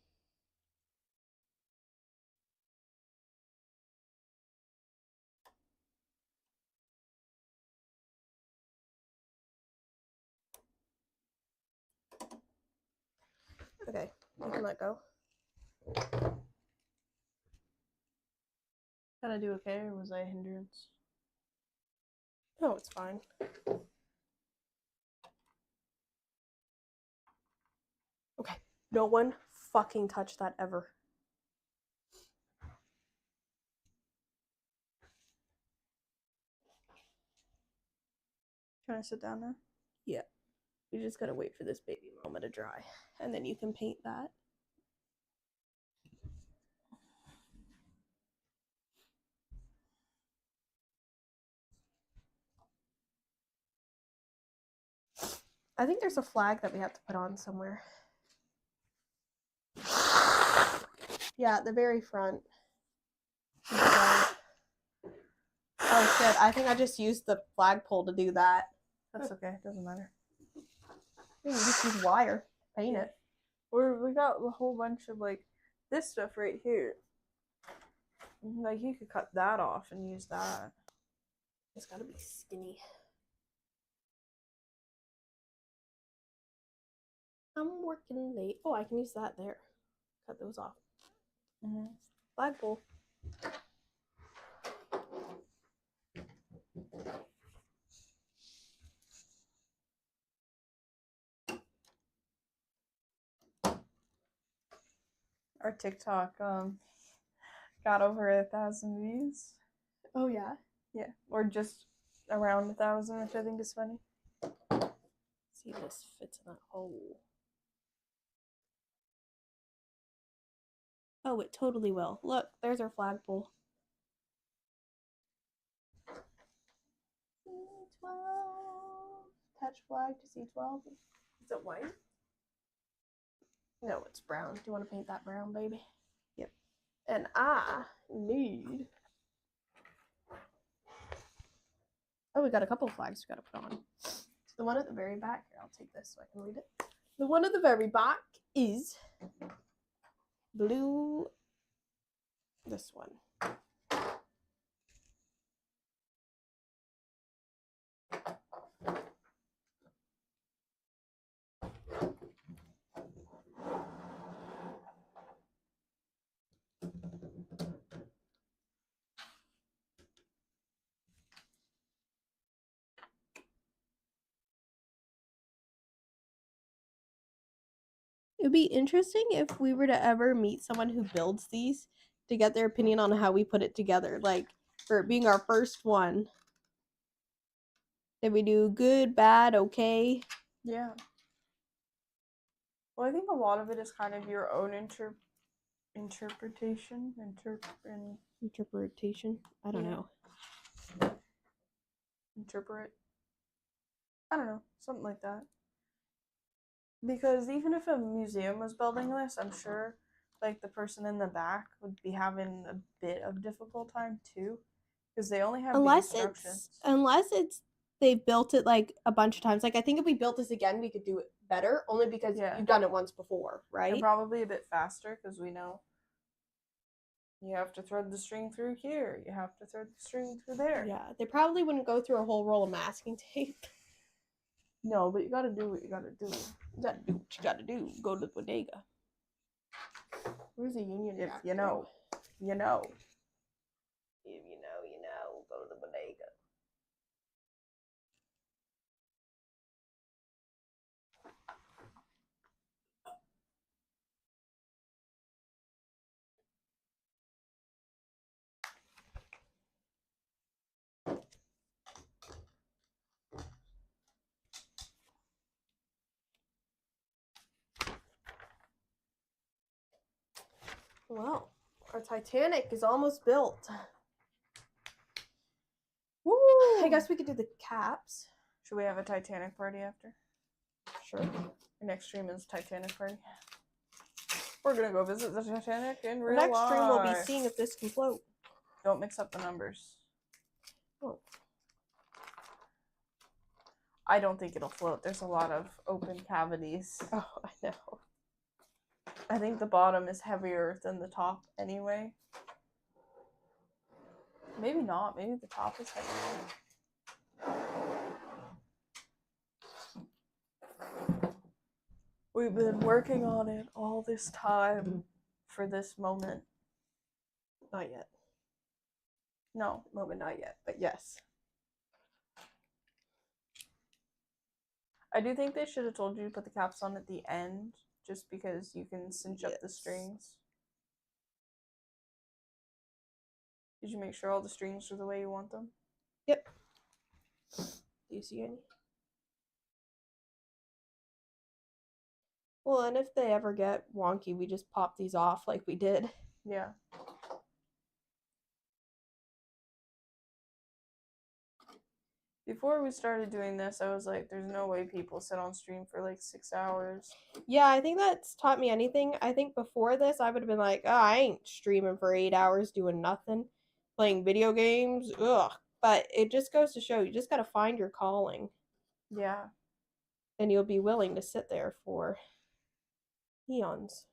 Okay, you can let go. Did I do okay, or was I a hindrance? No, it's fine. Okay, no one fucking touch that ever. Can I sit down now? Yeah. You just gotta wait for this baby mama to dry. And then you can paint that. I think there's a flag that we have to put on somewhere. Yeah, at the very front. Oh shit, I think I just used the flagpole to do that. That's okay, doesn't matter. You can just use wire, paint it. Or we got a whole bunch of like this stuff right here. Like you could cut that off and use that. It's gotta be skinny. I'm working late. Oh, I can use that there. Cut those off. Flagpole. Our TikTok got over 1,000 views. Oh yeah. Yeah, or just around 1,000, which I think is funny. See, this fits in that hole. Oh, it totally will. Look, there's our flagpole. C12. Touch flag to C12. Is it white? No, it's brown. Do you want to paint that brown, baby? Yep. And I need... Oh, we got a couple of flags we gotta put on. The one at the very back, here, I'll take this so I can read it. The one at the very back is blue. This one. It would be interesting if we were to ever meet someone who builds these to get their opinion on how we put it together. Like, for it being our first one. Did we do good, bad, okay? Yeah. Well, I think a lot of it is kind of your own interpretation. Interpretation? I don't Yeah. know. Interpret. I don't know, something like that. Because even if a museum was building this, I'm sure like the person in the back would be having a bit of difficult time too, because they only have the instructions. Unless it's they've built it like a bunch of times. Like, I think if we built this again, we could do it better, only because you've done it once before, right? And probably a bit faster, because we know you have to thread the string through here, you have to thread the string through there. Yeah, they probably wouldn't go through a whole roll of masking tape. No, but you gotta do what you gotta do. You gotta do what you gotta do. Go to the bodega. Where's the Union If Jack? you know, you know. If you know, you know. Go to the bodega. Well, our Titanic is almost built. Woo! I guess we could do the caps. Should we have a Titanic party after? Sure. Our next stream is Titanic party. We're gonna go visit the Titanic in The real next life. stream will be seeing if this can float. Don't mix up the numbers. Oh. I don't think it'll float. There's a lot of open cavities. Oh, I know. I think the bottom is heavier than the top anyway. Maybe not. Maybe the top is heavier. We've been working on it all this time for this moment. Not yet. No. Moment, not yet, but yes. I do think they should have told you to put the caps on at the end, just because you can cinch up the Yes. strings. Did you make sure all the strings are the way you want them? Yep. Do you see any? Well, and if they ever get wonky, we just pop these off like we did. Yeah. Before we started doing this, I was like, there's no way people sit on stream for like 6 hours. Yeah, I think that's taught me anything. I think before this, I would have been like, oh, I ain't streaming for 8 hours doing nothing, playing video games. Ugh. But it just goes to show you just got to find your calling. Yeah. And you'll be willing to sit there for eons.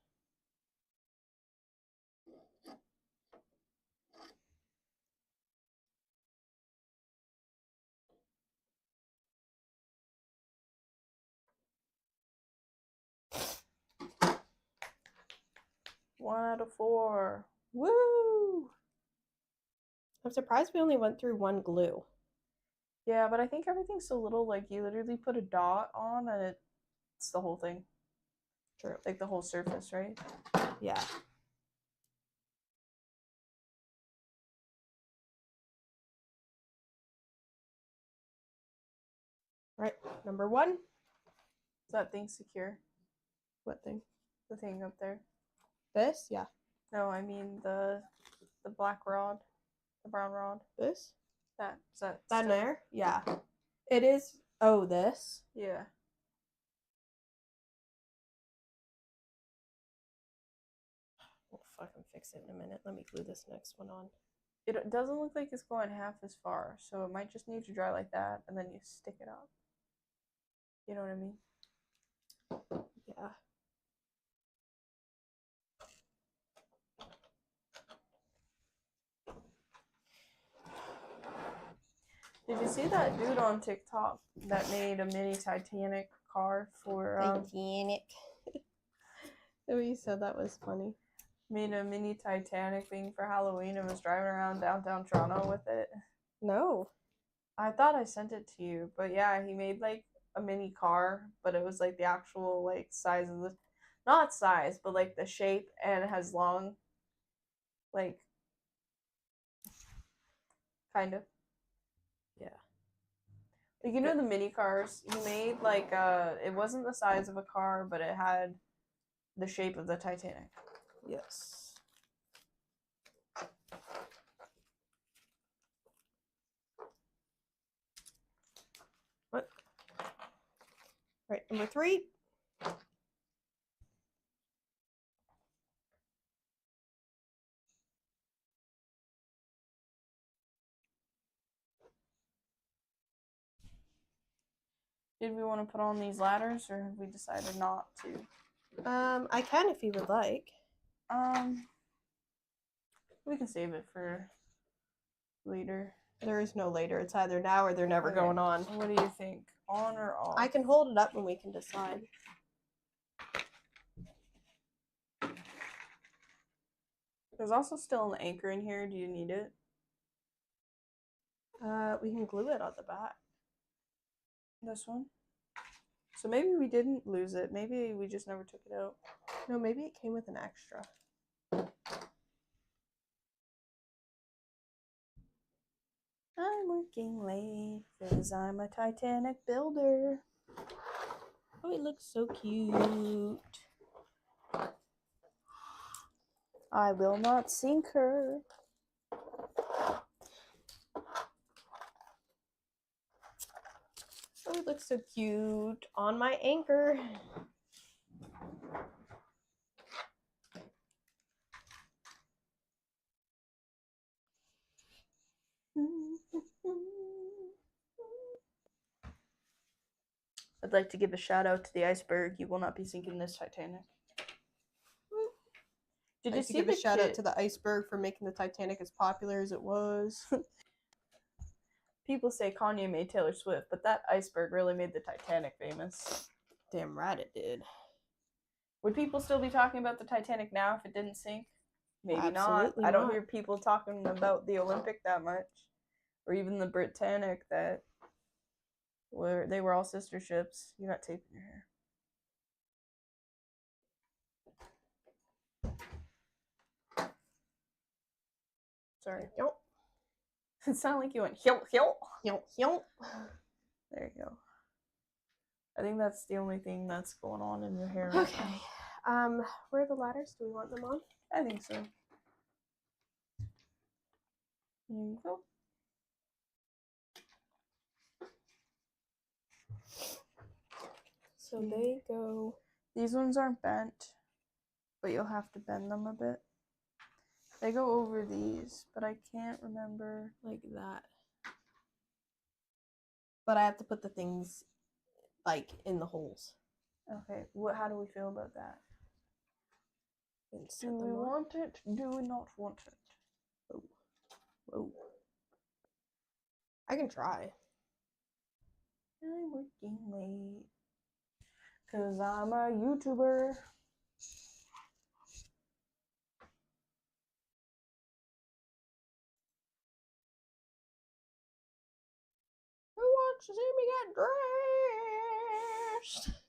1 out of 4. Woo! I'm surprised we only went through one glue. Yeah, but I think everything's so little, like, you literally put a dot on and it's the whole thing. True. Like, the whole surface, right? Yeah. Right, number 1. Is that thing secure? What thing? The thing up there? This? Yeah. No, I mean the black rod. The brown rod. This? Is that That in still- there? Yeah. It is. Oh, this? Yeah. We'll fucking fix it in a minute. Let me glue this next one on. It doesn't look like it's going half as far, so it might just need to dry like that, and then you stick it up. You know what I mean? Yeah. Did you see that dude on TikTok that made a mini Titanic car for Titanic. The way you said that was funny. made a mini Titanic thing for Halloween and was driving around downtown Toronto with it? No. I thought I sent it to you, but yeah, he made like a mini car, but it was like the actual like size of the, not size, but like the shape, and it has long, like, kind of. Yeah. Like, you know the mini cars? He made like it wasn't the size of a car, but it had the shape of the Titanic. Yes. What? Right, number 3. Did we want to put on these ladders, or have we decided not to? I can if you would like. We can save it for later. There is no later. It's either now or they're never Okay. going on. What do you think? On or off? I can hold it up and we can decide. There's also still an anchor in here. Do you need it? We can glue it on the back. This one? So maybe we didn't lose it. Maybe we just never took it out. No, maybe it came with an extra. I'm working late because I'm a Titanic builder. Oh, it looks so cute. I will not sink her. Oh, it looks so cute on my anchor. I'd like to give a shout out to the iceberg. You will not be sinking this Titanic. Did you I'd like to see give the a shout out kit? to the iceberg for making the Titanic as popular as it was. People say Kanye made Taylor Swift, but that iceberg really made the Titanic famous. Damn right it did. Would people still be talking about the Titanic now if it didn't sink? Maybe Absolutely not. I don't not. hear people talking about the Olympic that much, or even the Britannic that they were all sister ships. You're not taping your hair. Sorry. Yep. It sounded like you went hill hill. Yep. Yep. There you go. I think that's the only thing that's going on in your hair. Right Okay. Where are the ladders? Do we want them on? now. I think so. Here you go. So they go These ones aren't bent, but you'll have to bend them a bit. They go over these, but I can't remember. like that. But I have to put the things like in the holes. Okay, how do we feel about that? And set Do we them on. want it? Do we not want it? Oh. Whoa. I can try. I'm working late. Cause I'm a YouTuber. wants to see me get dressed.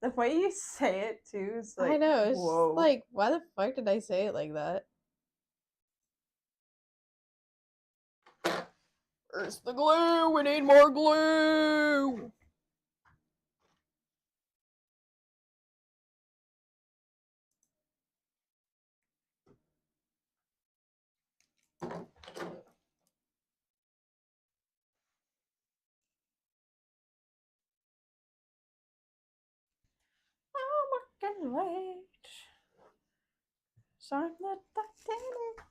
The way you say it too is like, I know. It's whoa. just like, why the fuck did I say it like that? Where's the glue? We need more glue. I'm working late. So I'm the Titanic.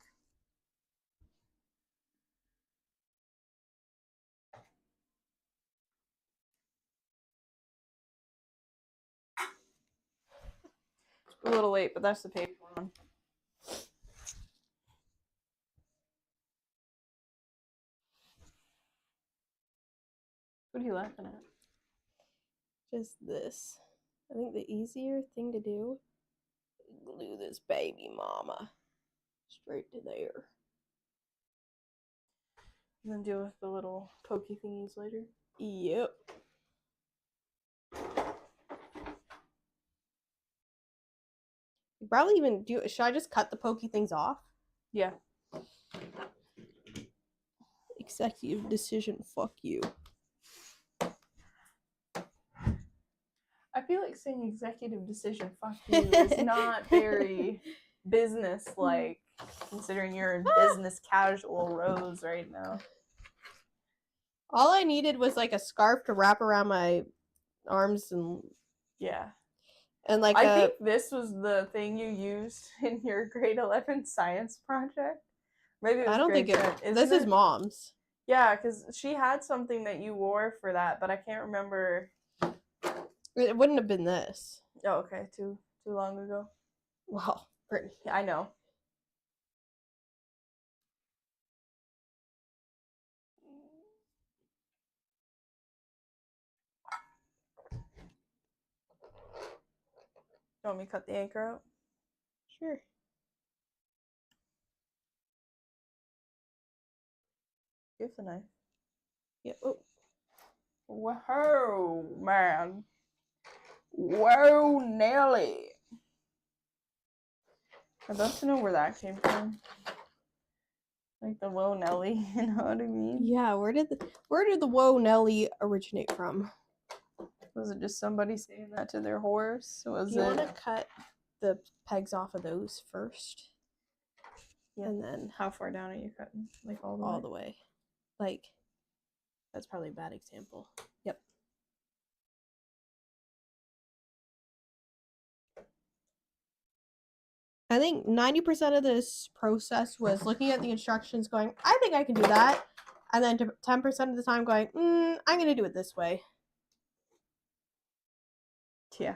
It's a little late, but that's the page we're on. What are you laughing at? Just this. I think the easier thing to do, glue this baby mama straight to there. And then deal with the little pokey thingies later. Yep. You probably even do. Should I just cut the pokey things off? Yeah. Executive decision. Fuck you. I feel like saying executive decision, fuck you, is not very business-like, considering you're in business casual Rose right now. All I needed was like a scarf to wrap around my arms and Yeah. like I think this was the thing you used in your grade 11 science project. Maybe it was I don't grade think 10. it. This is Mom's. Yeah, because she had something that you wore for that, but I can't remember. It wouldn't have been this. Oh, okay, too long ago. Well, Yeah, I know. You want me to cut the anchor out? sure. Give the knife. Yeah. Oh. Whoa, man. Whoa, Nelly. I'd love to know where that came from. Like the whoa, Nelly, you know what I mean? Yeah. Where did the Whoa Nelly originate from? Was it just somebody saying that to their horse? Was Do you it? want to cut the pegs off of those first? Yeah. And then How far down are you cutting? Like all the way? all the way. Like, that's probably a bad example. Yep. I think 90% of this process was looking at the instructions going, I think I can do that. And then 10% of the time going, I'm going to do it this way. Yeah.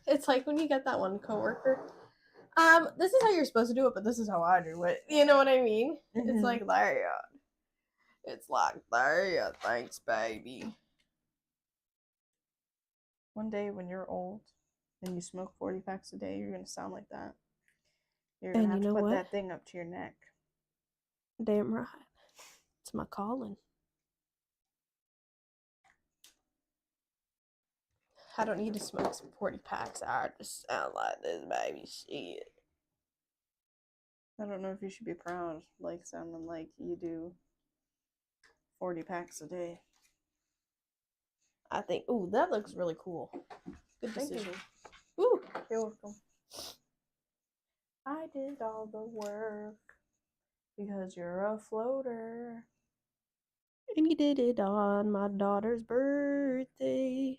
It's like when you get that one coworker. This is how you're supposed to do it, but this is how I do it. You know what I mean? Mhm. It's like, there you go. It's like, there you go. Thanks, baby. One day when you're old and you smoke 40 packs a day, you're going to sound like that. You're going to have to put that thing up to your neck. Damn right. It's my calling. I don't need to smoke some 40 packs. I just sound like this baby shit. I don't know if you should be proud, like sounding like you do 40 packs a day. I think, ooh, that looks really cool. Good Thank you. decision. Ooh. You're welcome. I did all the work because you're a floater. And you did it on my daughter's birthday.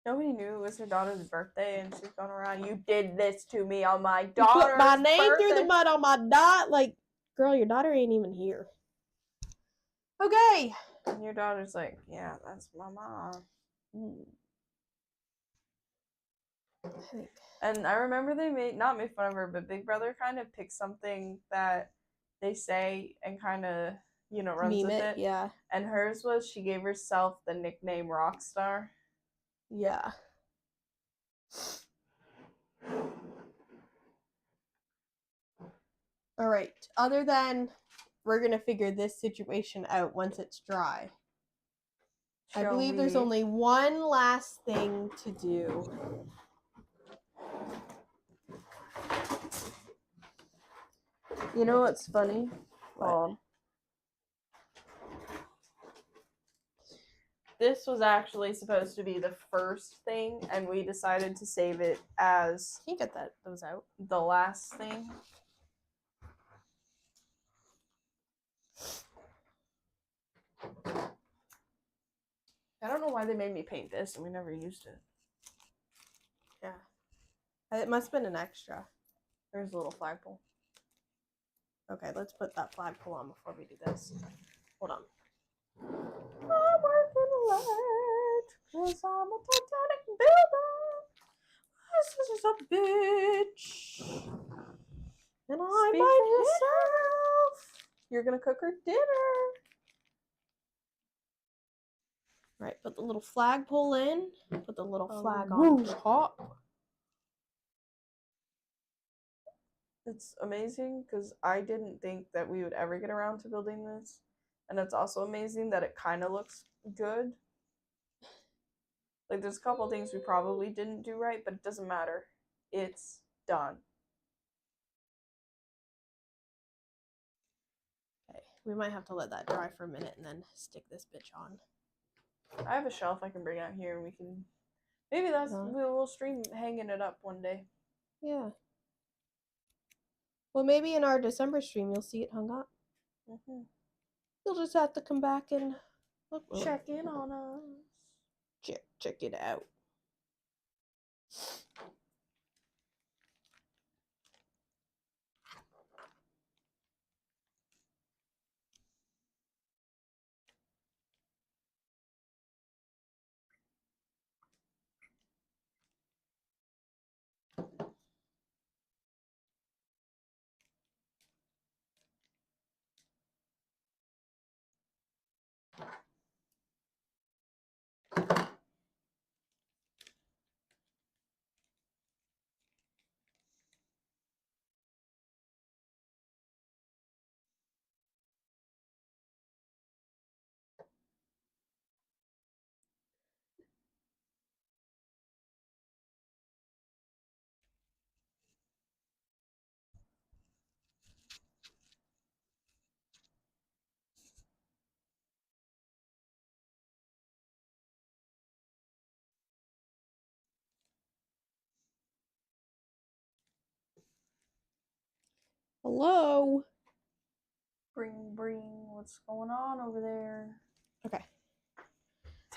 Nobody knew it was her daughter's birthday, and she's going around, you did this to me on my You daughter's put my name birthday. through the mud on my dot. Like, girl, your daughter ain't even here. Okay. And your daughter's like, yeah, that's my mom. And I remember they not made fun of her, but Big Brother kind of picked something that they say and kind of, runs Meme with it, it. yeah. And hers was she gave herself the nickname Rockstar. Yeah. All right. Other than we're going to figure this situation out once it's dry. I believe there's only one last thing to do. You know what's funny? What? This was actually supposed to be the first thing, and we decided to save it as Can you get those out? the last thing. I don't know why they made me paint this, and we never used it. Yeah. It must have been an extra. There's a little flagpole. Okay, let's put that flagpole on before we do this. Hold on. I'm working late, 'cause I'm a Titanic builder. This is a bitch. And I Speak might for hit her. You're gonna cook her dinner. Right, put the little flagpole in. Put the little flag on top. It's amazing because I didn't think that we would ever get around to building this. And it's also amazing that it kind of looks good. Like, there's a couple things we probably didn't do right, but it doesn't matter. It's done. Okay, we might have to let that dry for a minute and then stick this bitch on. I have a shelf I can bring out here and we can... Maybe we'll stream hanging it up one day. Yeah. Well, maybe in our December stream you'll see it hung up. Mm-hmm. You'll just have to come back and look. Check in on us. Check it out. Hello. Bring. What's going on over there? Okay.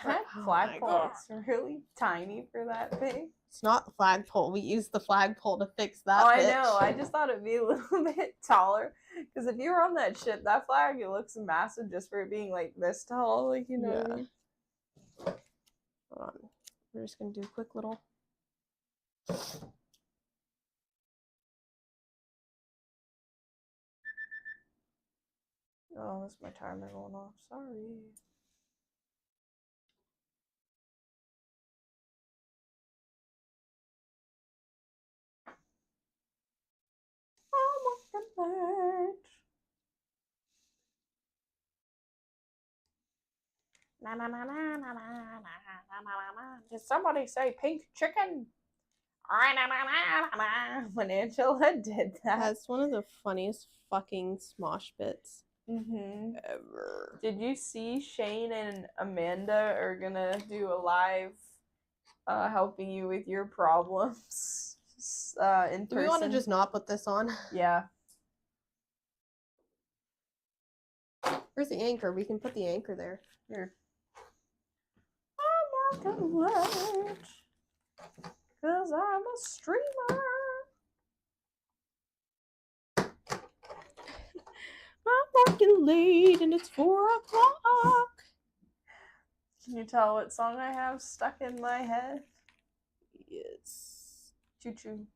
That Oh flagpole is really tiny for that big. It's not the flagpole. We used the flagpole to fix that. Oh, bitch. I know. I just thought it'd be a little bit taller. Because if you were on that ship, that flag, it looks massive just for it being like this tall. Like, you know what I mean? Hold on. We're just gonna do a quick little. Oh, that's my timer going off. Sorry. I'm working late. Did somebody say pink chicken? When Angela did that. That's one of the funniest fucking Smosh bits Mm-hmm. ever. Did you see Shane and Amanda are gonna do a live helping you with your problems in person? Do we want to just not put this on? Yeah. Where's the anchor? We can put the anchor there. Here. I'm working late, 'cause I'm a streamer. I'm working late and it's 4 o'clock. Can you tell what song I have stuck in my head? Yes. Choo choo.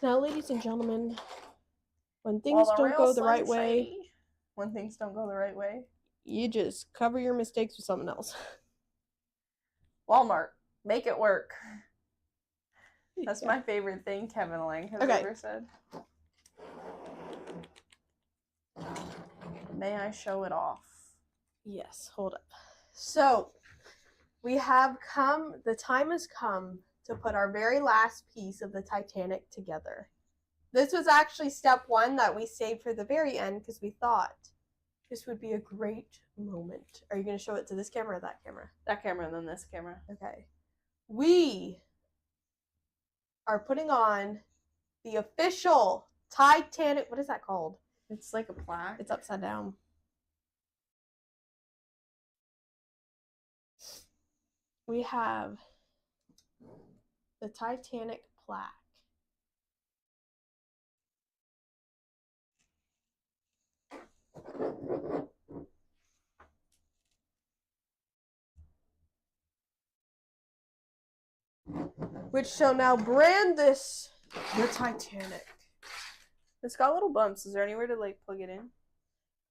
Now, ladies and gentlemen, when things don't go the right way, when things don't go the right way, you just cover your mistakes with something else. Walmart, make it work. That's Yeah. my favorite thing Kevin Lang has Okay. ever said. May I show it off? Yes, hold up. So, we have come, the time has come to put our very last piece of the Titanic together. This was actually step one that we saved for the very end because we thought this would be a great moment. Are you going to show it to this camera or that camera? That camera and then this camera. Okay. We are putting on the official Titanic. What is that called? It's like a plaque. It's upside down. We have the Titanic plaque. Which shall now brand this the Titanic. It's got little bumps. Is there anywhere to like plug it in?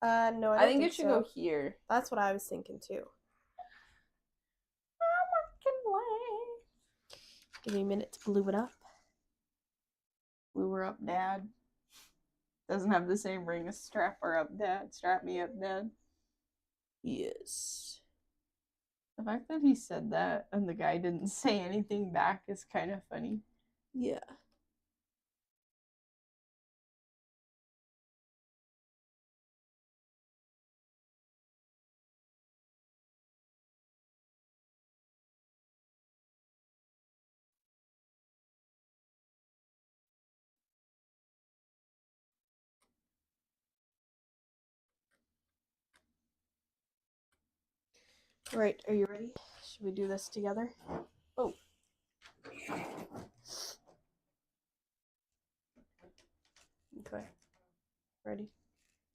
No, I I don't think it should so. go here. That's what I was thinking too. Give me a minute to glue it up. Glue her up, Dad. Doesn't have the same ring as strap her up, Dad. Strap me up, Dad. Yes. The fact that he said that and the guy didn't say anything back is kind of funny. Yeah. All right, are you ready? Should we do this together? Oh. Okay. Ready?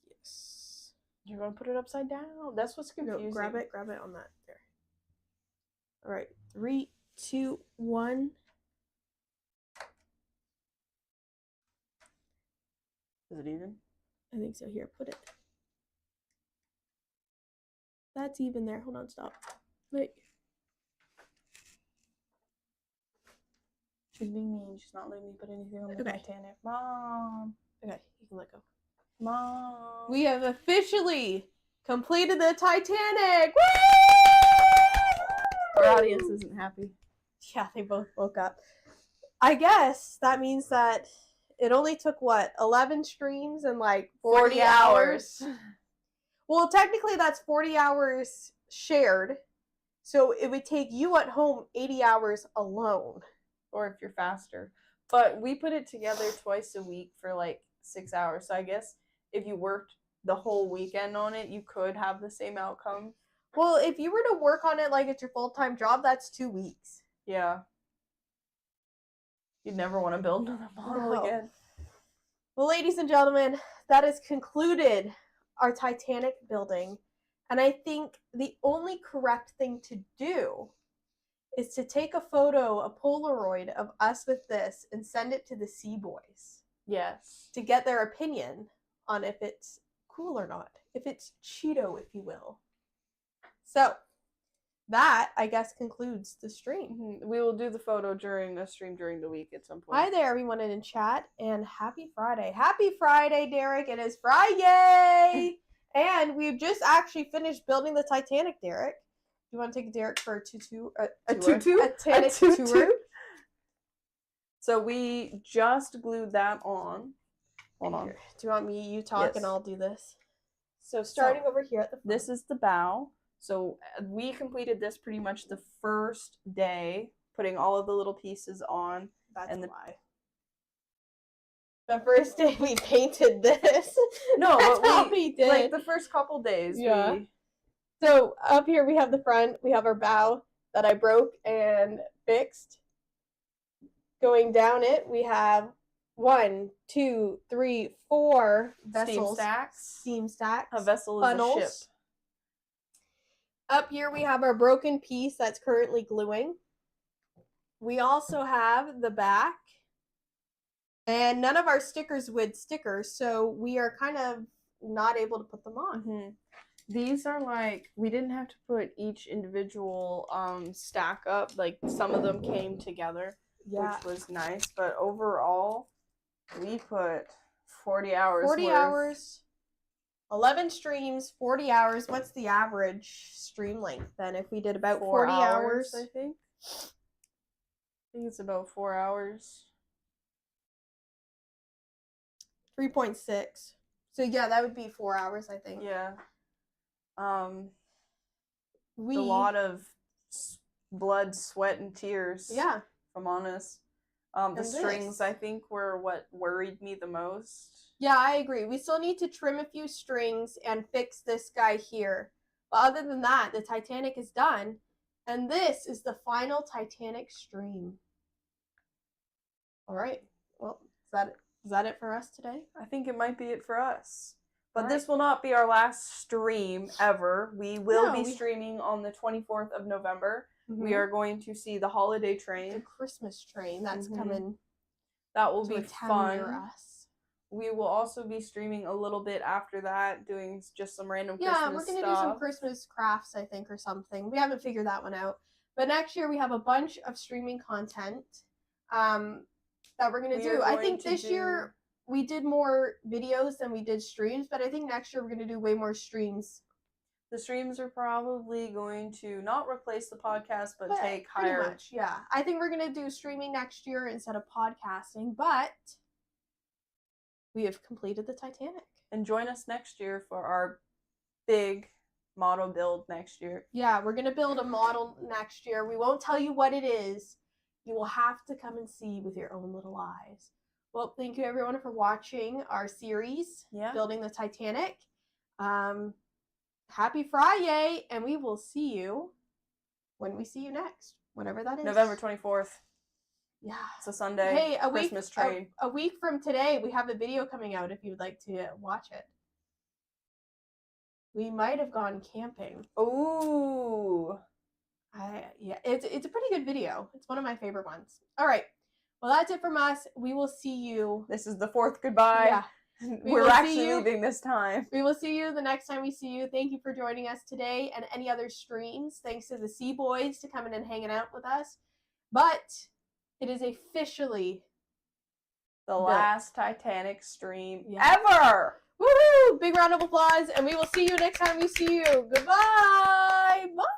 Yes. You're gonna put it upside down. That's what's confusing. No, grab it on that there. All right, 3, 2, 1. Is it even? I think so. Here, put it. That's even there. Hold on, stop. Wait. She's being mean. She's not letting me put anything on the Okay. Titanic. Mom. Okay, you can let go. Mom. We have officially completed the Titanic! Woo! Our audience isn't happy. Yeah, they both woke up. I guess that means that it only took, what, 11 streams and like 40 hours? Well, technically that's 40 hours shared. So it would take you at home 80 hours alone. Or if you're faster. But we put it together twice a week for like 6 hours. So I guess if you worked the whole weekend on it, you could have the same outcome. Well, if you were to work on it like it's your full-time job, that's 2 weeks. Yeah. You'd never want to build another model No. again. Well, ladies and gentlemen, that has concluded our Titanic building. And I think the only correct thing to do is to take a photo, a Polaroid of us with this and send it to the Sea Boys Yes. to get their opinion on if it's cool or not, if it's Cheeto, if you will. So, that, I guess, concludes the stream. We will do the photo during a stream during the week at some point. Hi there, everyone in chat, and happy Friday. Happy Friday, Derek. It is Friday! And we've just actually finished building the Titanic, Derek. Do you want to take Derek for a tutu? A Titanic tour? So we just glued that on. Hold on. Here, do you want you talk Yes. and I'll do this? So starting over here at the front. This is the bow. So we completed this pretty much the first day, putting all of the little pieces on. That's and a the- lie. The first day we painted this. No, That's but how we did. like the first couple days. Yeah. So up here we have the front, we have our bow that I broke and fixed. Going down it, we have 1, 2, 3, 4 vessels. Steam stacks. Steam stacks. A vessel is funnels. a ship. Up here we have our broken piece that's currently gluing. We also have the back. And none of our stickers would sticker, so we are kind of not able to put them on. Mm-hmm. These are like, we didn't have to put each individual stack up. Like some of them came together. Yeah. which was nice. But overall, we put 40 hours 40 worth. hours, 11 streams, 40 hours. What's the average stream length then? If we did about 4 40 hours. I think. I think it's about 4 hours. 3.6. So yeah, that would be 4 hours, I think. Yeah. We A lot of blood, sweat, and tears. Yeah. If I'm honest. And The strings, this. I think, were what worried me the most. Yeah, I agree. We still need to trim a few strings and fix this guy here. But other than that, the Titanic is done. And this is the final Titanic stream. All right. Well, is that it for us today? I think it might be it for us. But All this will not be our last stream ever. We will No, be we- streaming on the 24th of November. Mm-hmm. We are going to see the holiday the train. Christmas train that's Mhm. coming That will to be a town near fun. us. We will also be streaming a little bit after that, doing just some random Yeah, Christmas we're gonna stuff. do some Christmas crafts, I think, or something. We haven't figured that one out. But next year we have a bunch of streaming content that we're gonna We do. are I going think to this year we did more videos than we did streams, but I think next year we're gonna do way more streams. The streams are probably going to not replace the podcast, but take pretty higher. much, yeah. I think we're gonna do streaming next year instead of podcasting, but we have completed the Titanic. And join us next year for our big model build next year. Yeah, we're gonna build a model next year. We won't tell you what it is. You will have to come and see with your own little eyes. Well, thank you everyone for watching our series, Yeah. Building the Titanic. Happy Friday, and we will see you when we see you next, whenever that is. November 24th. Yeah. It's a Sunday. Hey, Christmas train. a week from today, we have a video coming out if you would like to watch it. We might have gone camping. Ooh. It's a pretty good video. It's one of my favorite ones. All right. Well, that's it from us. We will see you. This is the fourth goodbye. Yeah. We're will see actually you. leaving this time. We will see you the next time we see you. Thank you for joining us today and any other streams. Thanks to the Sea Boys to coming and hanging out with us. But it is officially The last Titanic stream Yeah. ever. woohoo! Big round of applause, and we will see you next time we see you. Goodbye.